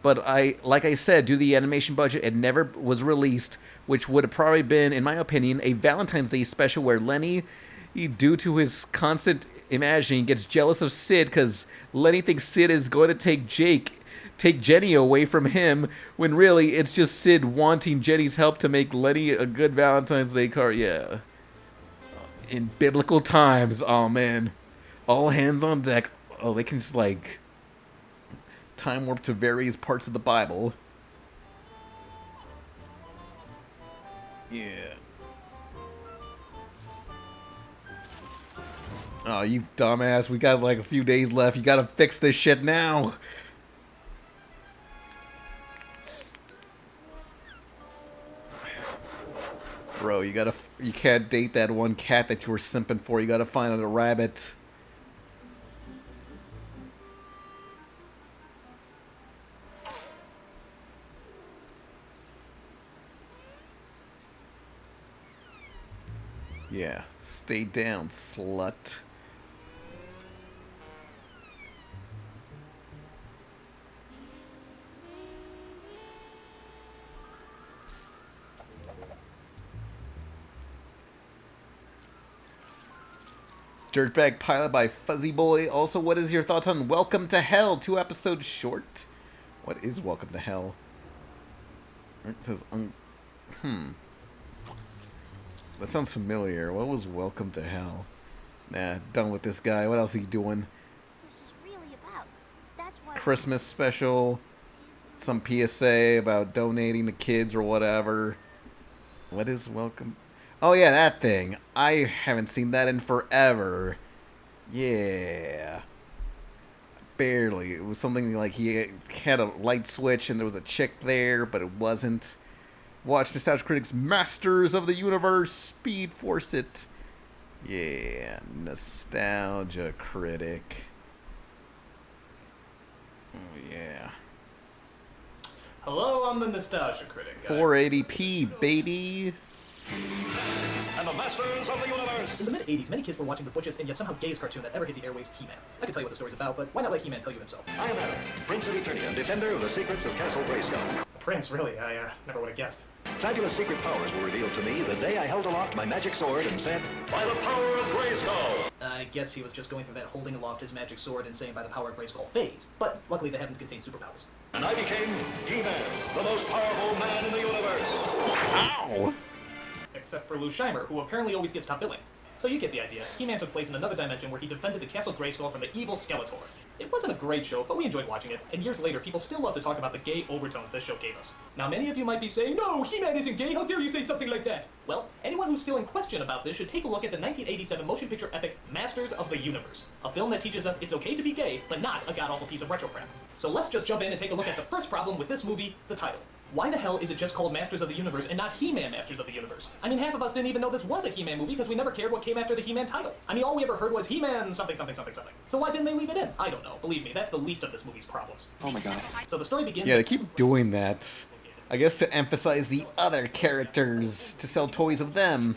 Speaker 5: But like I said, due to the animation budget, it never was released, which would have probably been, in my opinion, a Valentine's Day special where Lenny, due to his constant imagining, gets jealous of Sid because Lenny thinks Sid is going to take Jenny away from him, when really it's just Sid wanting Jenny's help to make Lenny a good Valentine's Day card. Yeah. In biblical times, oh man, all hands on deck. Oh, they can just like time warp to various parts of the Bible. Yeah. Oh, you dumbass! We got like a few days left. You gotta fix this shit now. Bro, you can't date that one cat that you were simping for. You gotta find a rabbit. Yeah, stay down, slut. Dirtbag Pilot by Fuzzy Boy. Also, what is your thoughts on Welcome to Hell? 2 episodes short. What is Welcome to Hell? It says, That sounds familiar. What was Welcome to Hell? Nah, done with this guy. What else is he doing?
Speaker 7: This is really about. That's why
Speaker 5: Christmas special. Some PSA about donating to kids or whatever. What is Welcome? Oh yeah, that thing. I haven't seen that in forever. Yeah. Barely. It was something like he had a light switch and there was a chick there, but it wasn't. Watch Nostalgia Critic's Masters of the Universe. Speed Force it. Yeah, Nostalgia Critic. Oh yeah.
Speaker 16: Hello, I'm the Nostalgia Critic.
Speaker 5: 480p, baby.
Speaker 27: And the Masters of the Universe.
Speaker 10: In the mid-'80s, many kids were watching the butchest and yet somehow gayest cartoon that ever hit the airwaves, He-Man. I can tell you what the story's about, but why not let He-Man tell you himself?
Speaker 27: I am Adam, Prince of Eternia and defender of the secrets of Castle Grayskull.
Speaker 16: Prince, really? I never would have guessed.
Speaker 27: Fabulous secret powers were revealed to me the day I held aloft my magic sword and said, "By the power of Grayskull!"
Speaker 10: I guess he was just going through that holding aloft his magic sword and saying by the power of Grayskull phase, but luckily they haven't contained superpowers.
Speaker 27: And I became He-Man, the most powerful man in the universe.
Speaker 5: Ow!
Speaker 16: Except for Lou Scheimer, who apparently always gets top billing. So you get the idea. He-Man took place in another dimension where he defended the Castle Grayskull from the evil Skeletor. It wasn't a great show, but we enjoyed watching it, and years later, people still love to talk about the gay overtones this show gave us. Now, many of you might be saying, "No, He-Man isn't gay, how dare you say something like that?" Well, anyone who's still in question about this should take a look at the 1987 motion picture epic Masters of the Universe, a film that teaches us it's okay to be gay, but not a god-awful piece of retro crap. So let's just jump in and take a look at the first problem with this movie, the title. Why the hell is it just called Masters of the Universe and not He-Man Masters of the Universe? I mean, half of us didn't even know this was a He-Man movie because we never cared what came after the He-Man title. I mean, all we ever heard was He-Man something, something, something, something. So why didn't they leave it in? I don't know. Believe me, that's the least of this movie's problems.
Speaker 28: Oh my god.
Speaker 16: So the story begins...
Speaker 5: Yeah, they keep doing that. I guess to emphasize the other characters, to sell toys of them.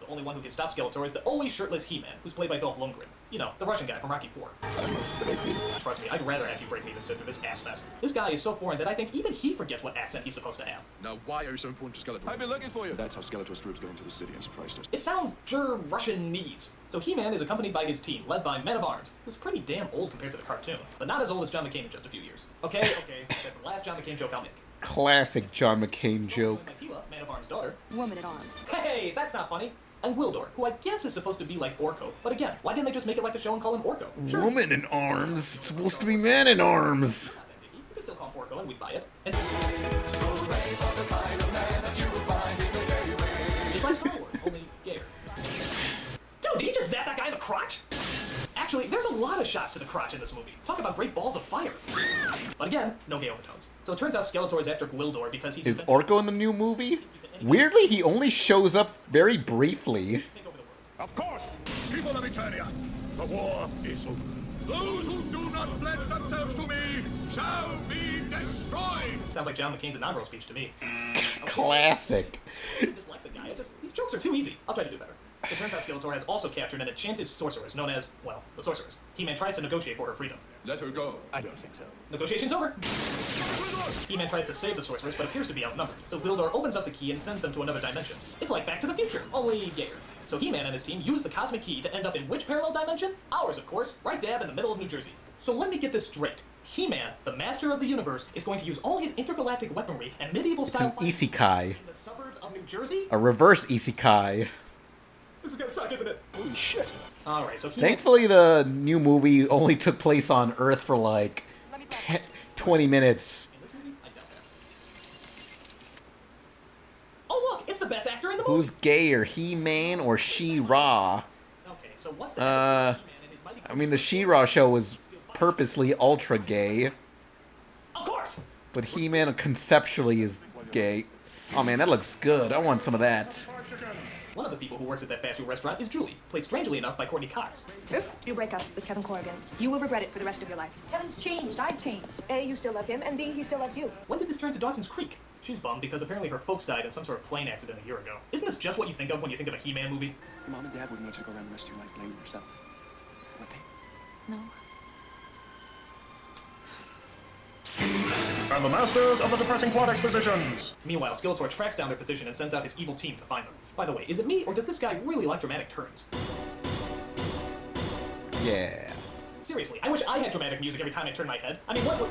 Speaker 16: The only one who can stop Skeletor is the always shirtless He-Man, who's played by Dolph Lundgren. You know, the Russian guy from Rocky IV.
Speaker 28: I must break you.
Speaker 16: Trust me, I'd rather have you break me than sit through this ass fest. This guy is so foreign that I think even he forgets what accent he's supposed to have.
Speaker 28: Now, why are you so important to Skeletor? I've been looking for you. That's how Skeletor's troops got into the city and surprised us.
Speaker 16: It sounds Russian-ese. So He-Man is accompanied by his team, led by Men of Arms, who's pretty damn old compared to the cartoon, but not as old as John McCain in just a few years. Okay, that's the last John McCain joke I'll make.
Speaker 5: Classic John McCain joke.
Speaker 16: Matila, Man of Arms' daughter.
Speaker 19: Woman at arms.
Speaker 16: Hey, that's not funny. And Gwildor, who I guess is supposed to be like Orko, but again, why didn't they just make it like the show and call him Orko? Sure.
Speaker 5: Woman in arms. It's supposed to be man in arms.
Speaker 16: You could still call him Orko and we'd buy it. And... just like Star Wars, only gayer. Dude, did he just zap that guy in the crotch? Actually, there's a lot of shots to the crotch in this movie. Talk about great balls of fire. But again, no gay overtones. So it turns out Skeletor is after Gwildor because he's...
Speaker 5: Is Orko in the new movie? Weirdly, he only shows up very briefly.
Speaker 2: Of course, people of Eternia, the war is over. Those who do not pledge themselves to me shall be destroyed.
Speaker 16: Sounds like John McCain's inaugural speech to me.
Speaker 5: Classic.
Speaker 16: I dislike the guy. These jokes are too easy. I'll try to do better. It turns out Skeletor has also captured an enchanted sorceress known as, well, the Sorceress. He-Man tries to negotiate for her freedom.
Speaker 28: Let her go. I don't think so.
Speaker 16: Negotiation's over. He-Man tries to save the Sorceress, but appears to be outnumbered. So Gwildor opens up the key and sends them to another dimension. It's like Back to the Future, only gayer. So He-Man and his team use the cosmic key to end up in which parallel dimension? Ours, of course, right dab in the middle of New Jersey. So let me get this straight. He-Man, the master of the universe, is going to use all his intergalactic weaponry and medieval-style...
Speaker 5: It's an isekai.
Speaker 16: ...in the suburbs of New Jersey?
Speaker 5: A reverse isekai.
Speaker 16: This is gonna suck, isn't it?
Speaker 28: Holy shit.
Speaker 16: Alright, so He-Man...
Speaker 5: Thankfully, the new movie only took place on Earth for like 20 minutes.
Speaker 16: In this movie? I doubt that. Oh, look! It's the best actor in the movie!
Speaker 5: Who's gayer, He-Man or She-Ra?
Speaker 16: Okay, so what's the... He-Man and his mighty...
Speaker 5: I mean, the She-Ra show was purposely ultra gay.
Speaker 16: Of course!
Speaker 5: But He-Man conceptually is gay. Oh man, that looks good. I want some of that.
Speaker 16: One of the people who works at that fast food restaurant is Julie, played strangely enough by Courtney Cox.
Speaker 11: If you break up with Kevin Corrigan, you will regret it for the rest of your life.
Speaker 20: Kevin's changed. I've changed.
Speaker 11: A, you still love him, and B, he still loves you.
Speaker 16: When did this turn to Dawson's Creek? She's bummed because apparently her folks died in some sort of plane accident a year ago. Isn't this just what you think of when you think of a He-Man movie?
Speaker 28: Your mom and dad wouldn't want you to go around the rest of your life blaming yourself. Would they?
Speaker 20: No.
Speaker 27: And the Masters of the Depressing Plot Expositions.
Speaker 16: Meanwhile, Skeletor tracks down their position and sends out his evil team to find them. By the way, is it me, or did this guy really like dramatic turns?
Speaker 5: Yeah.
Speaker 16: Seriously, I wish I had dramatic music every time I turned my head. I mean, what would...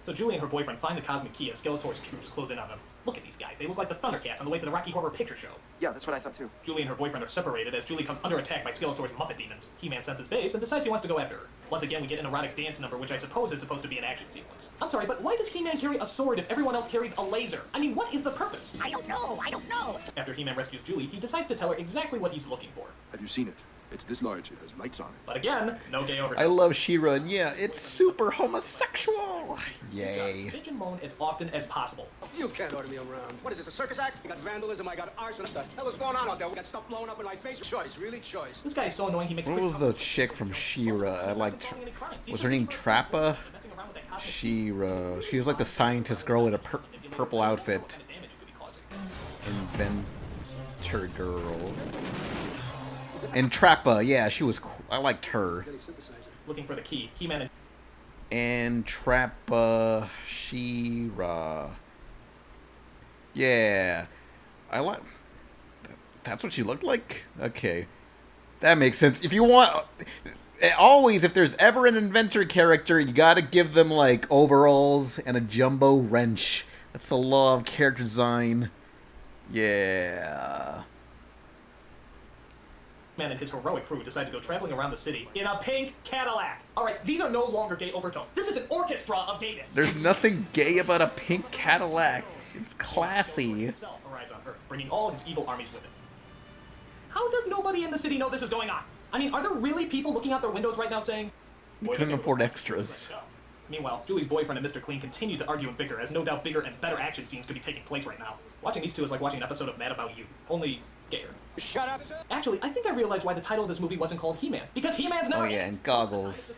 Speaker 16: So Julie and her boyfriend find the cosmic key as Skeletor's troops close in on them. Look at these guys. They look like the Thundercats on the way to the Rocky Horror Picture Show.
Speaker 28: Yeah, that's what I thought too.
Speaker 16: Julie and her boyfriend are separated as Julie comes under attack by Skeletor's Muppet demons. He-Man senses babes and decides he wants to go after her.
Speaker 10: Once again, we get an erotic dance number, which I suppose is supposed to be an action sequence. I'm sorry, but why does He-Man carry a sword if everyone else carries a laser? I mean, what is the purpose?
Speaker 18: I don't know.
Speaker 10: After He-Man rescues Julie, he decides to tell her exactly what he's looking for.
Speaker 28: Have you seen it? It's this large. It has lights on it.
Speaker 10: But again, no gay overdose.
Speaker 5: I love She-Ra, and yeah, it's super homosexual. Yay.
Speaker 10: Bitch and moan as often as possible.
Speaker 3: You can't order me around. What is this, a circus act? I got vandalism, I got arson. What the hell is going on out there? We got stuff blowing up in my face. Choice, really choice.
Speaker 10: This guy is so annoying, he makes...
Speaker 5: What was the chick from She-Ra? I liked her. Was her name Trappa? She-Ra. She was like the scientist girl in a purple outfit. Inventor girl. And Trappa, yeah, she was cool. I liked her.
Speaker 10: Looking for the key. He-Man
Speaker 5: and Trappa, She-Ra. Yeah. I like... That's what she looked like? Okay. That makes sense. If you want... Always, if there's ever an inventor character, you gotta give them, like, overalls and a jumbo wrench. That's the law of character design. Yeah...
Speaker 10: Man and his heroic crew decide to go traveling around the city in a pink Cadillac. Alright, these are no longer gay overtones. This is an orchestra of gayness.
Speaker 5: There's nothing gay about a pink Cadillac. It's classy.
Speaker 10: Himself arrives on Earth, bringing all his evil armies with him. How does nobody in the city know this is going on? I mean, are there really people looking out their windows right now saying...
Speaker 5: You couldn't afford extras.
Speaker 10: Meanwhile, Julie's boyfriend and Mr. Clean continue to argue and bicker, as no doubt bigger and better action scenes could be taking place right now. Watching these two is like watching an episode of Mad About You, only gayer.
Speaker 3: Shut up!
Speaker 10: Actually, I think I realized why the title of this movie wasn't called He-Man. Because He-Man's never...
Speaker 5: Oh yeah, and goggles.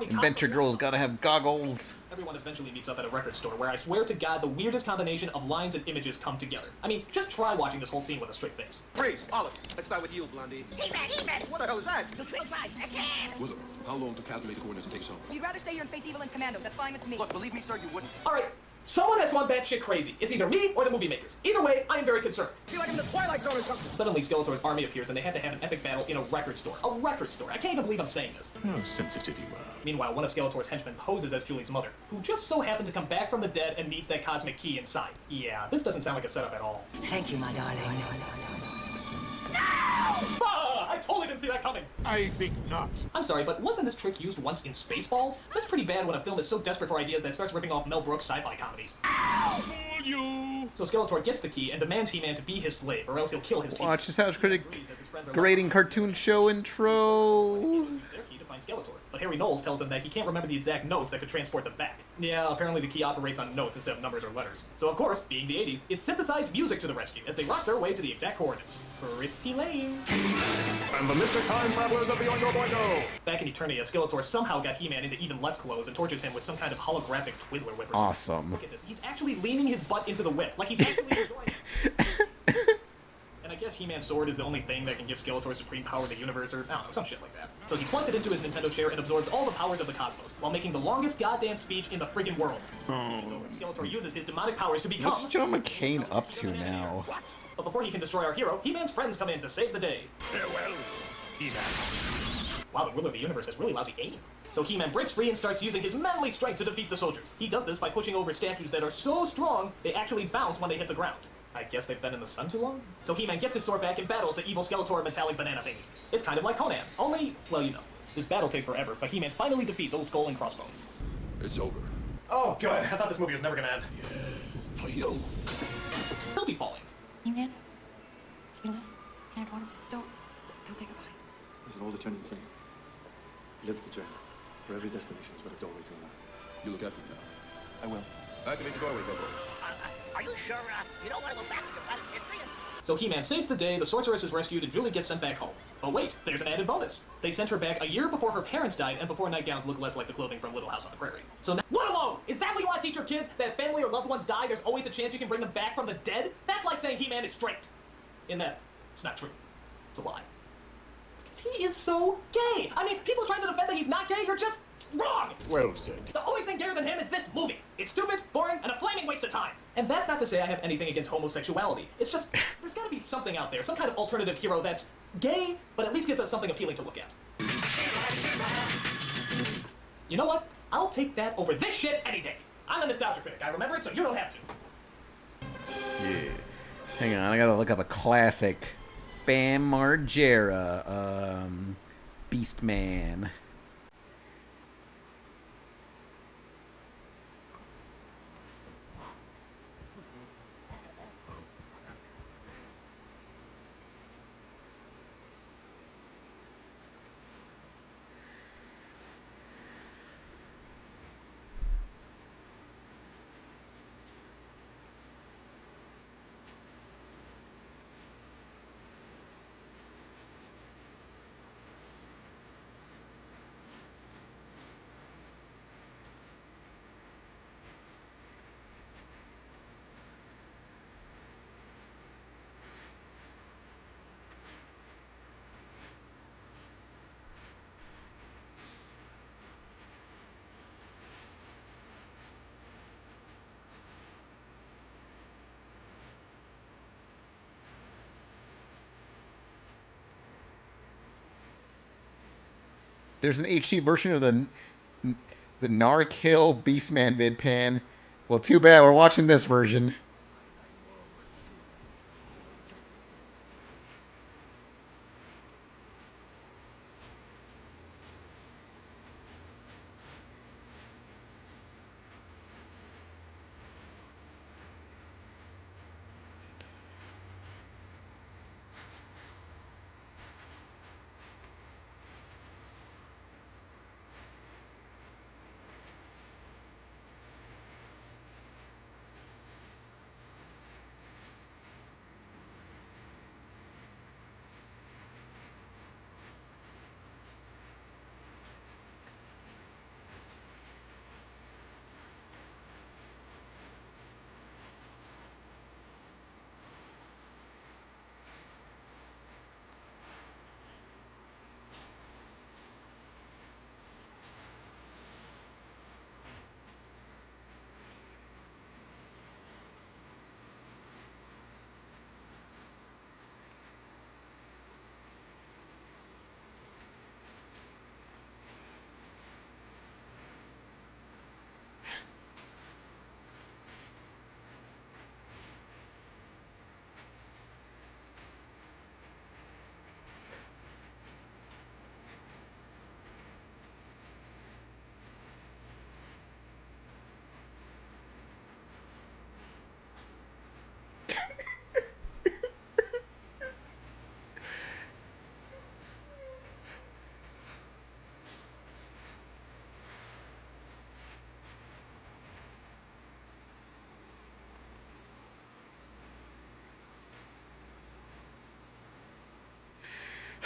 Speaker 5: Inventor girl's gotta have goggles.
Speaker 10: Everyone eventually meets up at a record store where I swear to God the weirdest combination of lines and images come together. I mean, just try watching this whole scene with a straight face.
Speaker 3: Freeze! Olive, let's start with you, Blondie.
Speaker 18: He-Man!
Speaker 3: What the hell is that?
Speaker 18: The twin size, attack!
Speaker 28: Willow, how long to calculate the coordinates it takes home?
Speaker 11: We'd rather stay here and face evil and commando. That's fine with me.
Speaker 3: Look, believe me, sir, you wouldn't.
Speaker 10: Alright, someone has gone batshit crazy. It's either me or the movie makers. Either way, I am very concerned.
Speaker 3: I feel like I'm in the Twilight Zone or something.
Speaker 10: Suddenly, Skeletor's army appears and they had to have an epic battle in a record store. A record store. I can't even believe I'm saying this.
Speaker 8: How sensitive you are.
Speaker 10: Meanwhile, one of Skeletor's henchmen poses as Julie's mother, who just so happened to come back from the dead and needs that cosmic key inside. Yeah, this doesn't sound like a setup at all.
Speaker 18: Thank you, my darling.
Speaker 10: Ah, I totally didn't see that coming.
Speaker 28: I think not.
Speaker 10: I'm sorry, but wasn't this trick used once in Spaceballs? That's pretty bad when a film is so desperate for ideas that it starts ripping off Mel Brooks sci-fi comedies. So Skeletor gets the key and demands He-Man to be his slave, or else he'll kill his team.
Speaker 5: Watch this Couch Critic grading cartoon show intro.
Speaker 10: Skeletor. But Harry Knowles tells him that he can't remember the exact notes that could transport them back. Yeah, apparently the key operates on notes instead of numbers or letters. So of course, being the 80s, it synthesized music to the rescue as they rock their way to the exact coordinates. Pretty lame.
Speaker 28: And the Mystic Time Travelers of the Oingo Boingo!
Speaker 10: Back in Eternity, Skeletor somehow got He-Man into even less clothes and tortures him with some kind of holographic Twizzler whip or something.
Speaker 5: Awesome.
Speaker 10: Look at this. He's actually leaning his butt into the whip, like he's actually enjoying it. And I guess He-Man's sword is the only thing that can give Skeletor supreme power of the universe, or I don't know, some shit like that. So he plunks it into his Nintendo chair and absorbs all the powers of the cosmos, while making the longest goddamn speech in the friggin' world. Skeletor uses his demonic powers to become...
Speaker 5: What's John McCain up to now?
Speaker 10: But before he can destroy our hero, He-Man's friends come in to save the day.
Speaker 28: Farewell, He-Man.
Speaker 10: Wow, the ruler of the universe has really lousy aim. So He-Man breaks free and starts using his manly strength to defeat the soldiers. He does this by pushing over statues that are so strong, they actually bounce when they hit the ground. I guess they've been in the sun too long? So He-Man gets his sword back and battles the evil Skeletor metallic banana thingy. It's kind of like Conan, only, well, you know. This battle takes forever, but He-Man finally defeats Old Skull and Crossbones.
Speaker 28: It's over.
Speaker 10: Oh, good. I thought this movie was never gonna end.
Speaker 28: Yeah, for you.
Speaker 10: He'll be falling.
Speaker 11: He-Man? Teela? Can't arms. Don't say goodbye.
Speaker 9: There's an old Eternal saying. Live the journey. For every destination is but a doorway to a life.
Speaker 28: You look after me now.
Speaker 9: I will.
Speaker 28: Activate the doorway, Bobo.
Speaker 18: Are you sure you don't want to go back to your planet history?
Speaker 10: So He-Man saves the day, the sorceress is rescued, and Julie gets sent back home. Oh wait, there's an added bonus. They sent her back a year before her parents died and before nightgowns look less like the clothing from Little House on the Prairie. So now— What alone? Is that what you want to teach your kids? That if family or loved ones die, there's always a chance you can bring them back from the dead? That's like saying He-Man is straight. In that, it's not true. It's a lie. Because he is so gay. I mean, people trying to defend that he's not gay, you're just wrong!
Speaker 28: Well said.
Speaker 10: The only thing gayer than him is this movie. It's stupid, boring, and a flaming waste of time. And that's not to say I have anything against homosexuality. It's just, there's gotta be something out there, some kind of alternative hero that's gay, but at least gives us something appealing to look at. You know what? I'll take that over this shit any day. I'm a nostalgia critic. I remember it, so you don't have to.
Speaker 5: Yeah. Hang on, I gotta look up a classic. Bam Margera. Beastman. There's an HD version of the Narkill Beastman vidpan. Well, too bad we're watching this version.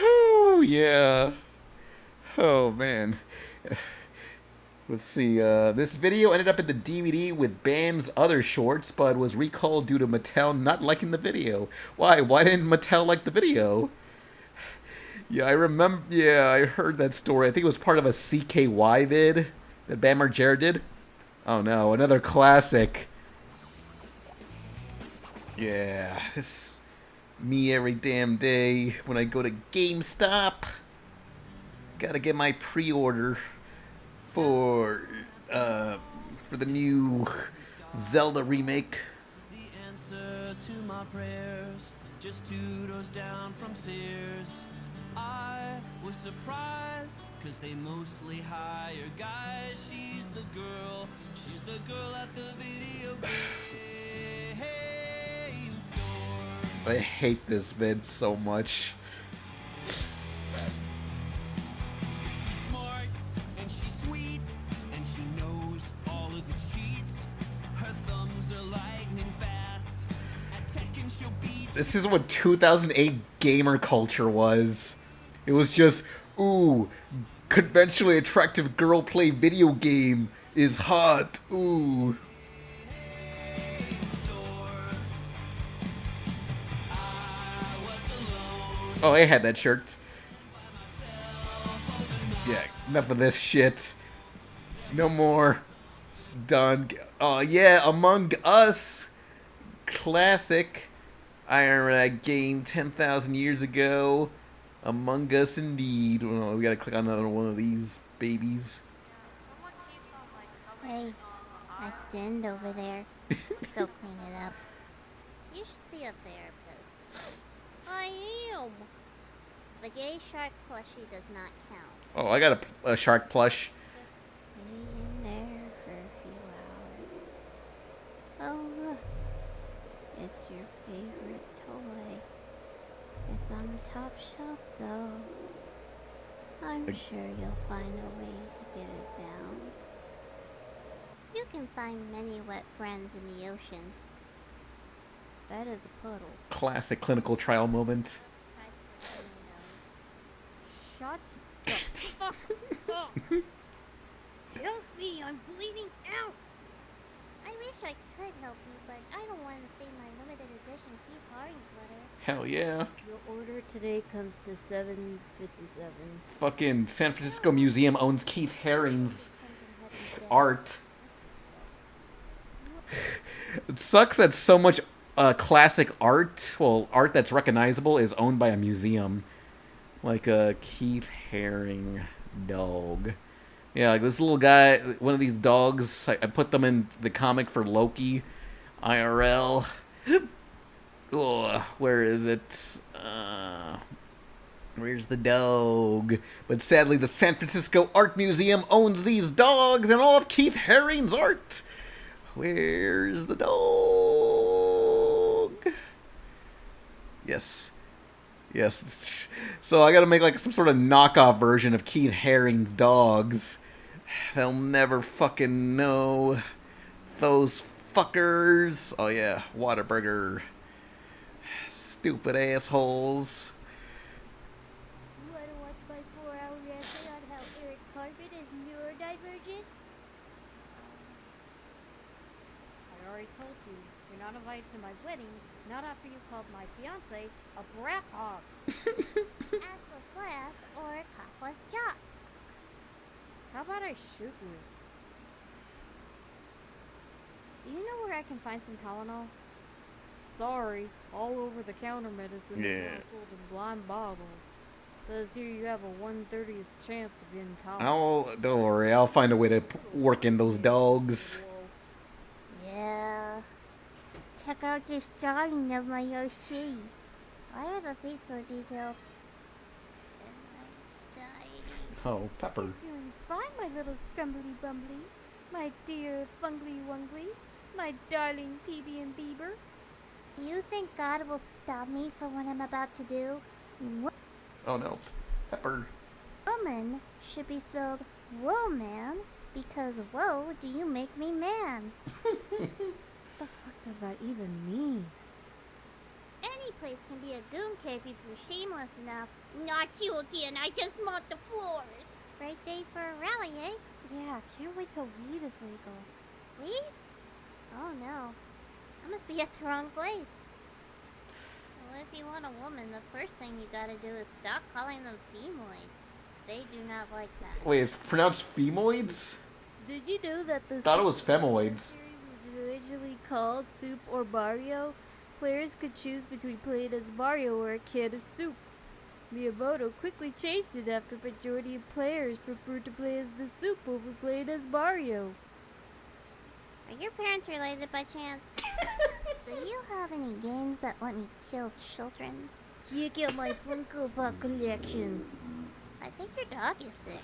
Speaker 5: Oh, yeah. Oh, man. Let's see. This video ended up in the DVD with Bam's other shorts, but was recalled due to Mattel not liking the video. Why? Why didn't Mattel like the video? Yeah, I remember. Yeah, I heard that story. I think it was part of a CKY vid that Bam Margera did. Oh no, another classic. Yeah, this me every damn day when I go to GameStop. Gotta get my pre-order for the new Zelda remake.
Speaker 1: The answer to my prayers, just 2 doors down from Sears. I was surprised, cause they mostly hire guys. She's the girl at the video game store.
Speaker 5: I hate this vid so much.
Speaker 1: She's smart, and she's sweet, and she knows all of the cheats. Her thumbs are lightning fast. At Tekken she'll beat.
Speaker 5: This is what 2008 gamer culture was. It was just, ooh, conventionally attractive girl play video game is hot. Ooh. Oh, I had that shirt. Yeah, enough of this shit. No more. Done. Oh, yeah, Among Us. Classic. I remember that game 10,000 years ago. Among Us, indeed. Oh, we gotta click on another one of these babies.
Speaker 7: Hey, I sinned over there. Go clean it up. You should see a therapist. I am. The gay shark plushie does not count.
Speaker 5: Oh, I got a shark plush.
Speaker 7: Stay in there for a few hours. Oh, look. It's your favorite toy. It's on the top shelf, though. I'm sure you'll find a way to get it down. You can find many wet friends in the ocean. That is a puddle.
Speaker 5: Classic clinical trial moment.
Speaker 7: Shut the fuck up! Help me, I'm bleeding out! I wish I could help you, but I don't want to stay my limited edition Keith Haring sweater.
Speaker 5: Hell yeah.
Speaker 7: Your order today comes to $7.57.
Speaker 5: Fucking San Francisco Museum owns Keith Haring's art. It sucks that so much classic art, well, art that's recognizable, is owned by a museum. Like Keith Haring. Dog. Yeah, like this little guy, one of these dogs, I put them in the comic for Loki, IRL. Oh, where is it? Where's the dog? But sadly, the San Francisco Art Museum owns these dogs and all of Keith Haring's art. Where's the dog? Yes. Yes. So I gotta make like some sort of knockoff version of Keith Haring's dogs. They'll never fucking know. Those fuckers. Oh yeah, Whataburger. Stupid assholes.
Speaker 7: You want to watch my 4-hour essay on how Eric Cartman is neurodivergent? I already told you, you're not invited to my wedding, not after you called my fiance a brat hog.
Speaker 4: Assless lass or a cockless jock.
Speaker 7: How about I shoot you? Do you know where I can find some Tylenol? Sorry, all over the counter medicine is now sold in blind bottles. Says here you have a 1/30th chance of getting Tylenol.
Speaker 5: Don't worry, I'll find a way to work in those dogs.
Speaker 4: Yeah. Check out this drawing of my Yoshi. Why are the feet so detailed?
Speaker 5: Oh, Pepper.
Speaker 7: Doing fine, my little scrumbly bumbly. My dear fungly wungly. My darling PB and Bieber.
Speaker 4: You think God will stop me for what I'm about to do?
Speaker 5: Oh no, Pepper.
Speaker 4: Woman should be spelled woman because whoa, do you make me man?
Speaker 7: What the fuck does that even mean?
Speaker 4: Any place can be a goon cave if you're shameless enough. Not you again, I just mopped the floors. Great day for a rally, eh?
Speaker 7: Yeah, can't wait till weed is legal.
Speaker 4: Weed? Oh no. I must be at the wrong place. Well, if you want a woman, the first thing you gotta do is stop calling them femoids. They do not like that.
Speaker 5: Wait, it's pronounced femoids?
Speaker 7: Did you know that the
Speaker 5: Thought it was femoids.
Speaker 7: series was originally called Soup or Mario? Players could choose between playing as Mario or a can of soup. Miyamoto quickly changed it after majority of players preferred to play as the soup over playing as Mario.
Speaker 4: Are your parents related by chance? Do you have any games that let me kill children?
Speaker 7: Check out my Funko Pop collection.
Speaker 4: I think your dog is sick.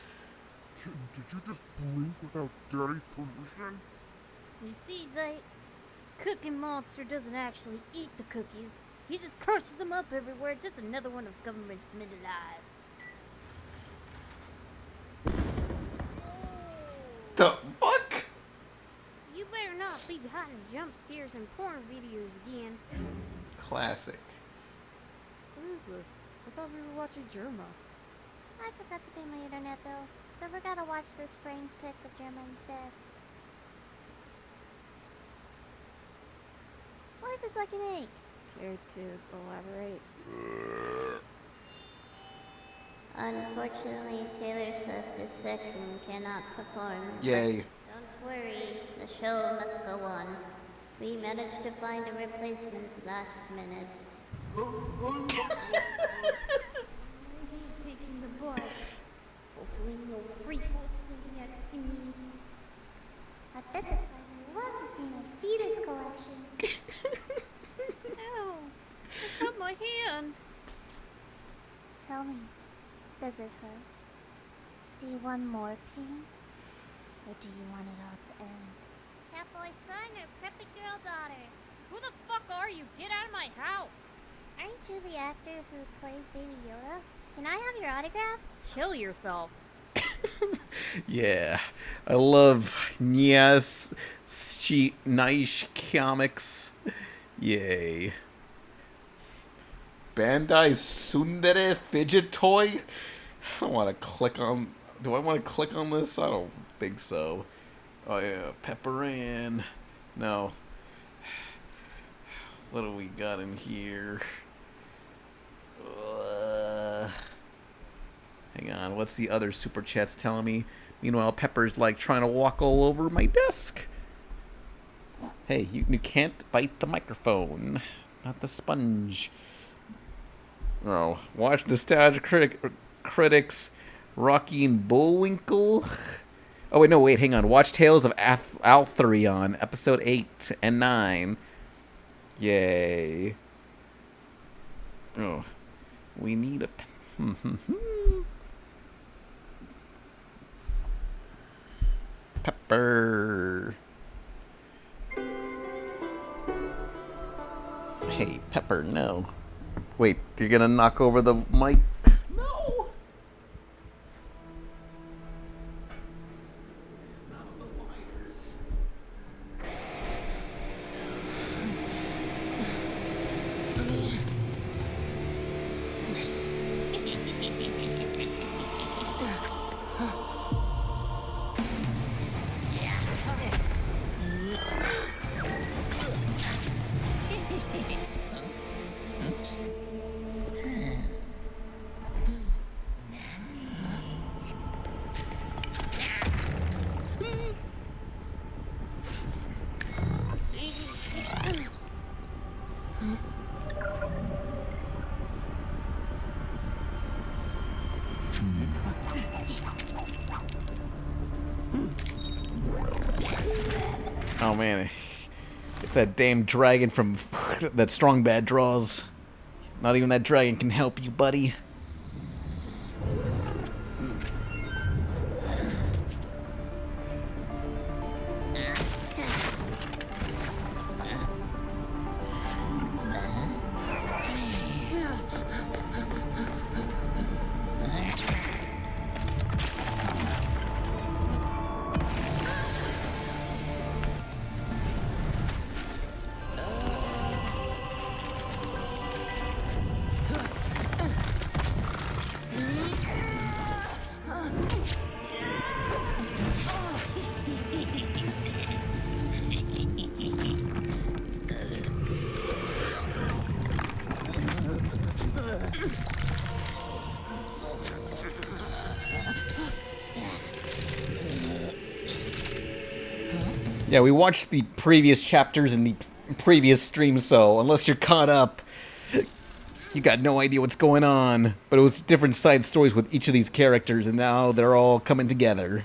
Speaker 25: Did you just blink without Daddy's permission?
Speaker 7: You see, the Cooking Monster doesn't actually eat the cookies. He just crushes them up everywhere. Just another one of government's minute eyes.
Speaker 5: The fuck?
Speaker 7: You better not be hiding jump scares and porn videos again.
Speaker 5: Classic.
Speaker 7: What is this? I thought we were watching Germa.
Speaker 4: I forgot to pay my internet bill, so we're gonna watch this framed pic of Gemma instead. Life is like an egg.
Speaker 7: Care to elaborate?
Speaker 4: Unfortunately, Taylor Swift is sick and cannot perform.
Speaker 5: Yay.
Speaker 4: Don't worry, the show must go on. We managed to find a replacement last minute.
Speaker 7: He's taking the bus. Hopefully no freak will sleep next to me.
Speaker 4: I bet this guy would love to see my fetus collection.
Speaker 7: Ow! I cut my hand.
Speaker 4: Tell me, does it hurt? Do you want more pain? Or do you want it all to end? Catboy son or preppy girl daughter?
Speaker 7: Who the fuck are you? Get out of my house!
Speaker 4: Aren't you the actor who plays Baby Yoda? Can I have your autograph?
Speaker 7: Kill yourself.
Speaker 5: Yeah. I love Nice comics. Yay. Bandai Tsundere fidget toy? I don't want to click on... Do I want to click on this? I don't think so. Oh yeah, Pepper Ann. No. What do we got in here? Hang on, what's the other super chats telling me? Meanwhile, Pepper's like trying to walk all over my desk. Hey, you can't bite the microphone, not the sponge. Oh, watch Nostalgia Critics Rocky and Bullwinkle. Oh, wait, no, wait, hang on. Watch Tales of Altharion, episode 8 and 9. Yay. Oh, we need a... Pepper. Hey, Pepper, no. Wait, you're gonna knock over the mic? No! Oh man, it's that damn dragon from that Strong Bad draws. Not even that dragon can help you, buddy. Yeah, we watched the previous chapters in the previous stream, so unless you're caught up, you got no idea what's going on. But it was different side stories with each of these characters, and now they're all coming together.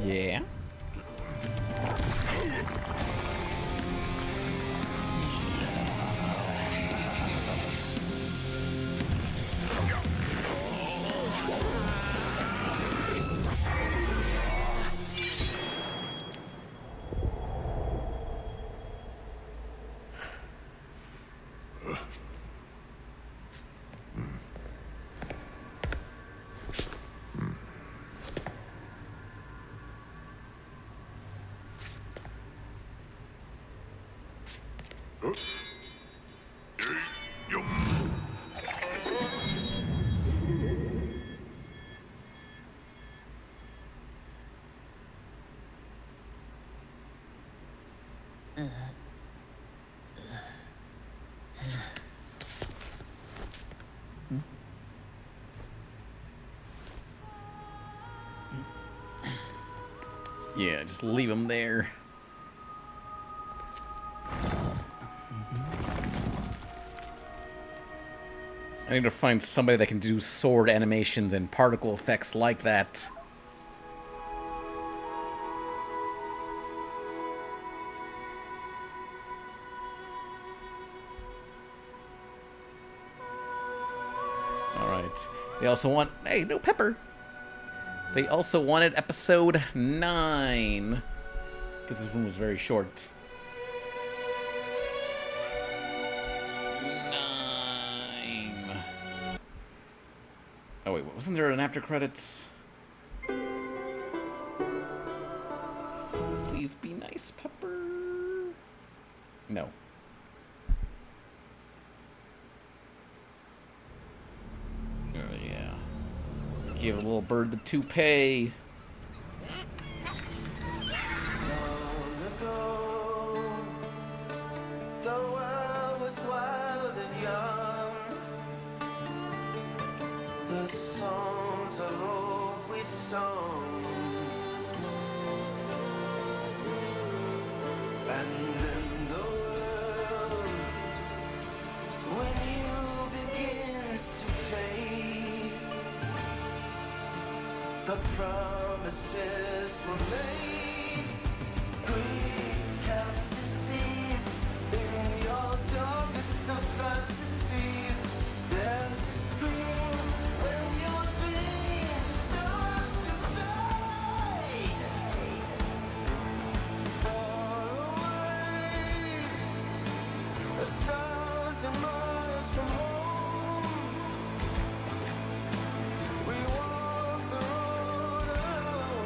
Speaker 5: Yeah. Yeah, just leave him there. I need to find somebody that can do sword animations and particle effects like that. Alright. They also want... Hey, no pepper! They also wanted episode 9. Because this one was very short. 9. Oh wait, wasn't there an after credits? Please be nice, Pepper. No. Oh yeah. Give a little bird the toupee.
Speaker 1: The promises were made. Greed cast disease in your darkest of fantasies. There's a scream when your dream starts to fade. Far away, 1,000 miles from home. We walk the road alone.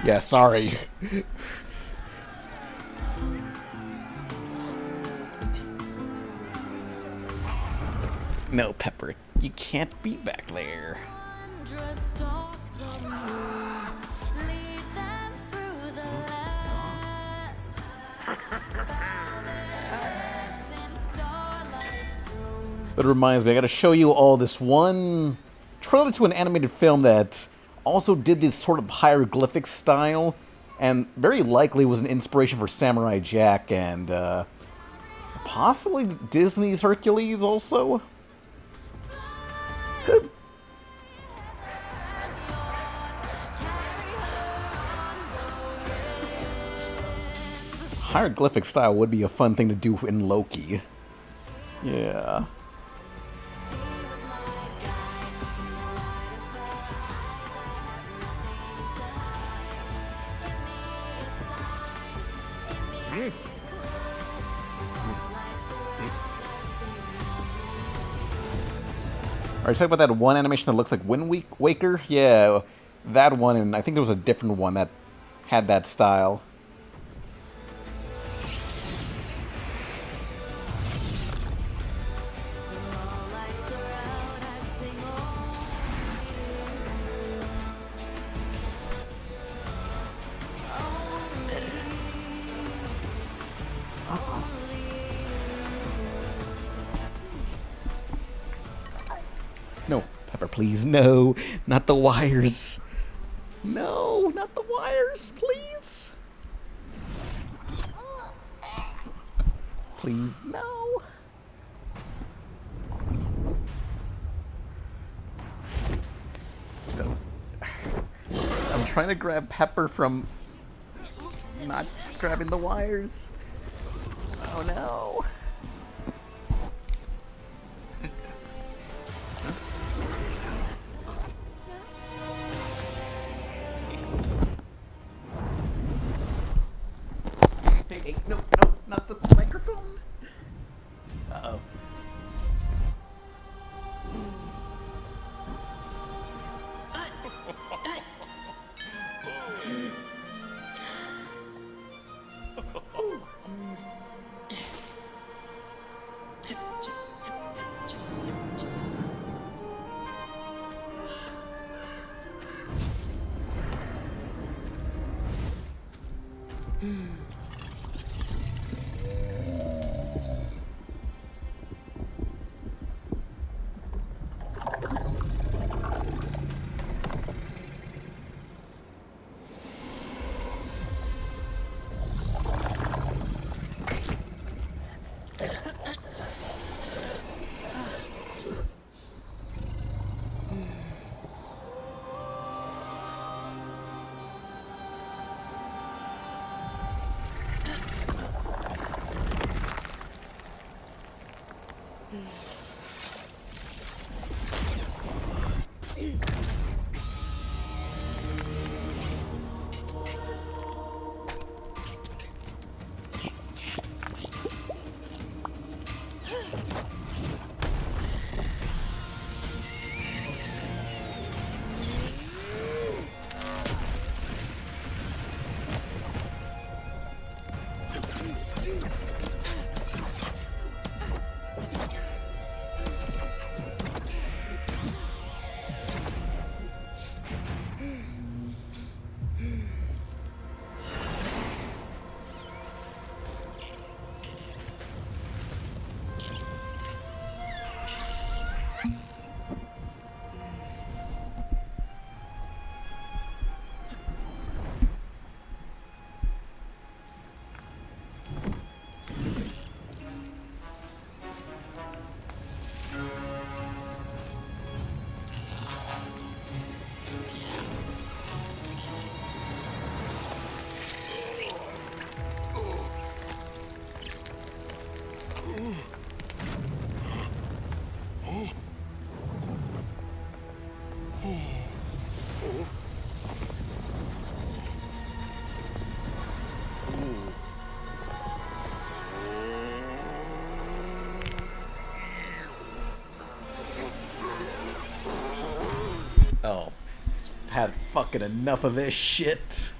Speaker 5: Yeah, sorry. No, Pepper, you can't be back there. But it reminds me, I gotta show you all this one trailer to an animated film that also did this sort of hieroglyphic style, and very likely was an inspiration for Samurai Jack and possibly Disney's Hercules also. Hieroglyphic style would be a fun thing to do in Loki. Yeah. Alright, talk about that one animation that looks like Wind Waker? Yeah, that one, and I think there was a different one that had that style. No, Pepper, please, no, not the wires. No, not the wires, please. Please, no. Don't. I'm trying to grab Pepper from not grabbing the wires. Oh no. Hey, no, not the microphone. Uh-oh. Oh, had fucking enough of this shit.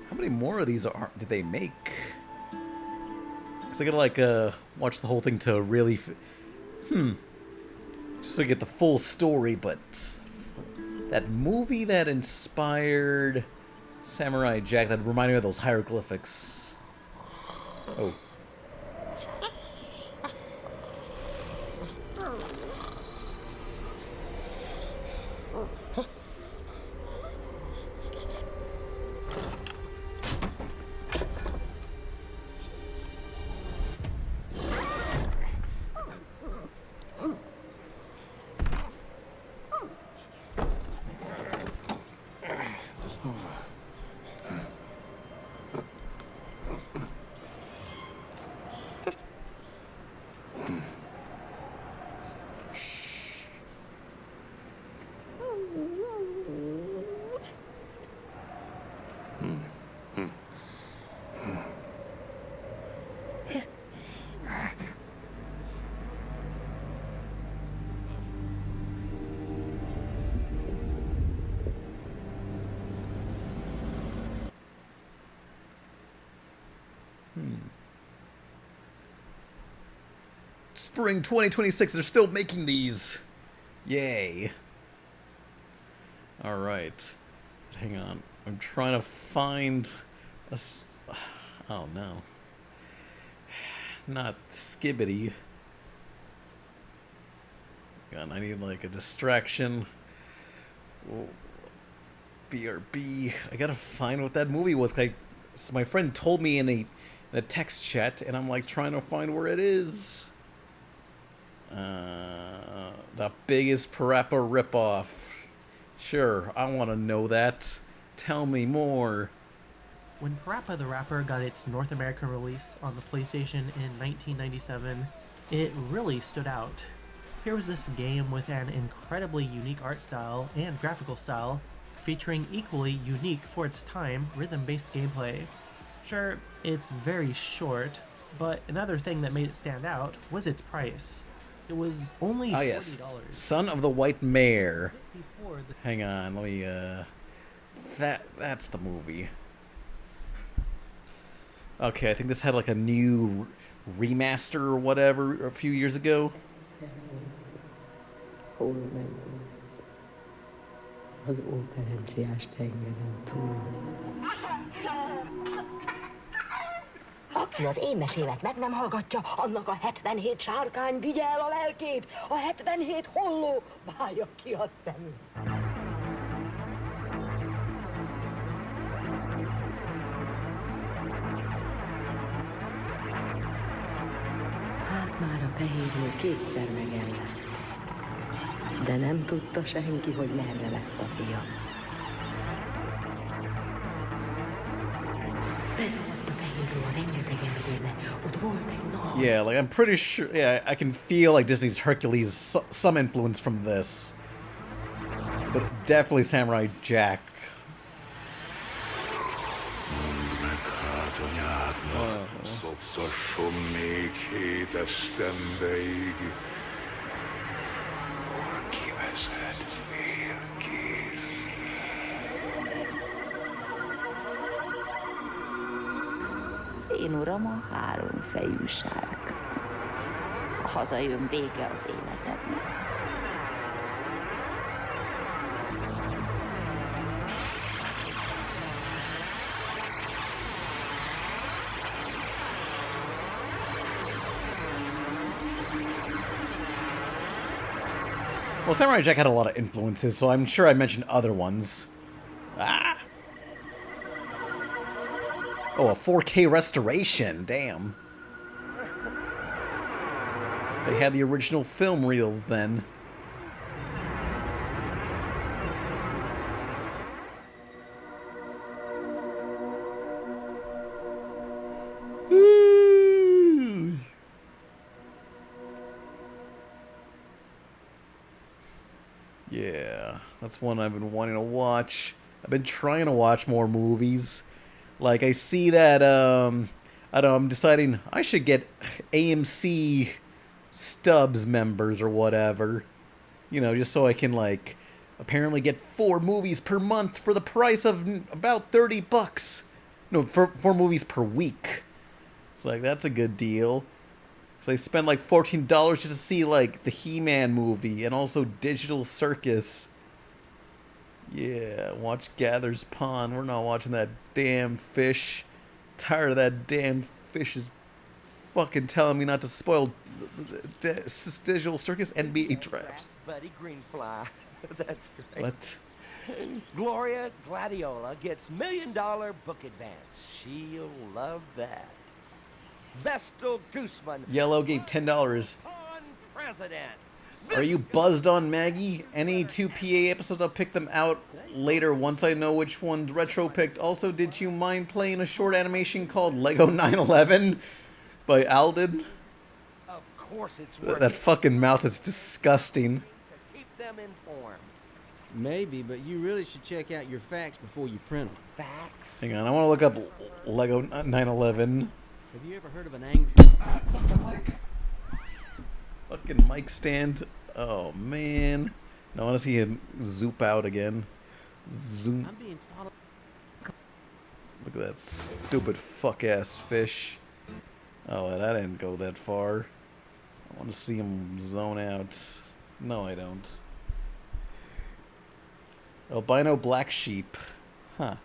Speaker 5: How many more of these did they make? Because I gotta like watch the whole thing to really, just to get the full story. But that movie that inspired Samurai Jack, that reminded me of those hieroglyphics. Oh. Spring 2026, they're still making these. Yay. Alright. Hang on. I'm trying to find a... Oh, no. Not Skibbity. God, I need, like, a distraction. Oh, BRB. I gotta find what that movie was. So my friend told me in a text chat, and I'm, like, trying to find where it is. The biggest Parappa ripoff. Sure, I want to know that. Tell me more.
Speaker 12: When Parappa the Rapper got its North American release on the PlayStation in 1997, it really stood out. Here was this game with an incredibly unique art style and graphical style, featuring equally unique for its time rhythm-based gameplay. Sure, it's very short, but another thing that made it stand out was its price. It was only $40.
Speaker 5: Oh yes, Son of the White Mare.
Speaker 12: Before the...
Speaker 5: Hang on, let me, that's the movie. Okay, I think this had like a new remaster or whatever a few years ago.
Speaker 13: Az óperenciás tengeren túl. Aki az én mesémet meg nem hallgatja, annak a 77 sárkány vigye el a lelkét, a 77 holló válja ki a szemét. Hát már a fehérnő kétszer megellett, de nem tudta senki, hogy merre lett a fia. Beszaladt a fehérnő a rengeteg erdőbe, ott volt egy nagy...
Speaker 5: Yeah, like I'm pretty sure, yeah, I can feel like Disney's Hercules, some influence from this. But definitely Samurai Jack.
Speaker 14: Szoptasson még 7 esztendeig. Kiveszed félkész.
Speaker 13: Az én uram a 3 fejű sárkány. Ha hazajön, vége az életednek.
Speaker 5: Well, Samurai Jack had a lot of influences, so I'm sure I mentioned other ones. Ah! Oh, a 4K restoration, damn. They had the original film reels then. Yeah, that's one I've been wanting to watch. I've been trying to watch more movies. Like, I see that, I don't know, I'm deciding I should get AMC Stubbs members or whatever. You know, just so I can, like, apparently get 4 movies per month for the price of about $30. No, 4 movies per week. It's like, that's a good deal. So I spent like $14 just to see, like, the He-Man movie and also Digital Circus. Yeah, watch Gather's Pond. We're not watching that damn fish. Tired of that damn fish is fucking telling me not to spoil Digital Circus NBA drafts.
Speaker 6: Buddy Greenfly. That's great.
Speaker 5: What?
Speaker 6: Gloria Gladiola gets $1 million book advance. She'll love that. Vestal Gooseman.
Speaker 5: Yellow gave $10.
Speaker 6: President.
Speaker 5: Are you buzzed on Maggie? Any 2 PA episodes, I'll pick them out later once I know which one's retro picked. Also, did you mind playing a short animation called Lego 9/11 by Alden?
Speaker 6: Of course it's worth
Speaker 5: That fucking mouth is disgusting.
Speaker 6: Keep them informed.
Speaker 15: Maybe, but you really should check out your facts before you print them.
Speaker 6: Facts?
Speaker 5: Hang on, I want to look up Lego 9/11.
Speaker 15: Have you ever heard of an angry...
Speaker 5: Fucking mic stand. Oh, man. I want to see him zoop out again. Zoom.
Speaker 15: I'm being followed.
Speaker 5: Look at that stupid fuck-ass fish. Oh, that didn't go that far. I want to see him zone out. No, I don't. Albino black sheep. Huh.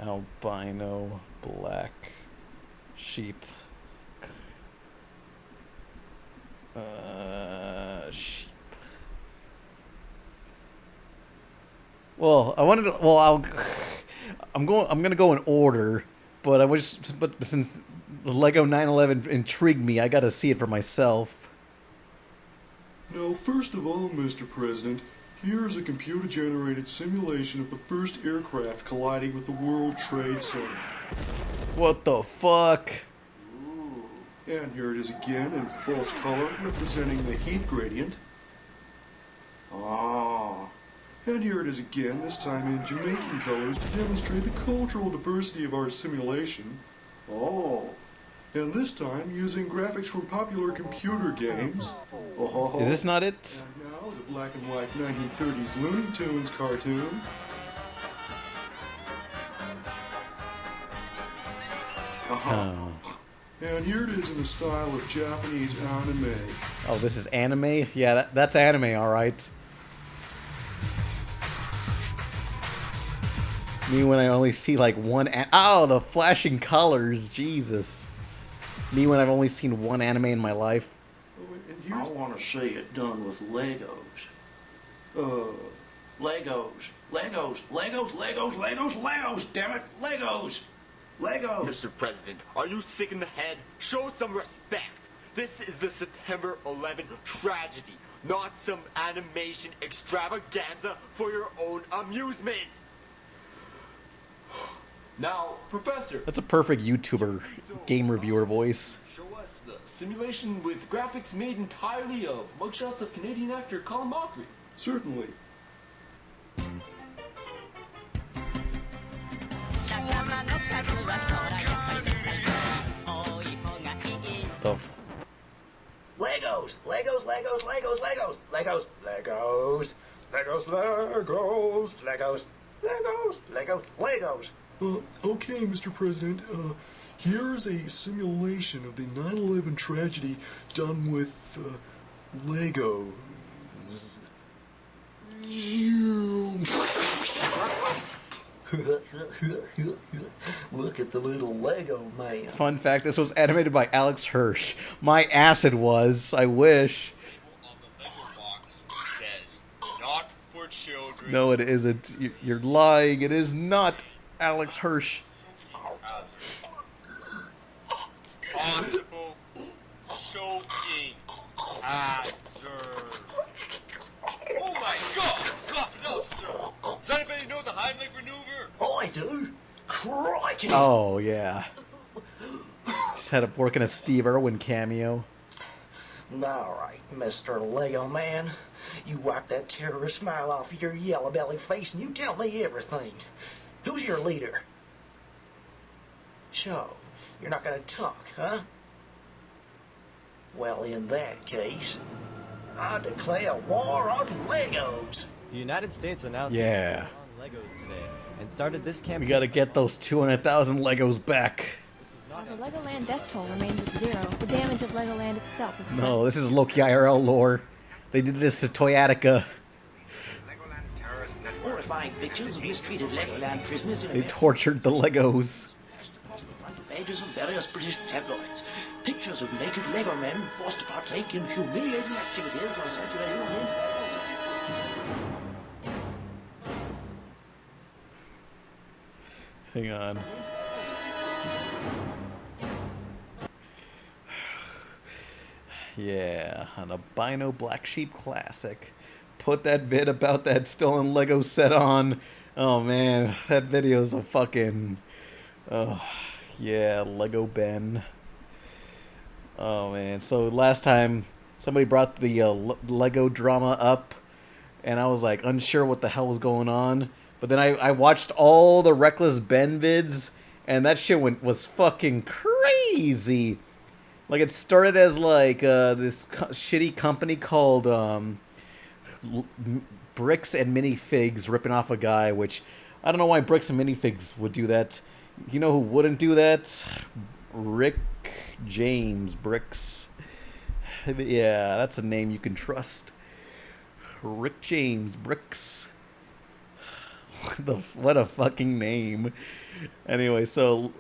Speaker 5: Albino black sheep. Sheep. Well, I wanted to. Well, I'm gonna go in order, but but since Lego 9/11 intrigued me, I gotta see it for myself.
Speaker 9: Now, first of all, Mr. President, here is a computer-generated simulation of the first aircraft colliding with the World Trade Center.
Speaker 5: What the fuck?
Speaker 9: And here it is again in false color, representing the heat gradient. And here it is again, this time in Jamaican colors to demonstrate the cultural diversity of our simulation. And this time using graphics from popular computer games.
Speaker 5: Is this not it?
Speaker 9: And now is a black and white 1930s Looney Tunes cartoon.
Speaker 5: Oh.
Speaker 9: And here it is in the style of Japanese anime.
Speaker 5: Oh, this is anime? Yeah, that's anime, alright. Me when I only see like one oh, the flashing colors, Jesus. Me when I've only seen one anime in my life.
Speaker 17: I want to see it done with Legos. Legos. Legos. Legos. Legos. Legos. Legos. Damn it. Legos. Legos.
Speaker 21: Mr. President, are you sick in the head? Show some respect. This is the September 11 tragedy, not some animation extravaganza for your own amusement. Now, Professor.
Speaker 5: That's a perfect YouTuber game reviewer voice.
Speaker 21: Show us the simulation with graphics made entirely of mugshots of Canadian actor Colin Mockery.
Speaker 9: Certainly.
Speaker 17: Legos. Legos. Legos. Legos. Legos. Legos. Legos. Legos. Legos. Legos. Legos. Legos. Legos.
Speaker 9: Okay, Mr. President, here's a simulation of the 9/11 tragedy done with, Legos.
Speaker 17: Look at the little Lego man.
Speaker 5: Fun fact, this was animated by Alex Hirsch. My ass it was. I wish.
Speaker 21: Says, not for children.
Speaker 5: No, it isn't. You're lying. It is not Alex Hirsch.
Speaker 21: Possible choking hazard. Oh my god! Cough it up, sir. Does anybody know the Heimlich maneuver?
Speaker 17: I do. Crikey.
Speaker 5: Oh, yeah. Just had to work in a Steve Irwin cameo.
Speaker 17: Alright, Mr. Lego Man. You wipe that terrorist smile off your yellow belly face and you tell me everything. Who's your leader? So, you're not gonna talk, huh? Well, in that case, I declare war on Legos.
Speaker 2: The United States announced
Speaker 5: Yeah.
Speaker 2: war on Legos today and started this
Speaker 5: We
Speaker 2: campaign.
Speaker 5: gotta get those 200,000 Legos back.
Speaker 19: While the Legoland death toll remains at 0, the damage of Legoland itself is
Speaker 5: No, this is Loki IRL lore. They did this to Toyatica.
Speaker 17: Horrifying pictures of mistreated Legoland prisoners in
Speaker 5: They tortured the Legos.
Speaker 17: across the front pages of various British tabloids. Pictures of naked Lego men forced to partake in humiliating activities while circulating on the internet.
Speaker 5: Hang on. Yeah, an albino black sheep classic. Put that vid about that stolen Lego set on. Oh man, that video is a fucking. Oh, yeah, Lego Ben. Oh man, so last time somebody brought the Lego drama up, and I was like unsure what the hell was going on. But then I watched all the Reckless Ben vids, and that shit was fucking crazy. Like, it started as like this shitty company called Bricks and Minifigs ripping off a guy, which I don't know why Bricks and Minifigs would do that. You know who wouldn't do that? Rick James Bricks. Yeah, that's a name you can trust. Rick James Bricks. What a fucking name. Anyway, so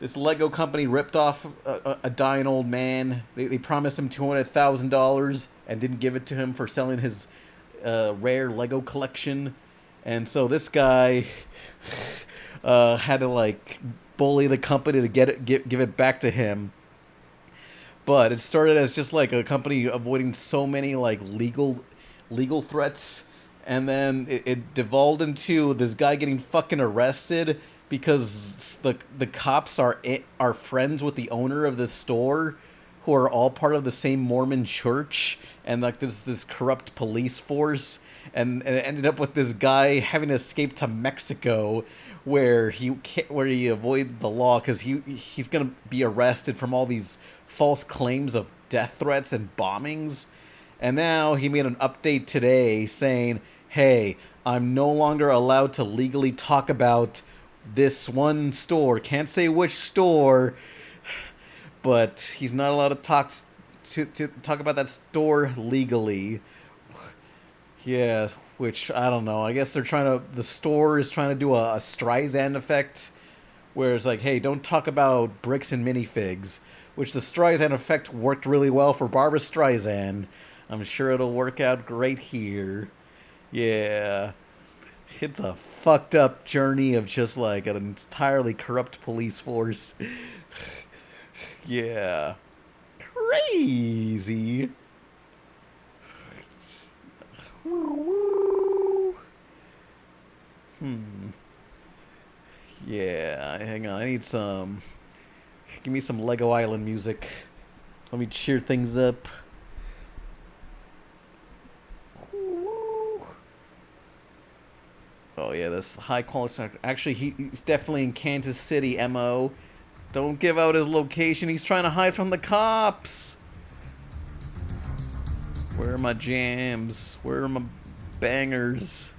Speaker 5: this Lego company ripped off a dying old man. They promised him $200,000 and didn't give it to him for selling his rare Lego collection. And so this guy had to like bully the company to give it back to him. But it started as just like a company avoiding so many like legal threats, and then it devolved into this guy getting fucking arrested because the cops are friends with the owner of the store, who are all part of the same Mormon church, and like this corrupt police force, and it ended up with this guy having to escape to Mexico, where he avoided the law because he's gonna be arrested from all these false claims of death threats and bombings. And now he made an update today saying, hey, I'm no longer allowed to legally talk about this one store. Can't say which store, but he's not allowed to talk about that store legally. Yeah, which I don't know. I guess the store is trying to do a Streisand effect, where it's like, hey, don't talk about bricks and minifigs, which the Streisand effect worked really well for Barbra Streisand. I'm sure it'll work out great here. Yeah. It's a fucked up journey of just like an entirely corrupt police force. Yeah. Crazy. Yeah, hang on. I need some. Give me some Lego Island music. Let me cheer things up. Oh yeah, that's high quality. Actually, he's definitely in Kansas City, MO. Don't give out his location. He's trying to hide from the cops. Where are my jams? Where are my bangers?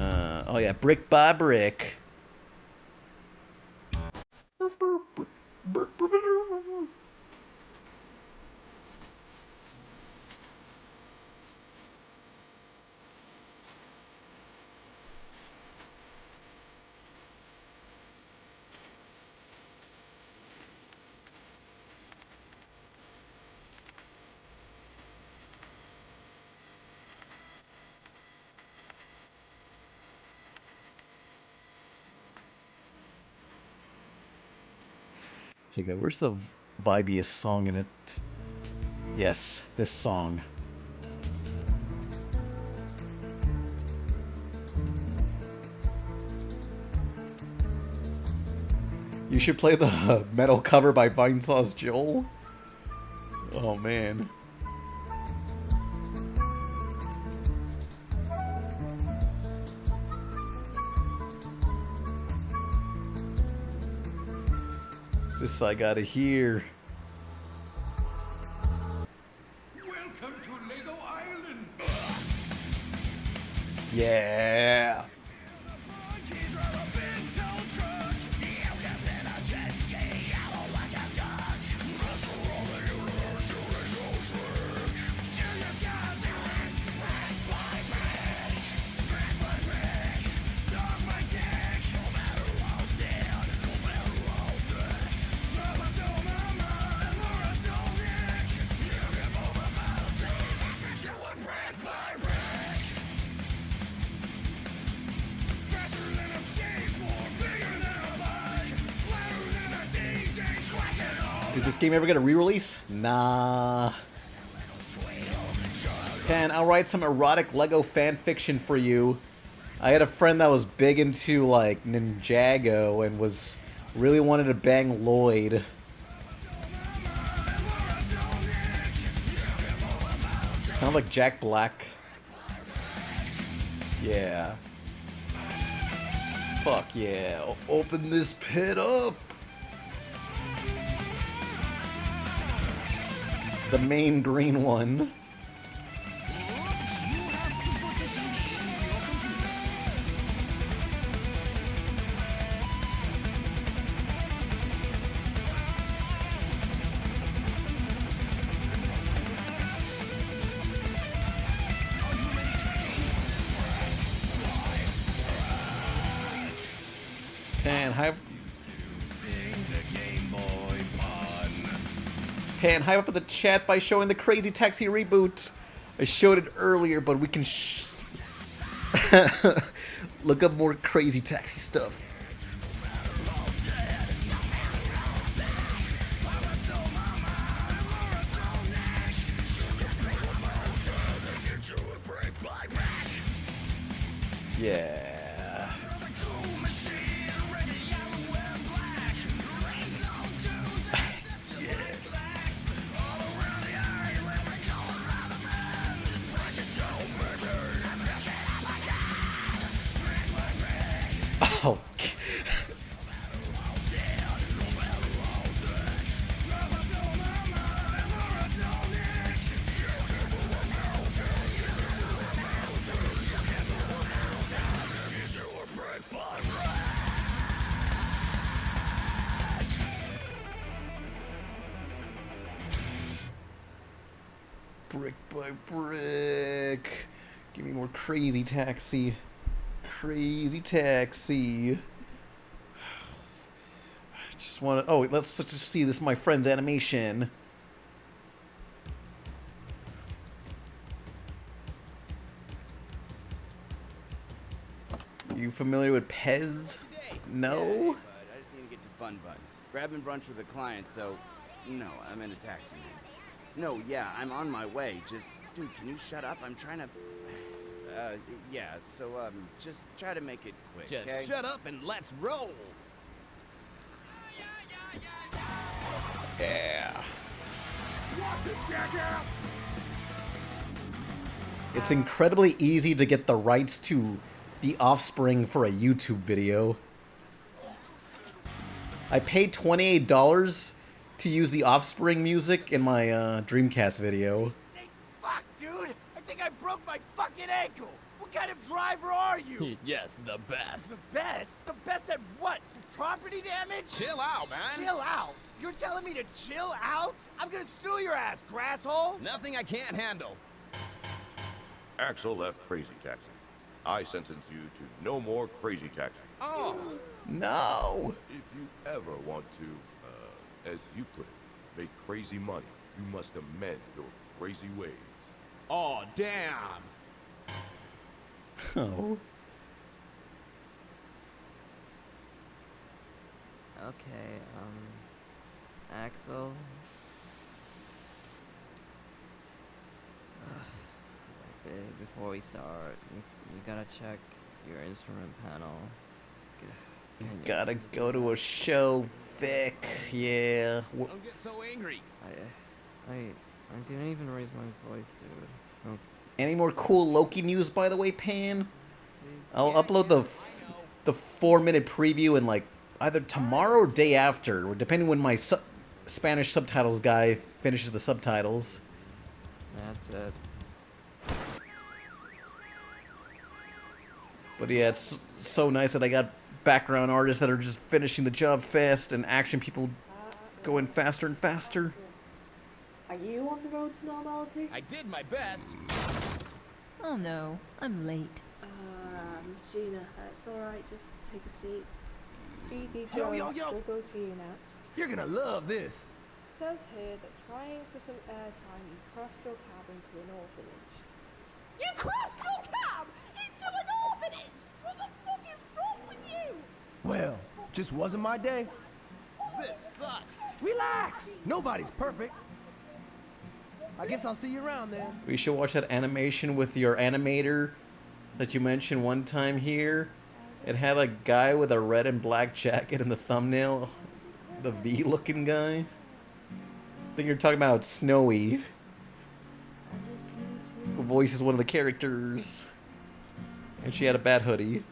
Speaker 5: Oh yeah, brick by brick. Okay, go. Where's the vibiest song in it? Yes, this song. You should play the metal cover by Vinesauce Joel. Oh man. This I gotta hear.
Speaker 25: Welcome to Lego Island.
Speaker 5: Yeah. Did this game ever get a re-release? Nah. Ken, I'll write some erotic Lego fan fiction for you. I had a friend that was big into like Ninjago and was really wanted to bang Lloyd. Sounds like Jack Black. Yeah. Fuck yeah. Open this pit up. The main green one. And hype. And hype up the chat by showing the Crazy Taxi reboot. I showed it earlier, but we can look up more Crazy Taxi stuff. Yeah. Oh. Brick by brick. Give me more Crazy Taxi. Crazy Taxi. I just want to... Oh, let's just see this my friend's animation. You familiar with Pez? No?
Speaker 3: Yeah, but I just need to get to Fun Buns. Grabbing brunch with a client, so... No, I'm in a taxi. No, yeah, I'm on my way. Just... Dude, can you shut up? I'm trying to... yeah, so, just try to make it quick,
Speaker 16: Just
Speaker 3: okay?
Speaker 16: shut up and let's roll.
Speaker 5: Yeah. It's incredibly easy to get the rights to The Offspring for a YouTube video. I paid $28 to use The Offspring music in my Dreamcast video.
Speaker 6: Fuck, dude! I think I broke my fucking ankle! What kind of driver are you?
Speaker 16: Yes, the best.
Speaker 6: The best? The best at what? Property damage?
Speaker 16: Chill out, man.
Speaker 6: Chill out? You're telling me to chill out? I'm gonna sue your ass, grasshole!
Speaker 16: Nothing I can't handle.
Speaker 8: Axel left Crazy Taxi. I sentence you to no more Crazy Taxi.
Speaker 16: Oh!
Speaker 5: No!
Speaker 8: If you ever want to, as you put it, make crazy money, you must amend your crazy ways.
Speaker 16: Oh, damn!
Speaker 5: Oh.
Speaker 20: Okay, Axel. Before we start, you gotta check your instrument panel.
Speaker 5: Gotta go to a show, Vic. Yeah.
Speaker 16: Don't get so angry.
Speaker 20: I didn't even raise my voice, dude.
Speaker 5: Any more cool Loki news, by the way, Pan? I'll upload the 4-minute preview in like either tomorrow or day after, depending when my Spanish subtitles guy finishes the subtitles.
Speaker 20: That's it.
Speaker 5: But yeah, it's so nice that I got background artists that are just finishing the job fast and action people going faster and faster.
Speaker 11: Are you on the road to normality?
Speaker 16: I did my best.
Speaker 18: Oh no, I'm late.
Speaker 11: Miss Gina, it's alright, just take a seat. BD
Speaker 6: Yo,
Speaker 11: Joe,
Speaker 6: yo, yo!
Speaker 11: we'll go to you next.
Speaker 6: You're gonna love this.
Speaker 11: Says here that trying for some airtime, you crossed your cab into an orphanage.
Speaker 22: You crashed your cab into an orphanage! What the fuck is wrong with you?
Speaker 6: Well, just wasn't my day.
Speaker 16: This sucks.
Speaker 6: Relax. Nobody's perfect. I guess I'll see you around then.
Speaker 5: We should watch that animation with your animator that you mentioned one time here. It had a guy with a red and black jacket in the thumbnail. The V-looking guy. I think you're talking about Snowy, who voices one of the characters. And she had a bat hoodie.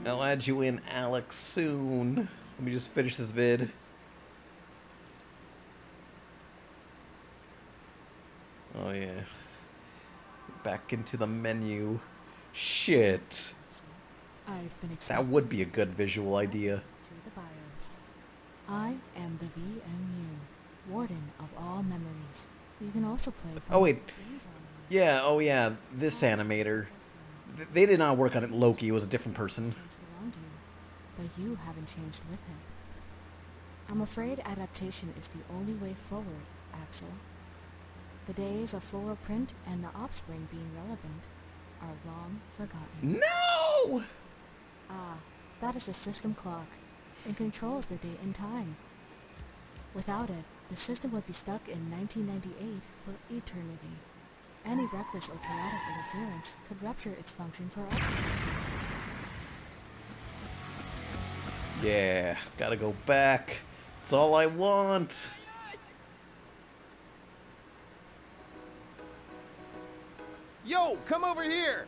Speaker 5: I'll add you in, Alex, soon. Let me just finish this vid. Oh yeah. Back into the menu. Shit. That would be a good visual idea.
Speaker 23: To the BIOS. I am the VMU, Warden of all memories. You can also play.
Speaker 5: Oh wait. Yeah, oh yeah, this animator. They did not work on it. Loki. It was a different person.
Speaker 23: But you haven't changed with him. I'm afraid adaptation is the only way forward, Axel. The days of floral print and the offspring being relevant are long forgotten.
Speaker 5: No!
Speaker 23: Ah, that is the system clock. It controls the date and time. Without it, the system would be stuck in 1998 for eternity. Any reckless or chaotic interference could rupture its function forever.
Speaker 5: Yeah, gotta go back. That's all I want.
Speaker 16: Yo, come over here.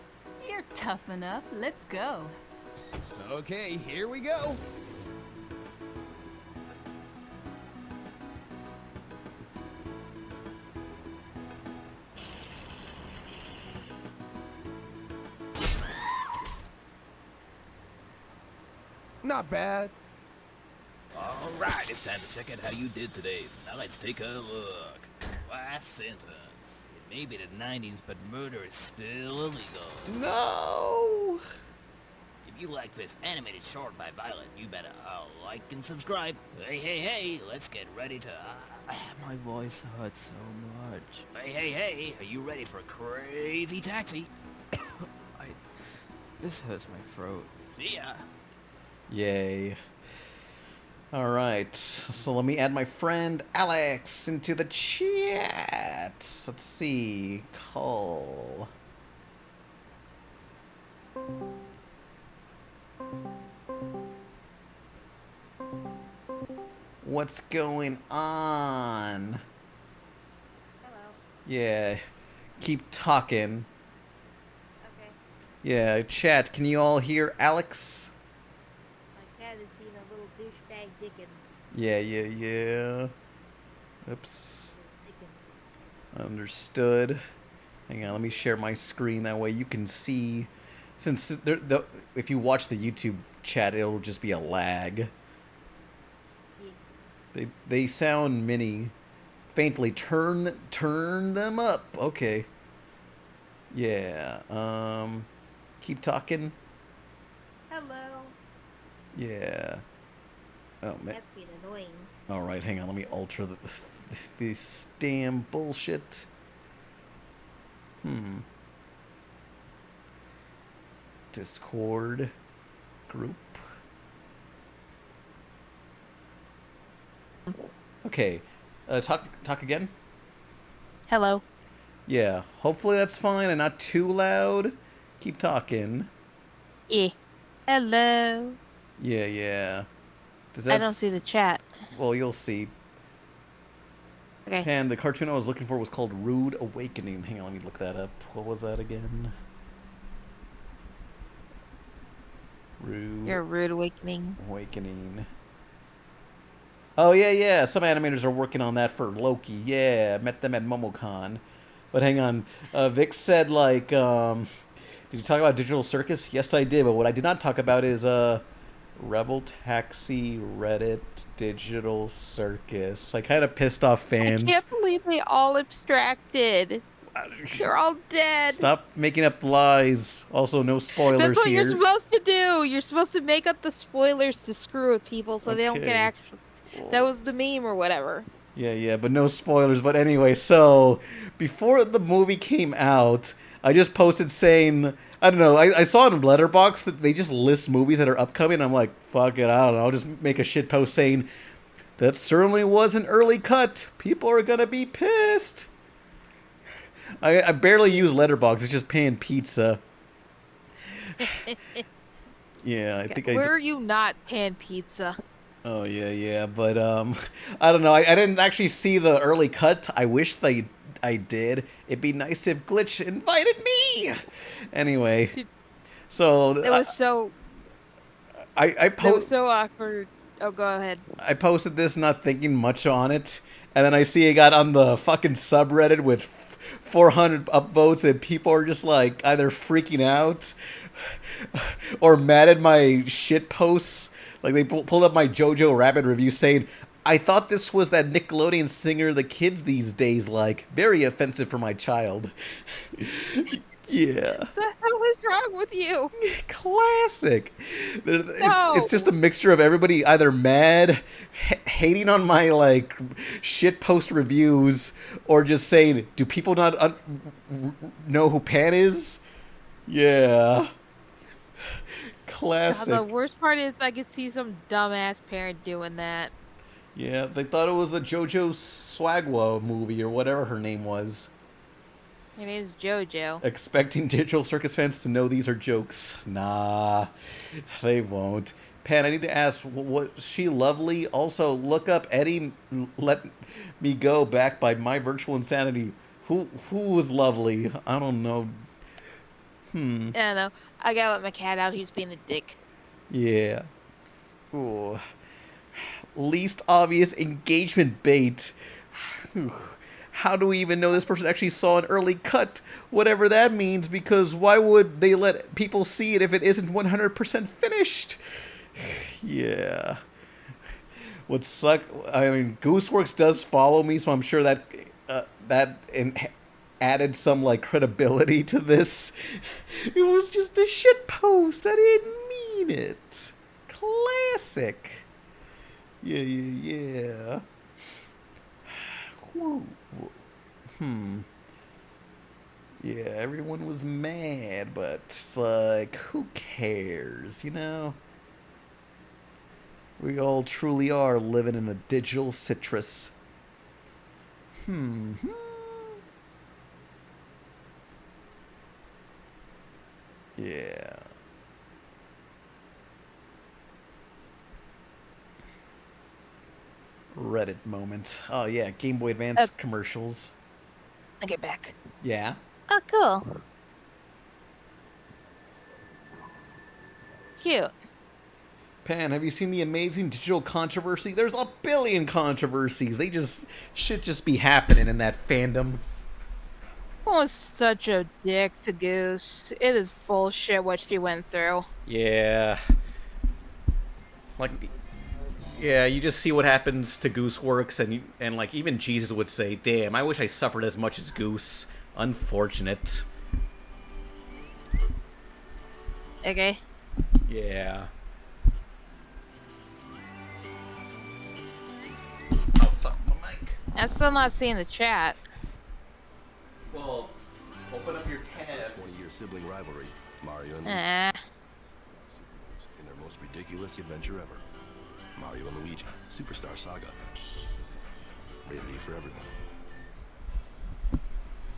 Speaker 18: You're tough enough. Let's go.
Speaker 16: Okay, here we go.
Speaker 6: Not bad.
Speaker 24: All right, it's time to check out how you did today. Now let's take a look. Life sentence. It may be the 90s, but murder is still illegal.
Speaker 5: No!
Speaker 24: If you like this animated short by Violet, you better like and subscribe. Hey, hey, hey, let's get ready to...
Speaker 20: My voice hurts so much.
Speaker 24: Hey, hey, hey, are you ready for Crazy Taxi?
Speaker 20: This hurts my throat.
Speaker 24: See ya.
Speaker 5: Yay. Alright, so let me add my friend Alex into the chat. Let's see. Call. What's going on?
Speaker 4: Hello.
Speaker 5: Yeah, keep talking.
Speaker 4: Okay.
Speaker 5: Yeah, chat, can you all hear Alex?
Speaker 4: My cat is being a little douchebag Dickens.
Speaker 5: Yeah. Oops. Understood. Hang on, let me share my screen. That way you can see. Since if you watch the YouTube chat, it'll just be a lag. They sound mini. Faintly. Turn them up. Okay. Yeah. Keep talking.
Speaker 4: Hello.
Speaker 5: Yeah. Oh man.
Speaker 4: That's being annoying.
Speaker 5: All right, hang on. Let me alter this damn bullshit. Discord group. Okay. Talk again.
Speaker 26: Hello.
Speaker 5: Yeah. Hopefully that's fine and not too loud. Keep talking.
Speaker 26: Hello.
Speaker 5: Yeah, yeah. Does
Speaker 26: I don't see the chat.
Speaker 5: Well, you'll see.
Speaker 26: Okay.
Speaker 5: And the cartoon I was looking for was called Rude Awakening. Hang on, let me look that up. What was that again?
Speaker 26: Your Rude Awakening.
Speaker 5: Oh, yeah, yeah. Some animators are working on that for Loki. Yeah, met them at MomoCon. But hang on. Vic said, like, did you talk about Digital Circus? Yes, I did. But what I did not talk about is, Rebel Taxi, Reddit, Digital Circus. I kind of pissed off fans.
Speaker 26: I can't believe they all abstracted. They're all dead.
Speaker 5: Stop making up lies. Also, no spoilers here.
Speaker 26: That's what you're supposed to do. You're supposed to make up the spoilers to screw with people so they don't get actual. That was the meme or whatever.
Speaker 5: Yeah, yeah, but no spoilers. But anyway, so before the movie came out, I just posted saying, I don't know, I saw in Letterboxd that they just list movies that are upcoming. I'm like, fuck it, I don't know. I'll just make a shit post saying, that certainly was an early cut. People are going to be pissed. I barely use Letterboxd. It's just Pan Pizza. Yeah, I think
Speaker 26: Where are you not Pan Pizza?
Speaker 5: Oh, yeah, yeah. But, I don't know. I didn't actually see the early cut. I wish I did. It'd be nice if Glitch invited me. Anyway. So...
Speaker 26: It was so... It was so awkward. Oh, go ahead.
Speaker 5: I posted this not thinking much on it. And then I see it got on the fucking subreddit with 400 upvotes, and people are just like either freaking out or mad at my shit posts. Like they pulled up my Jojo Rabbit review saying, I thought this was that Nickelodeon singer the kids these days like. Very offensive for my child. Yeah.
Speaker 26: What the hell is wrong with you?
Speaker 5: Classic. It's just a mixture of everybody either mad, hating on my like shit post reviews, or just saying, do people not know who Pan is? Yeah. Classic.
Speaker 26: The worst part is I could see some dumbass parent doing that.
Speaker 5: Yeah, they thought it was the JoJo Swagwa movie or whatever her name was.
Speaker 26: Her name's JoJo.
Speaker 5: Expecting Digital Circus fans to know these are jokes. Nah, they won't. Pan, I need to ask, was she lovely? Also, look up Eddie Let Me Go back by My Virtual Insanity. Who was lovely? I don't know.
Speaker 26: I don't know. I gotta let my cat out. He's being a dick.
Speaker 5: Yeah. Ooh. Least obvious engagement bait. How do we even know this person actually saw an early cut? Whatever that means, because why would they let people see it if it isn't 100% finished? Yeah. What suck? I mean, Gooseworks does follow me, so I'm sure that added some like credibility to this. It was just a shit post. I didn't mean it. Classic. Yeah, yeah, yeah. Whoa. Yeah, everyone was mad, but it's like, who cares, you know? We all truly are living in a digital citrus. Yeah. Reddit moment. Oh yeah, Game Boy Advance commercials.
Speaker 26: I get back.
Speaker 5: Yeah.
Speaker 26: Oh, cool. Cute.
Speaker 5: Pan, have you seen the amazing digital controversy? There's a billion controversies. Shit just be happening in that fandom.
Speaker 26: Was such a dick to Goose. It is bullshit what she went through.
Speaker 5: Yeah. Like, yeah, you just see what happens to Gooseworks, and like even Jesus would say, "Damn, I wish I suffered as much as Goose." Unfortunate.
Speaker 26: Okay.
Speaker 5: Yeah. Oh fuck my mic.
Speaker 26: I'm still not seeing the chat.
Speaker 5: Well, open up your tabs.
Speaker 1: 20-year sibling rivalry, Mario and
Speaker 26: Luigi.
Speaker 1: In their most ridiculous adventure ever. Mario and Luigi, Superstar Saga. Rated E for everyone.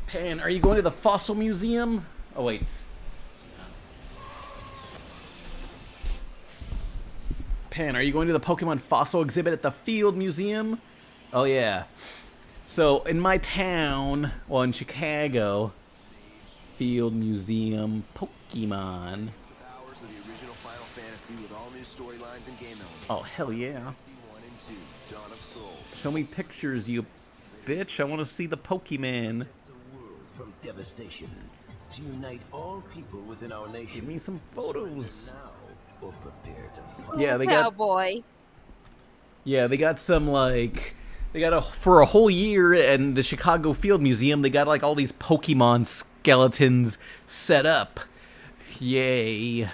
Speaker 5: Pan, are you going to the Fossil Museum? Oh, wait. Pan, are you going to the Pokemon fossil exhibit at the Field Museum? Oh, yeah. So, in my town, well, in Chicago, Field Museum, Pokemon. Oh, hell yeah. Show me pictures, you bitch. I want to see the Pokemon.
Speaker 7: From devastation to unite all people within our nation.
Speaker 5: Give me some photos.
Speaker 7: Now, or prepare to fight.
Speaker 5: Yeah, they got
Speaker 26: cowboy.
Speaker 5: Yeah, they got some like for a whole year in the Chicago Field Museum. They got like all these Pokemon skeletons set up. Yay!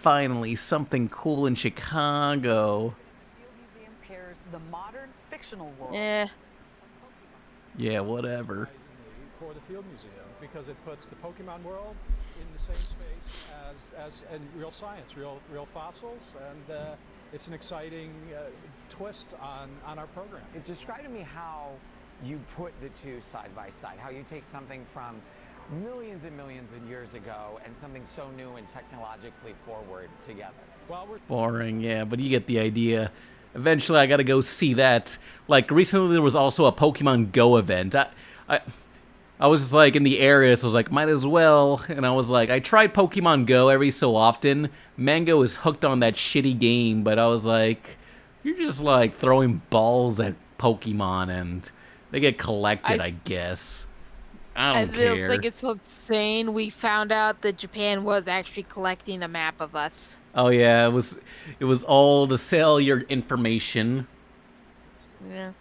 Speaker 5: Finally, something cool in Chicago.
Speaker 10: Museum pairs the modern fictional world.
Speaker 5: Yeah, whatever.
Speaker 12: For the Field Museum, because it puts the Pokemon world in the same space as and real science, real fossils, and it's an exciting twist on our program.
Speaker 13: Describe to me how you put the two side by side, how you take something from millions and millions of years ago and something so new and technologically forward together.
Speaker 12: Well, we're
Speaker 5: Boring, yeah, but you get the idea. Eventually, I gotta go see that. Like, recently there was also a Pokemon Go event. I was just like in the area, so I was like, might as well. And I was like, I tried Pokemon Go every so often. Mango is hooked on that shitty game, but I was like, you're just like throwing balls at Pokemon and they get collected, I guess. I don't care.
Speaker 26: I feel like it's so insane. We found out that Japan was actually collecting a map of us.
Speaker 5: Oh yeah, it was all to sell your information.
Speaker 26: Yeah.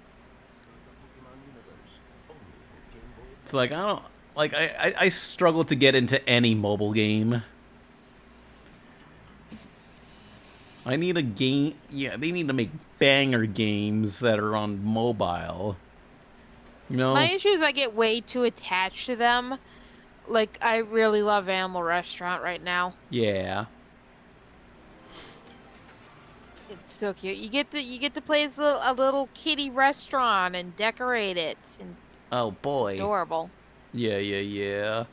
Speaker 5: It's like I struggle to get into any mobile game. I need a game. Yeah, they need to make banger games that are on mobile. You know?
Speaker 26: My issue is I get way too attached to them. Like, I really love Animal Restaurant right now.
Speaker 5: Yeah.
Speaker 26: It's so cute. You get to play as a little kitty restaurant and decorate it, and
Speaker 5: oh boy.
Speaker 26: it's adorable.
Speaker 5: Yeah.
Speaker 26: You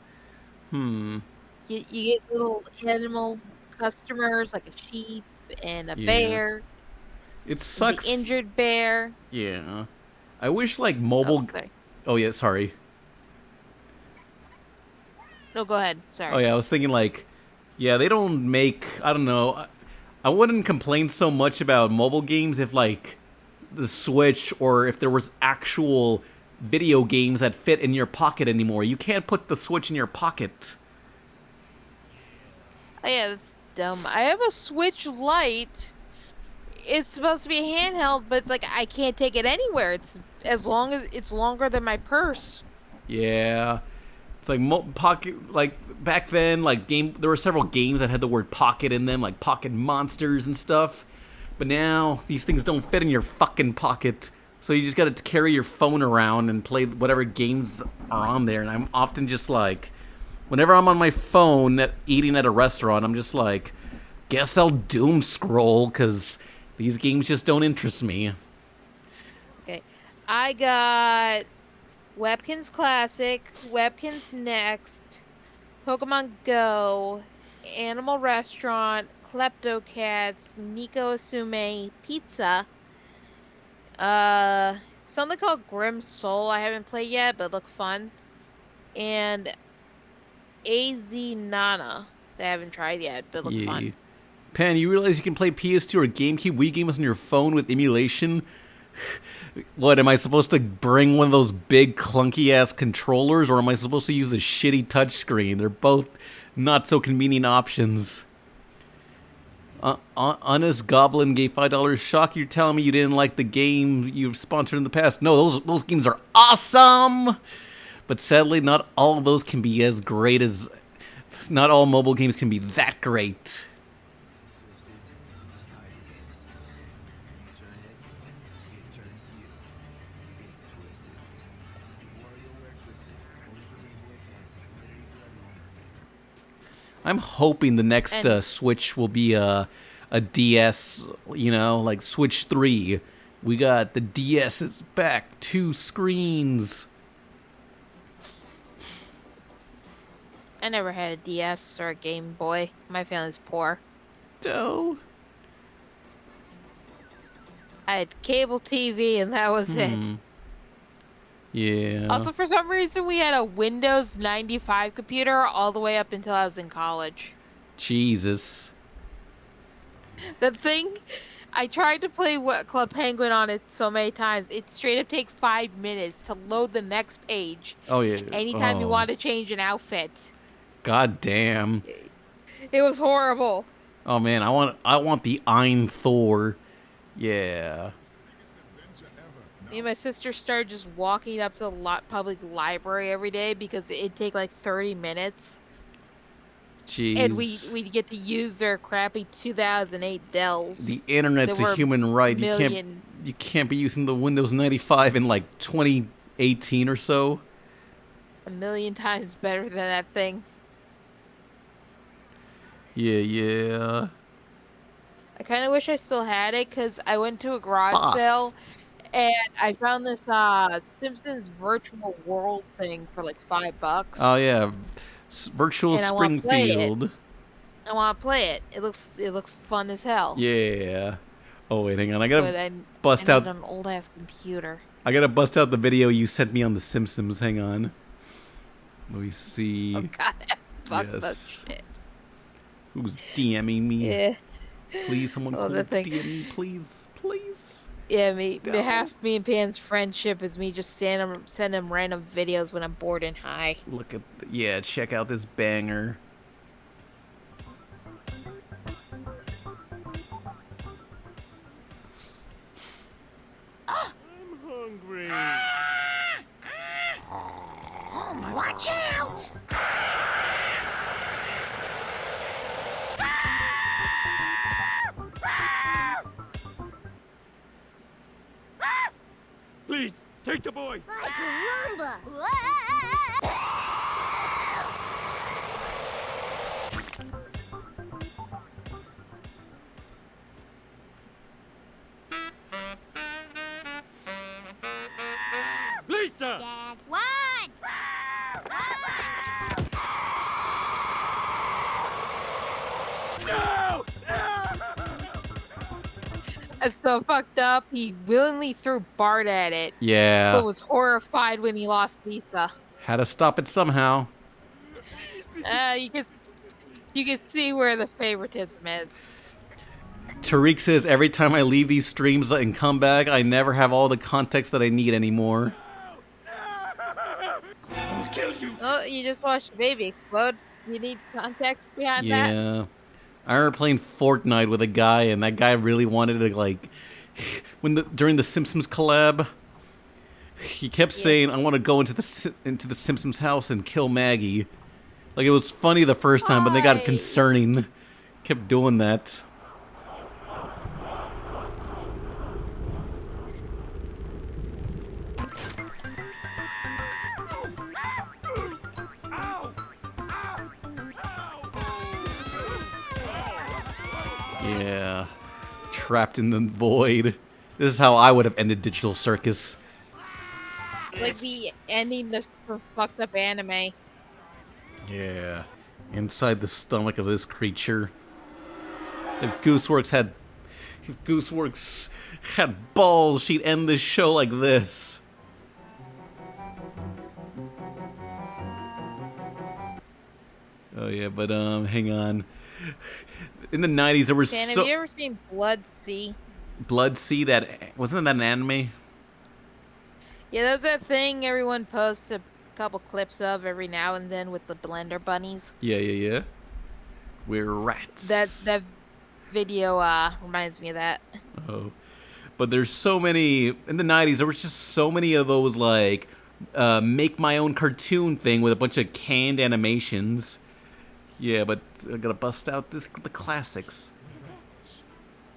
Speaker 26: get little animal customers like a sheep and a bear.
Speaker 5: It sucks.
Speaker 26: The injured bear.
Speaker 5: Yeah. I wish like mobile. Oh yeah, sorry.
Speaker 26: No, go ahead. Sorry.
Speaker 5: Oh yeah, I was thinking like, yeah, they don't make. I don't know. I wouldn't complain so much about mobile games if like the Switch or if there was actual video games that fit in your pocket anymore. You can't put the Switch in your pocket.
Speaker 26: Oh yeah, that's dumb. I have a Switch Lite. It's supposed to be a handheld, but it's like I can't take it anywhere. It's as long as it's longer than my purse.
Speaker 5: Yeah. It's like pocket, like back then, like there were several games that had the word pocket in them, like Pocket Monsters and stuff. But now these things don't fit in your fucking pocket, so you just gotta carry your phone around and play whatever games are on there. And I'm often just like, whenever I'm on my phone eating at a restaurant, I'm just like, guess I'll doom scroll because these games just don't interest me.
Speaker 26: Okay, I got Webkinz Classic, Webkinz Next, Pokemon Go, Animal Restaurant, Kleptocats, Nico Asume, Pizza, something called Grim Soul I haven't played yet, but look fun, and AZ Nana that I haven't tried yet, but look fun.
Speaker 5: Pan, you realize you can play PS2 or GameCube Wii games on your phone with emulation? What, am I supposed to bring one of those big clunky-ass controllers, or am I supposed to use the shitty touchscreen? They're both not so convenient options. Honest Goblin gave $5. Shock, you're telling me you didn't like the game you've sponsored in the past. No, those games are awesome! But sadly, not all of those can be as great as... Not all mobile games can be that great. I'm hoping the next Switch will be a DS, you know, like Switch 3. We got the DS is back, 2 screens.
Speaker 26: I never had a DS or a Game Boy. My family's poor.
Speaker 5: Oh.
Speaker 26: I had cable TV, and that was it.
Speaker 5: Yeah.
Speaker 26: Also, for some reason, we had a Windows 95 computer all the way up until I was in college.
Speaker 5: Jesus.
Speaker 26: The thing, I tried to play Club Penguin on it so many times. It straight up takes 5 minutes to load the next page.
Speaker 5: Oh yeah.
Speaker 26: Anytime you want to change an outfit.
Speaker 5: God damn.
Speaker 26: It was horrible.
Speaker 5: Oh man, I want the Ein Thor. Yeah.
Speaker 26: Me and my sister started just walking up to the public library every day because it'd take like 30 minutes.
Speaker 5: Jeez.
Speaker 26: And we'd get to use their crappy 2008 Dells.
Speaker 5: The internet's a human right. You can't be using the Windows 95 in like 2018 or so.
Speaker 26: A million times better than that thing.
Speaker 5: Yeah.
Speaker 26: I kind of wish I still had it because I went to a garage sale and I found this Simpsons virtual world thing for like $5.
Speaker 5: Oh yeah, Virtual
Speaker 26: and
Speaker 5: Springfield.
Speaker 26: I want to play it. It looks fun as hell.
Speaker 5: Yeah. Oh wait, hang on. I gotta
Speaker 26: But
Speaker 5: bust
Speaker 26: I
Speaker 5: out
Speaker 26: need an old ass computer.
Speaker 5: I gotta bust out the video you sent me on The Simpsons. Hang on. Let me see.
Speaker 26: Oh god, fuck that shit.
Speaker 5: Who's DMing me?
Speaker 26: Yeah.
Speaker 5: Please, someone
Speaker 26: Oh,
Speaker 5: cool
Speaker 26: the thing.
Speaker 5: DM me, please.
Speaker 26: Yeah, half me and Pan's friendship is me just send him random videos when I'm bored and high.
Speaker 5: Look at check out this banger.
Speaker 25: I'm hungry.
Speaker 22: Watch out!
Speaker 25: Please, take the boy.
Speaker 22: Ay, caramba!
Speaker 25: Lisa!
Speaker 22: Dad, what?
Speaker 25: No!
Speaker 26: That's so fucked up. He willingly threw Bart at it.
Speaker 5: Yeah.
Speaker 26: But was horrified when he lost Lisa.
Speaker 5: Had to stop it somehow.
Speaker 26: You can see where the favoritism is.
Speaker 5: Tariq says every time I leave these streams and come back, I never have all the context that I need anymore.
Speaker 25: I'll kill you.
Speaker 26: Oh, you just watched the baby explode. You need context behind that?
Speaker 5: Yeah. I remember playing Fortnite with a guy, and that guy really wanted to, like, during the Simpsons collab, he kept saying, "I want to go into the Simpsons house and kill Maggie." Like, it was funny the first time, but they got concerning. Kept doing that. Yeah. Trapped in the void. This is how I would have ended Digital Circus.
Speaker 26: Like the ending of the fucked up anime.
Speaker 5: Yeah. Inside the stomach of this creature. If Gooseworks had balls, she'd end this show like this. Oh yeah, but hang on. In the 90s there was
Speaker 26: Have you ever seen Blood Sea?
Speaker 5: Blood Sea, wasn't that an anime?
Speaker 26: Yeah, there's that thing everyone posts a couple clips of every now and then with the Blender bunnies.
Speaker 5: Yeah. We're rats.
Speaker 26: That video reminds me of that.
Speaker 5: Oh. But there's so many in the 90s there was just so many of those like make my own cartoon thing with a bunch of canned animations. Yeah, but I gotta bust out the classics.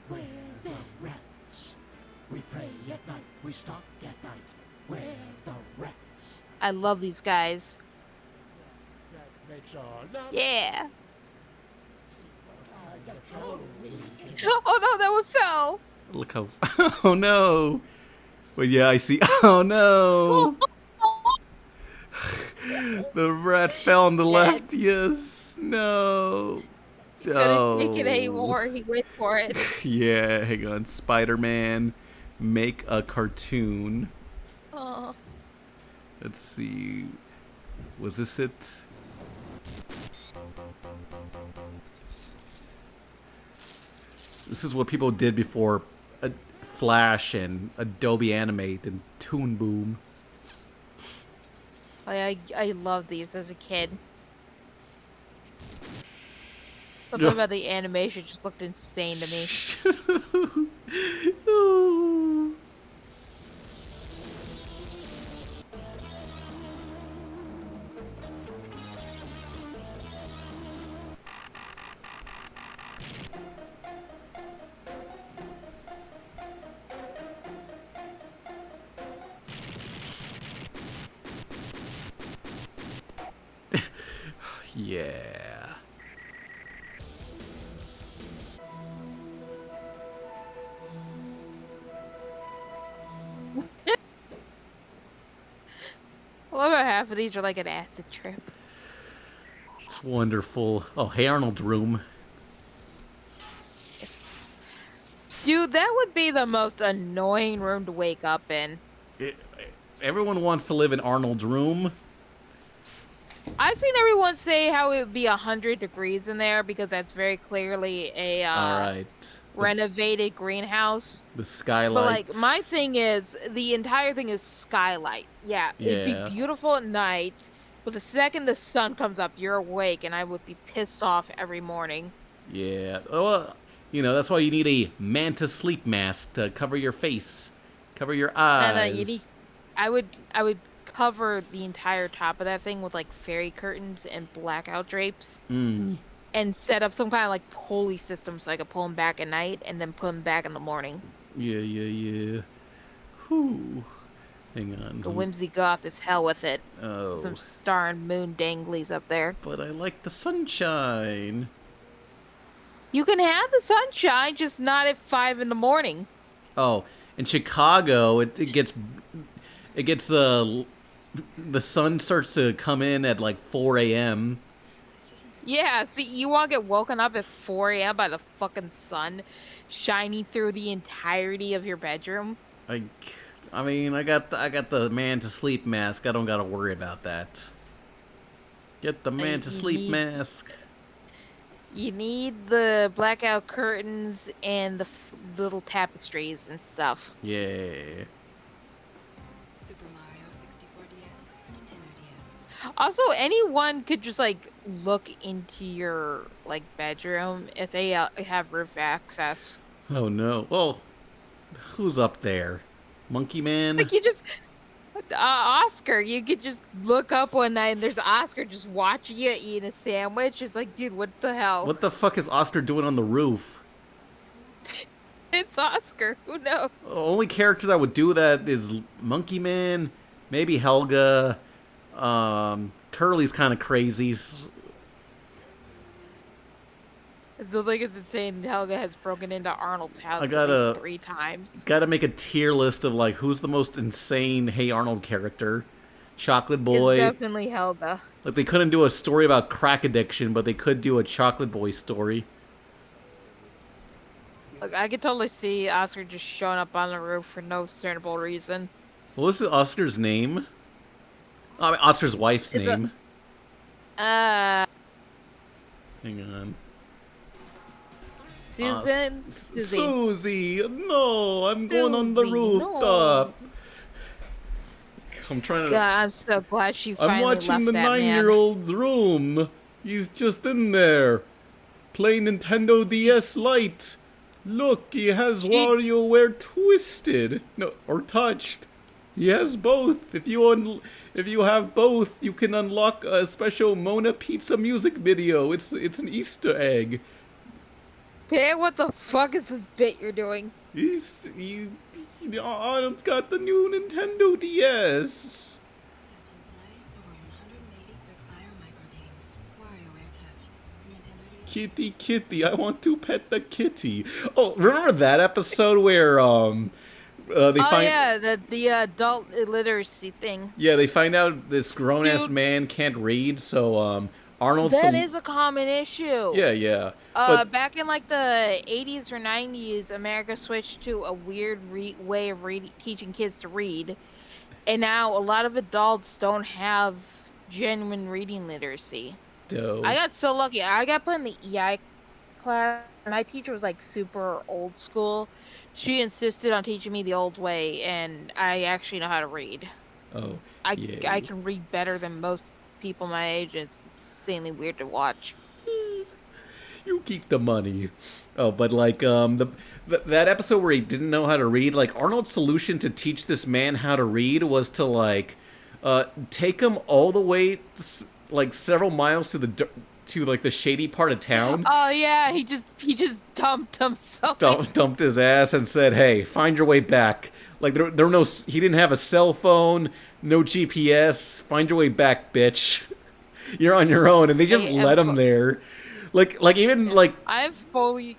Speaker 2: We're the rats. We pray at night, we stalk at night. We're the rats.
Speaker 26: I love these guys. Yeah. Oh no, that was so.
Speaker 5: Look how. Oh no. Well, yeah, I see. Oh no. The rat fell on the left. Yes. No.
Speaker 26: He couldn't take it anymore. He went for it.
Speaker 5: Yeah, hang on. Spider-Man. Make a cartoon.
Speaker 26: Oh.
Speaker 5: Let's see. Was this it? This is what people did before Flash and Adobe Animate and Toon Boom.
Speaker 26: I loved these as a kid. Something about the animation just looked insane to me.
Speaker 5: Yeah.
Speaker 26: I love how half of these are like an acid trip.
Speaker 5: It's wonderful. Oh, hey, Arnold's room.
Speaker 26: Dude, that would be the most annoying room to wake up in.
Speaker 5: Everyone wants to live in Arnold's room.
Speaker 26: I've seen everyone say how it would be 100 degrees in there because that's very clearly a
Speaker 5: All right.
Speaker 26: renovated greenhouse.
Speaker 5: The skylight.
Speaker 26: But like my thing is the entire thing is skylight. Yeah, it'd be beautiful at night, but the second the sun comes up, you're awake, and I would be pissed off every morning.
Speaker 5: Yeah. Well, you know, that's why you need a manta sleep mask to cover your face, cover your eyes.
Speaker 26: And you need, I would cover the entire top of that thing with like fairy curtains and blackout drapes. And set up some kind of like pulley system so I could pull them back at night and then put them back in the morning.
Speaker 5: Yeah. Whew. Hang on.
Speaker 26: The whimsy goth is hell with it.
Speaker 5: Oh.
Speaker 26: Some star and moon danglies up there.
Speaker 5: But I like the sunshine.
Speaker 26: You can have the sunshine, just not at 5 in the morning.
Speaker 5: Oh, in Chicago, it gets the sun starts to come in at like 4 a.m.
Speaker 26: Yeah, see, you want to get woken up at 4 a.m. by the fucking sun shining through the entirety of your bedroom?
Speaker 5: I mean, I got the man to sleep mask. I don't gotta worry about that. Get the man to sleep mask.
Speaker 26: You need the blackout curtains and the little tapestries and stuff.
Speaker 5: Yeah.
Speaker 26: Also, anyone could just like look into your like bedroom if they have roof access.
Speaker 5: Oh no! Well, who's up there? Monkey Man?
Speaker 26: Like you just Oscar. You could just look up one night and there's Oscar just watching you eat a sandwich. It's like, dude, what the hell?
Speaker 5: What the fuck is Oscar doing on the roof?
Speaker 26: It's Oscar. Who knows?
Speaker 5: The only character that would do that is Monkey Man, maybe Helga. Curly's kind of crazy.
Speaker 26: So like it's insane. Helga has broken into Arnold's house
Speaker 5: I gotta,
Speaker 26: at least 3 times.
Speaker 5: Gotta make a tier list of like who's the most insane Hey Arnold character. Chocolate Boy.
Speaker 26: It's definitely Helga.
Speaker 5: Like they couldn't do a story about crack addiction, but they could do a Chocolate Boy story.
Speaker 26: Look, I could totally see Oscar just showing up on the roof for no discernible reason.
Speaker 5: What was Oscar's name? I mean, Oscar's wife's name.
Speaker 26: Hang
Speaker 5: on.
Speaker 26: Susan?
Speaker 5: Susie! No, I'm going on the rooftop. No. I'm trying to.
Speaker 26: God, I'm so glad she finally left that man.
Speaker 5: I'm watching the 9-year-old's room. He's just in there, playing Nintendo DS Lite. Look, he has WarioWare Twisted, or Touched. He has both. If you have both, you can unlock a special Mona Pizza music video. It's an Easter egg.
Speaker 26: Pan, what the fuck is this bit you're doing?
Speaker 5: Arnold's got the new Nintendo DS. Kitty, kitty, I want to pet the kitty. Oh, remember that episode where they find
Speaker 26: the adult illiteracy thing.
Speaker 5: Yeah, they find out this grown-ass man can't read, so Arnold's
Speaker 26: That is a common issue.
Speaker 5: yeah. But
Speaker 26: Back in like the 80s or 90s, America switched to a weird way of teaching kids to read, and now a lot of adults don't have genuine reading literacy. I got so lucky. I got put in the EI class. My teacher was like super old school. She insisted on teaching me the old way, and I actually know how to read.
Speaker 5: Oh,
Speaker 26: I can read better than most people my age. It's insanely weird to watch.
Speaker 5: You keep the money. Oh, but like that episode where he didn't know how to read, like Arnold's solution to teach this man how to read was to like take him all the way like several miles to like the shady part of town.
Speaker 26: Oh yeah, he just dumped himself.
Speaker 5: Dumped his ass and said, "Hey, find your way back." Like there were no, he didn't have a cell phone, no GPS. Find your way back, bitch. You're on your own, and they just let him there. Like even like
Speaker 26: I've fully.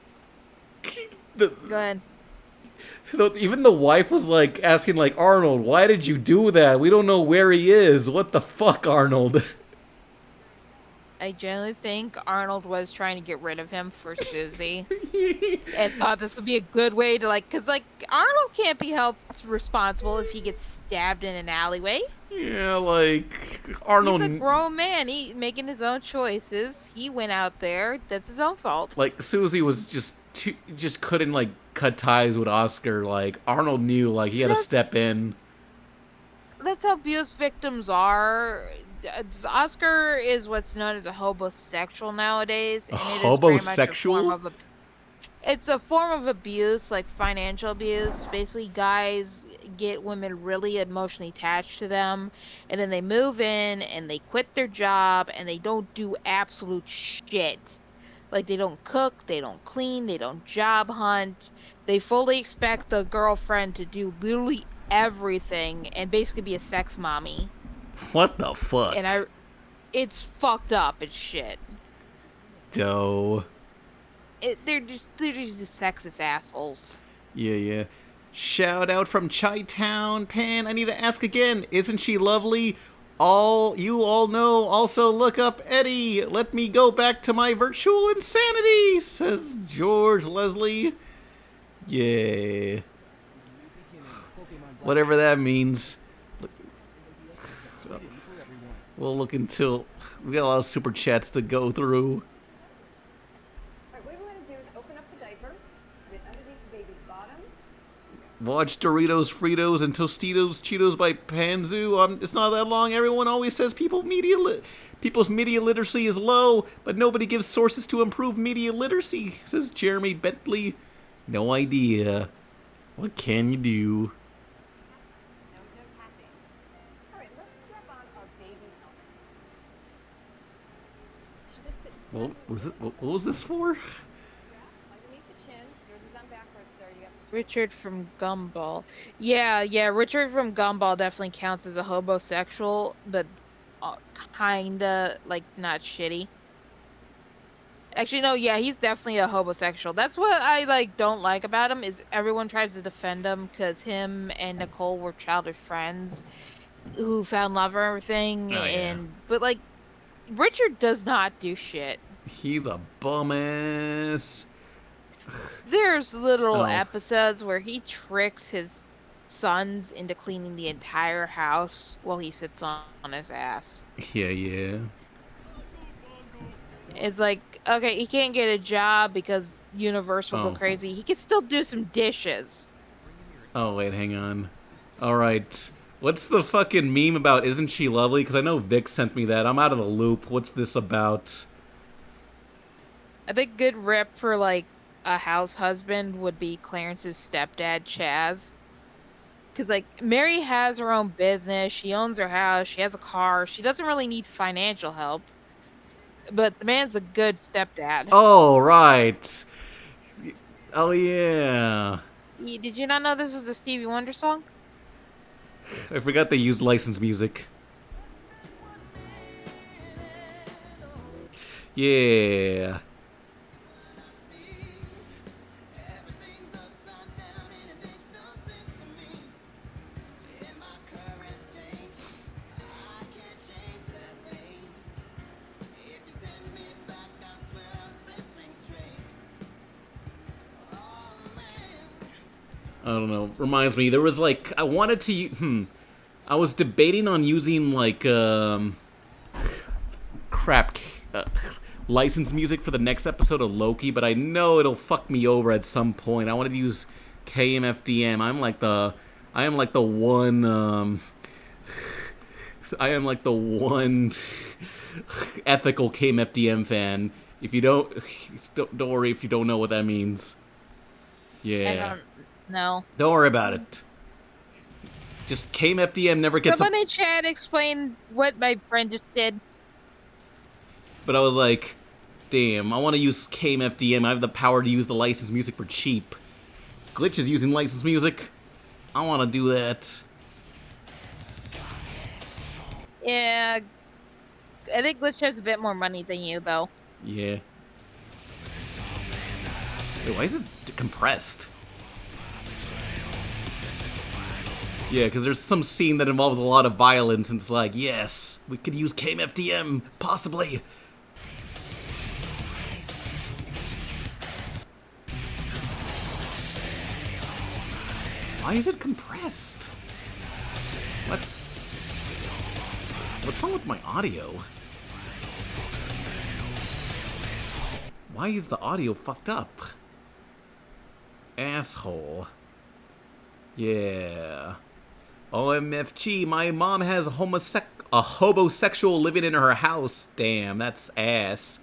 Speaker 26: Go ahead.
Speaker 5: Even the wife was like asking like, Arnold, why did you do that? We don't know where he is. What the fuck, Arnold?
Speaker 26: I generally think Arnold was trying to get rid of him for Susie, and thought this would be a good way to like, cause like Arnold can't be held responsible if he gets stabbed in an alleyway.
Speaker 5: Yeah, like Arnold.
Speaker 26: He's a grown man. He making his own choices. He went out there. That's his own fault.
Speaker 5: Like Susie was just couldn't like cut ties with Oscar. Like Arnold knew like he had to step in.
Speaker 26: That's how abuse victims are. Oscar is what's known as a hobosexual nowadays. And
Speaker 5: Hobosexual?
Speaker 26: It's a form of abuse, like financial abuse. Basically, guys get women really emotionally attached to them, and then they move in and they quit their job and they don't do absolute shit. Like, they don't cook, they don't clean, they don't job hunt. They fully expect the girlfriend to do literally everything and basically be a sex mommy.
Speaker 5: What the fuck?
Speaker 26: And it's fucked up as shit.
Speaker 5: Doe.
Speaker 26: They're just sexist assholes.
Speaker 5: Yeah. Shout out from Chi-Town. Pan, I need to ask again. Isn't she lovely? You all know. Also look up Eddie. Let me go back to my virtual insanity, says George Leslie. Yeah. Whatever that means. We'll look until we got a lot of super chats to go through.
Speaker 10: Alright, what we want to do is open up the diaper, get underneath the baby's bottom.
Speaker 5: Watch Doritos, Fritos, and Tostitos, Cheetos by Panzu. It's not that long. Everyone always says people's media literacy is low, but nobody gives sources to improve media literacy, says Jeremy Bentley. No idea. What can you do? What was this for?
Speaker 26: Richard from Gumball. Yeah, Richard from Gumball definitely counts as a hobosexual, but kinda, like, not shitty. Actually, no, yeah, he's definitely a homosexual. That's what I, like, don't like about him, is everyone tries to defend him, because him and Nicole were childhood friends who found love or everything, but, like, Richard does not do shit.
Speaker 5: He's a bum ass.
Speaker 26: There's little episodes where he tricks his sons into cleaning the entire house while he sits on his ass.
Speaker 5: Yeah.
Speaker 26: It's like, okay, he can't get a job because universe will go crazy. He can still do some dishes.
Speaker 5: Oh, wait, hang on. Alright. What's the fucking meme about Isn't She Lovely? Because I know Vic sent me that. I'm out of the loop. What's this about?
Speaker 26: I think good rep for, like, a house husband would be Clarence's stepdad, Chaz. Because, like, Mary has her own business. She owns her house. She has a car. She doesn't really need financial help. But the man's a good stepdad.
Speaker 5: Oh, right. Oh, yeah.
Speaker 26: Did you not know this was a Stevie Wonder song?
Speaker 5: I forgot they used licensed music. Yeah. I don't know. Reminds me, there was like I wanted to. I was debating on using like crap license music for the next episode of Loki, but I know it'll fuck me over at some point. I wanted to use KMFDM. I am like the one. I am like the one ethical KMFDM fan. If you don't worry if you don't know what that means. Yeah.
Speaker 26: I don't know.
Speaker 5: Don't worry about it. Just KMFDM never gets.
Speaker 26: Someone in chat explain what my friend just did.
Speaker 5: But I was like, damn, I want to use KMFDM. I have the power to use the licensed music for cheap. Glitch is using licensed music. I want to do that.
Speaker 26: Yeah. I think Glitch has a bit more money than you, though.
Speaker 5: Yeah. Wait, why is it compressed? Yeah, because there's some scene that involves a lot of violence, and it's like, yes, we could use KMFDM, possibly. Why is it compressed? What? What's wrong with my audio? Why is the audio fucked up? Asshole. Yeah. OMFG, my mom has a homosexual living in her house. Damn, that's ass.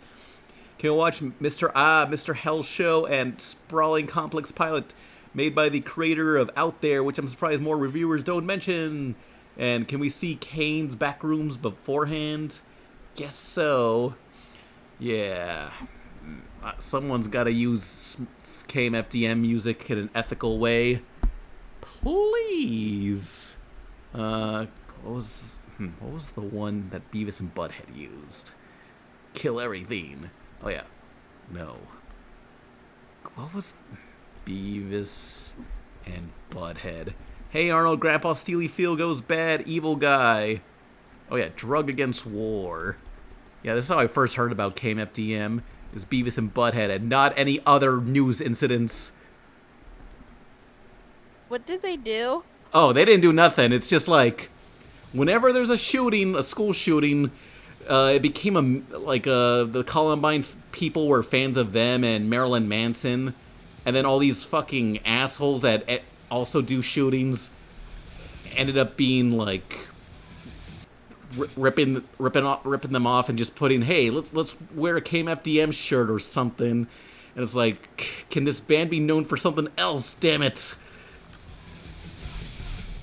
Speaker 5: Can we watch Mr. Hell Show and Sprawling Complex Pilot made by the creator of Out There, which I'm surprised more reviewers don't mention? And can we see Kane's Backrooms beforehand? Guess so. Yeah. Someone's got to use KMFDM music in an ethical way. Please. What was the one that Beavis and Butthead used? Kill everything. Oh yeah. No. What was Beavis and Butthead? Hey Arnold, Grandpa Steely Field goes bad, evil guy. Oh yeah, Drug Against War. Yeah, this is how I first heard about KMFDM. Is Beavis and Butthead and not any other news incidents.
Speaker 26: What did they do?
Speaker 5: Oh, they didn't do nothing. It's just like, whenever there's a shooting, a school shooting, it became the Columbine people were fans of them and Marilyn Manson, and then all these fucking assholes that also do shootings ended up being like ripping them off and just putting, hey, let's wear a KMFDM shirt or something, and it's like, can this band be known for something else? Damn it.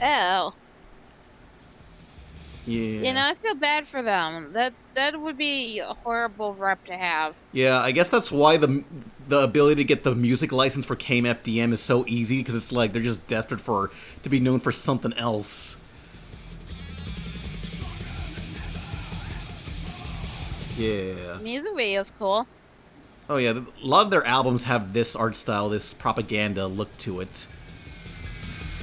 Speaker 26: Oh.
Speaker 5: Yeah.
Speaker 26: You know, I feel bad for them. That would be a horrible rep to have.
Speaker 5: Yeah, I guess that's why the ability to get the music license for KMFDM is so easy, because it's like they're just desperate to be known for something else. Yeah.
Speaker 26: The music video's cool.
Speaker 5: Oh yeah, a lot of their albums have this art style, this propaganda look to it.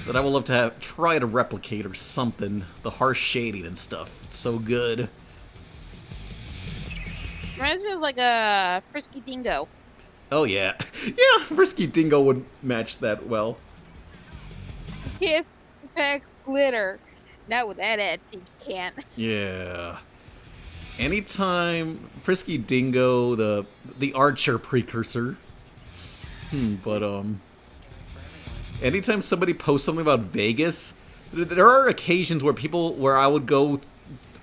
Speaker 5: That I would love to try to replicate or something. The harsh shading and stuff. It's so good.
Speaker 26: Reminds me of like a Frisky Dingo.
Speaker 5: Oh yeah. Yeah, Frisky Dingo would match that well.
Speaker 26: If packs glitter. Not with that attitude, you can't.
Speaker 5: Yeah. Anytime Frisky Dingo, the Archer precursor. But anytime somebody posts something about Vegas, there are occasions where I would go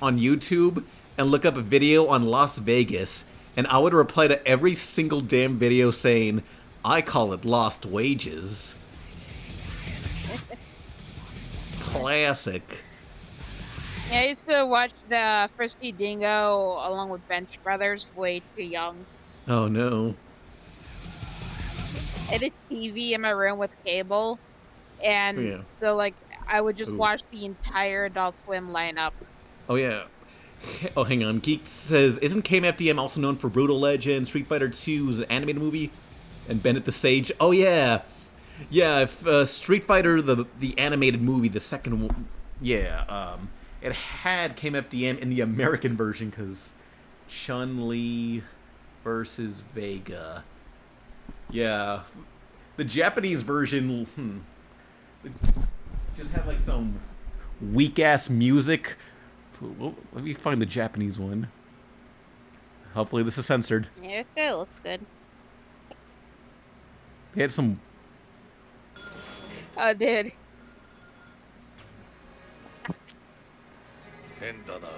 Speaker 5: on YouTube and look up a video on Las Vegas, and I would reply to every single damn video saying, I call it lost wages. Classic.
Speaker 26: Yeah, I used to watch the Frisky Dingo along with Bench Brothers way too young.
Speaker 5: Oh no.
Speaker 26: I had a TV in my room with cable, and so like I would just watch the entire Adult Swim lineup.
Speaker 5: Oh yeah. Oh, hang on. Geek says, isn't KMFDM also known for Brutal Legend, Street Fighter 2's animated movie, and Bennett the Sage? Oh yeah. Yeah, if Street Fighter the animated movie, the second one, yeah, it had KMFDM in the American version because Chun-Li versus Vega. Yeah, the Japanese version, Just have like some weak ass music. Let me find the Japanese one. Hopefully this is censored.
Speaker 26: Yeah, it still looks good.
Speaker 5: They had some.
Speaker 26: Oh, dude.
Speaker 9: 変だな。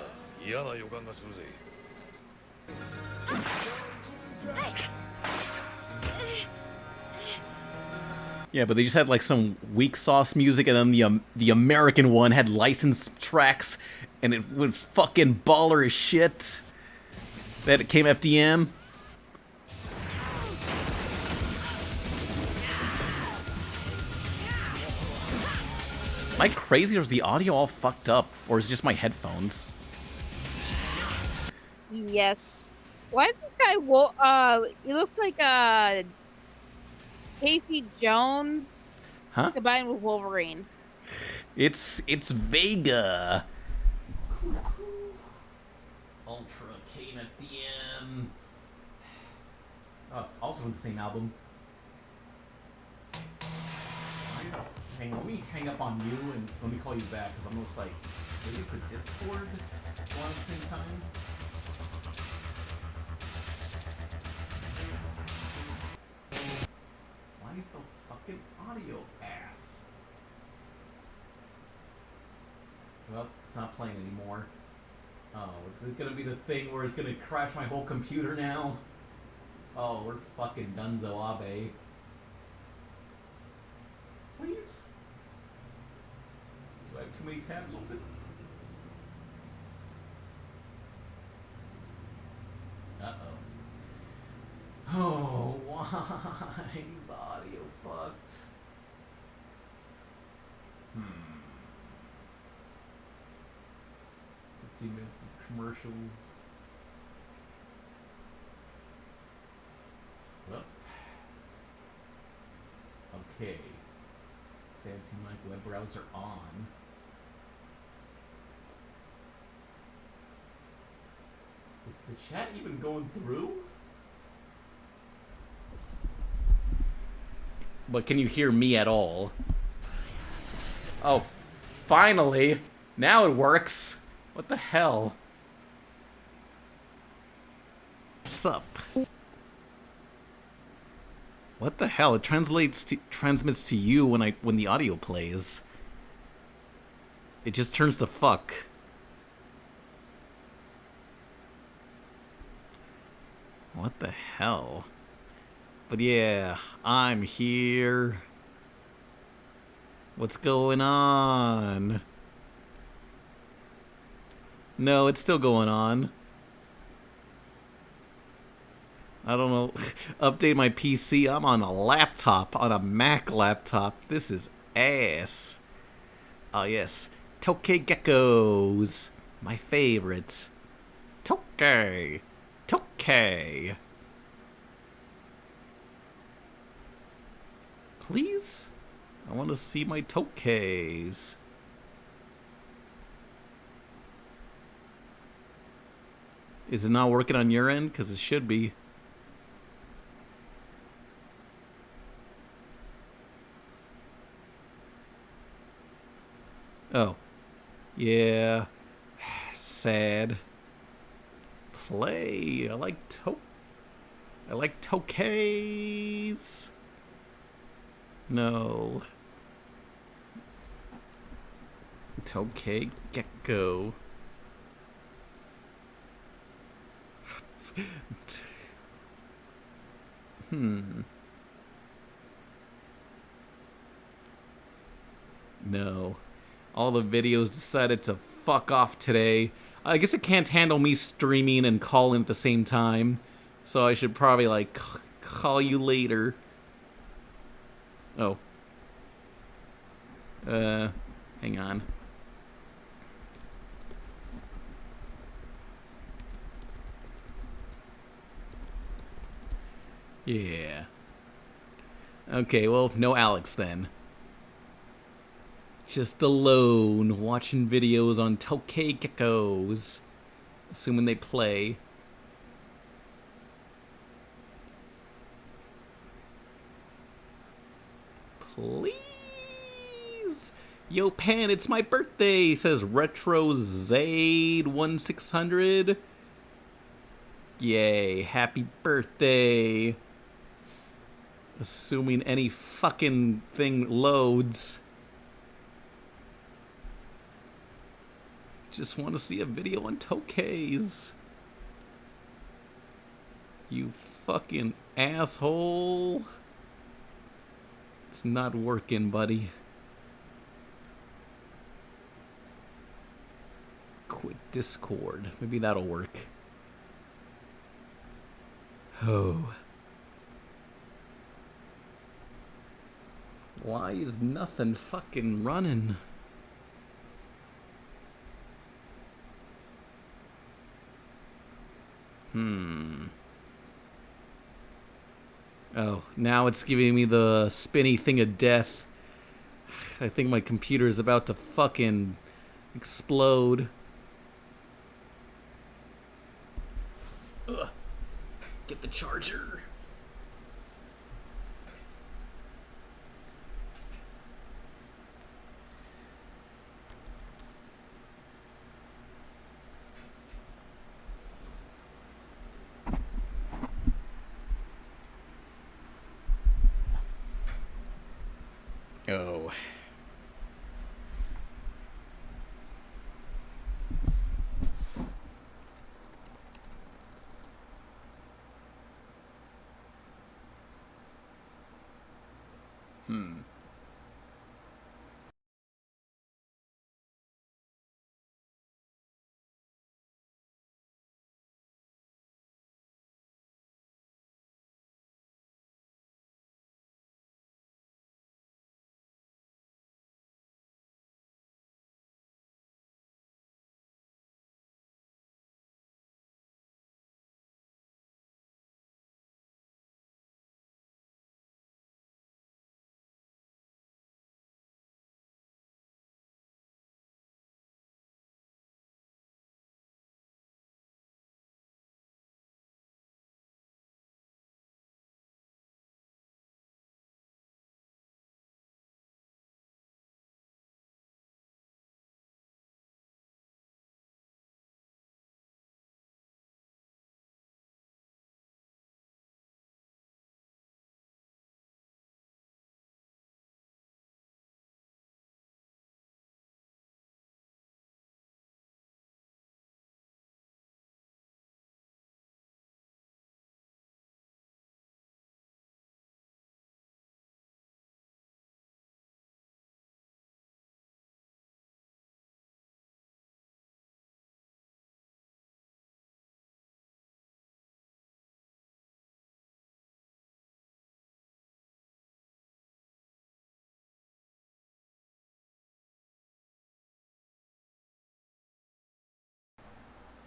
Speaker 9: 嫌な予感がするぜ。
Speaker 5: Yeah, but they just had like some weak sauce music, and then the American one had licensed tracks, and it was fucking baller as shit. That it came FDM. Am I crazy, or is the audio all fucked up, or is it just my headphones?
Speaker 26: Yes. Why is this guy? He looks like Casey Jones
Speaker 5: Huh?
Speaker 26: combined with Wolverine.
Speaker 5: It's Vega. Ultra KMFDM. Oh, it's also in the same album. Hang on, let me hang up on you and let me call you back, because I'm almost like, maybe it's the Discord go on at the same time? Why is the fucking audio ass? Well, it's not playing anymore. Oh, is it gonna be the thing where it's gonna crash my whole computer now? Oh, we're fucking Dunzo Abe. Please? Do I have too many tabs open? Uh-oh. Oh, why is the audio fucked? 15 minutes of commercials. Well. Okay. Fancy mic web browser on. Is the chat even going through? But can you hear me at all? Oh, finally! Now it works! What the hell? What's up? What the hell? It transmits to you when the audio plays. It just turns to fuck. What the hell? But yeah, I'm here. What's going on? No, it's still going on. I don't know. Update my PC. I'm on a laptop, on a Mac laptop. This is ass. Oh, yes. Tokay geckos. My favorite. Tokay. Tokay. Please? I want to see my tokays. Is it not working on your end? Because it should be. Oh. Yeah. Sad. Play. I like tokays. No. Tokay gecko. No. All the videos decided to fuck off today. I guess it can't handle me streaming and calling at the same time. So I should probably, like, call you later. Oh. Hang on. Yeah. Okay, well, no Alex then. Just alone, watching videos on Tokay geckos. Assuming they play. Please? Yo, Pan, it's my birthday, says Retro Zaid 1600. Yay, happy birthday. Assuming any fucking thing loads. Just want to see a video on Tokays. You fucking asshole. It's not working, buddy. Quit Discord. Maybe that'll work. Oh. Why is nothing fucking running? Oh, now it's giving me the spinny thing of death. I think my computer is about to fucking explode. Ugh. Get the charger. Oh.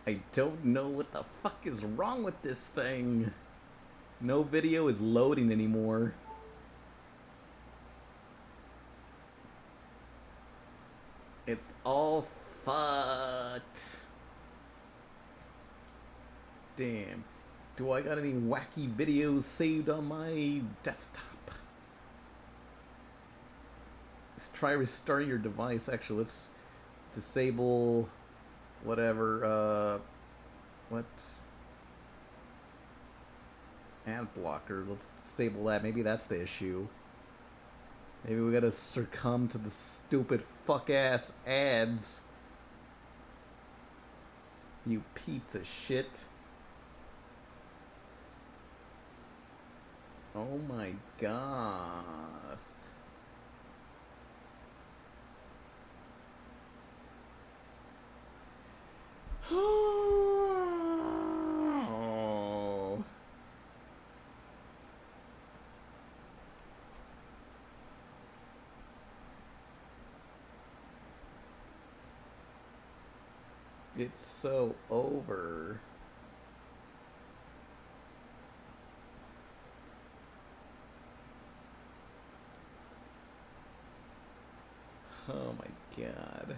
Speaker 5: I don't know what the fuck is wrong with this thing. No video is loading anymore. It's all fucked. Damn. Do I got any wacky videos saved on my desktop? Let's try restarting your device. Actually, let's disable whatever, what? Ad blocker. Let's disable that. Maybe that's the issue. Maybe we gotta succumb to the stupid fuck-ass ads. You pizza shit. Oh my god. Oh. It's so over. Oh my god.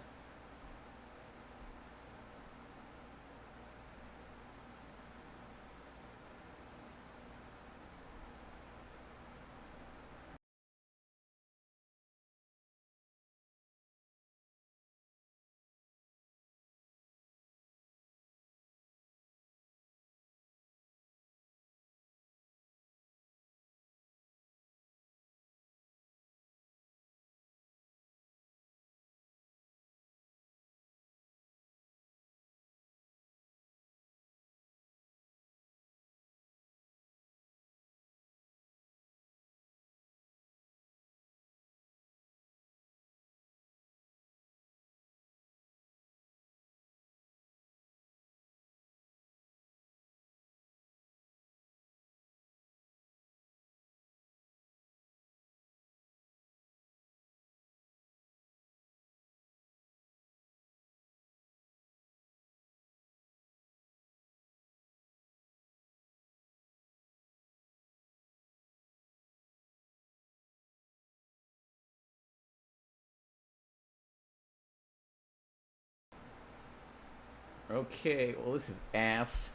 Speaker 5: Okay, well this is ass.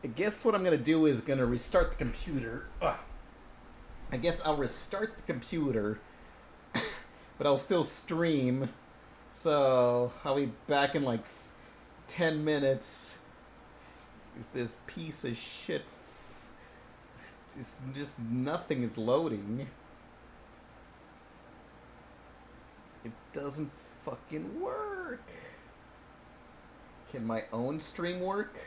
Speaker 5: I guess what I'm gonna do is gonna restart the computer. Ugh. I guess I'll restart the computer, but I'll still stream. So I'll be back in like 10 minutes. This piece of shit. It's just nothing is loading. It doesn't fucking work. Can my own stream work?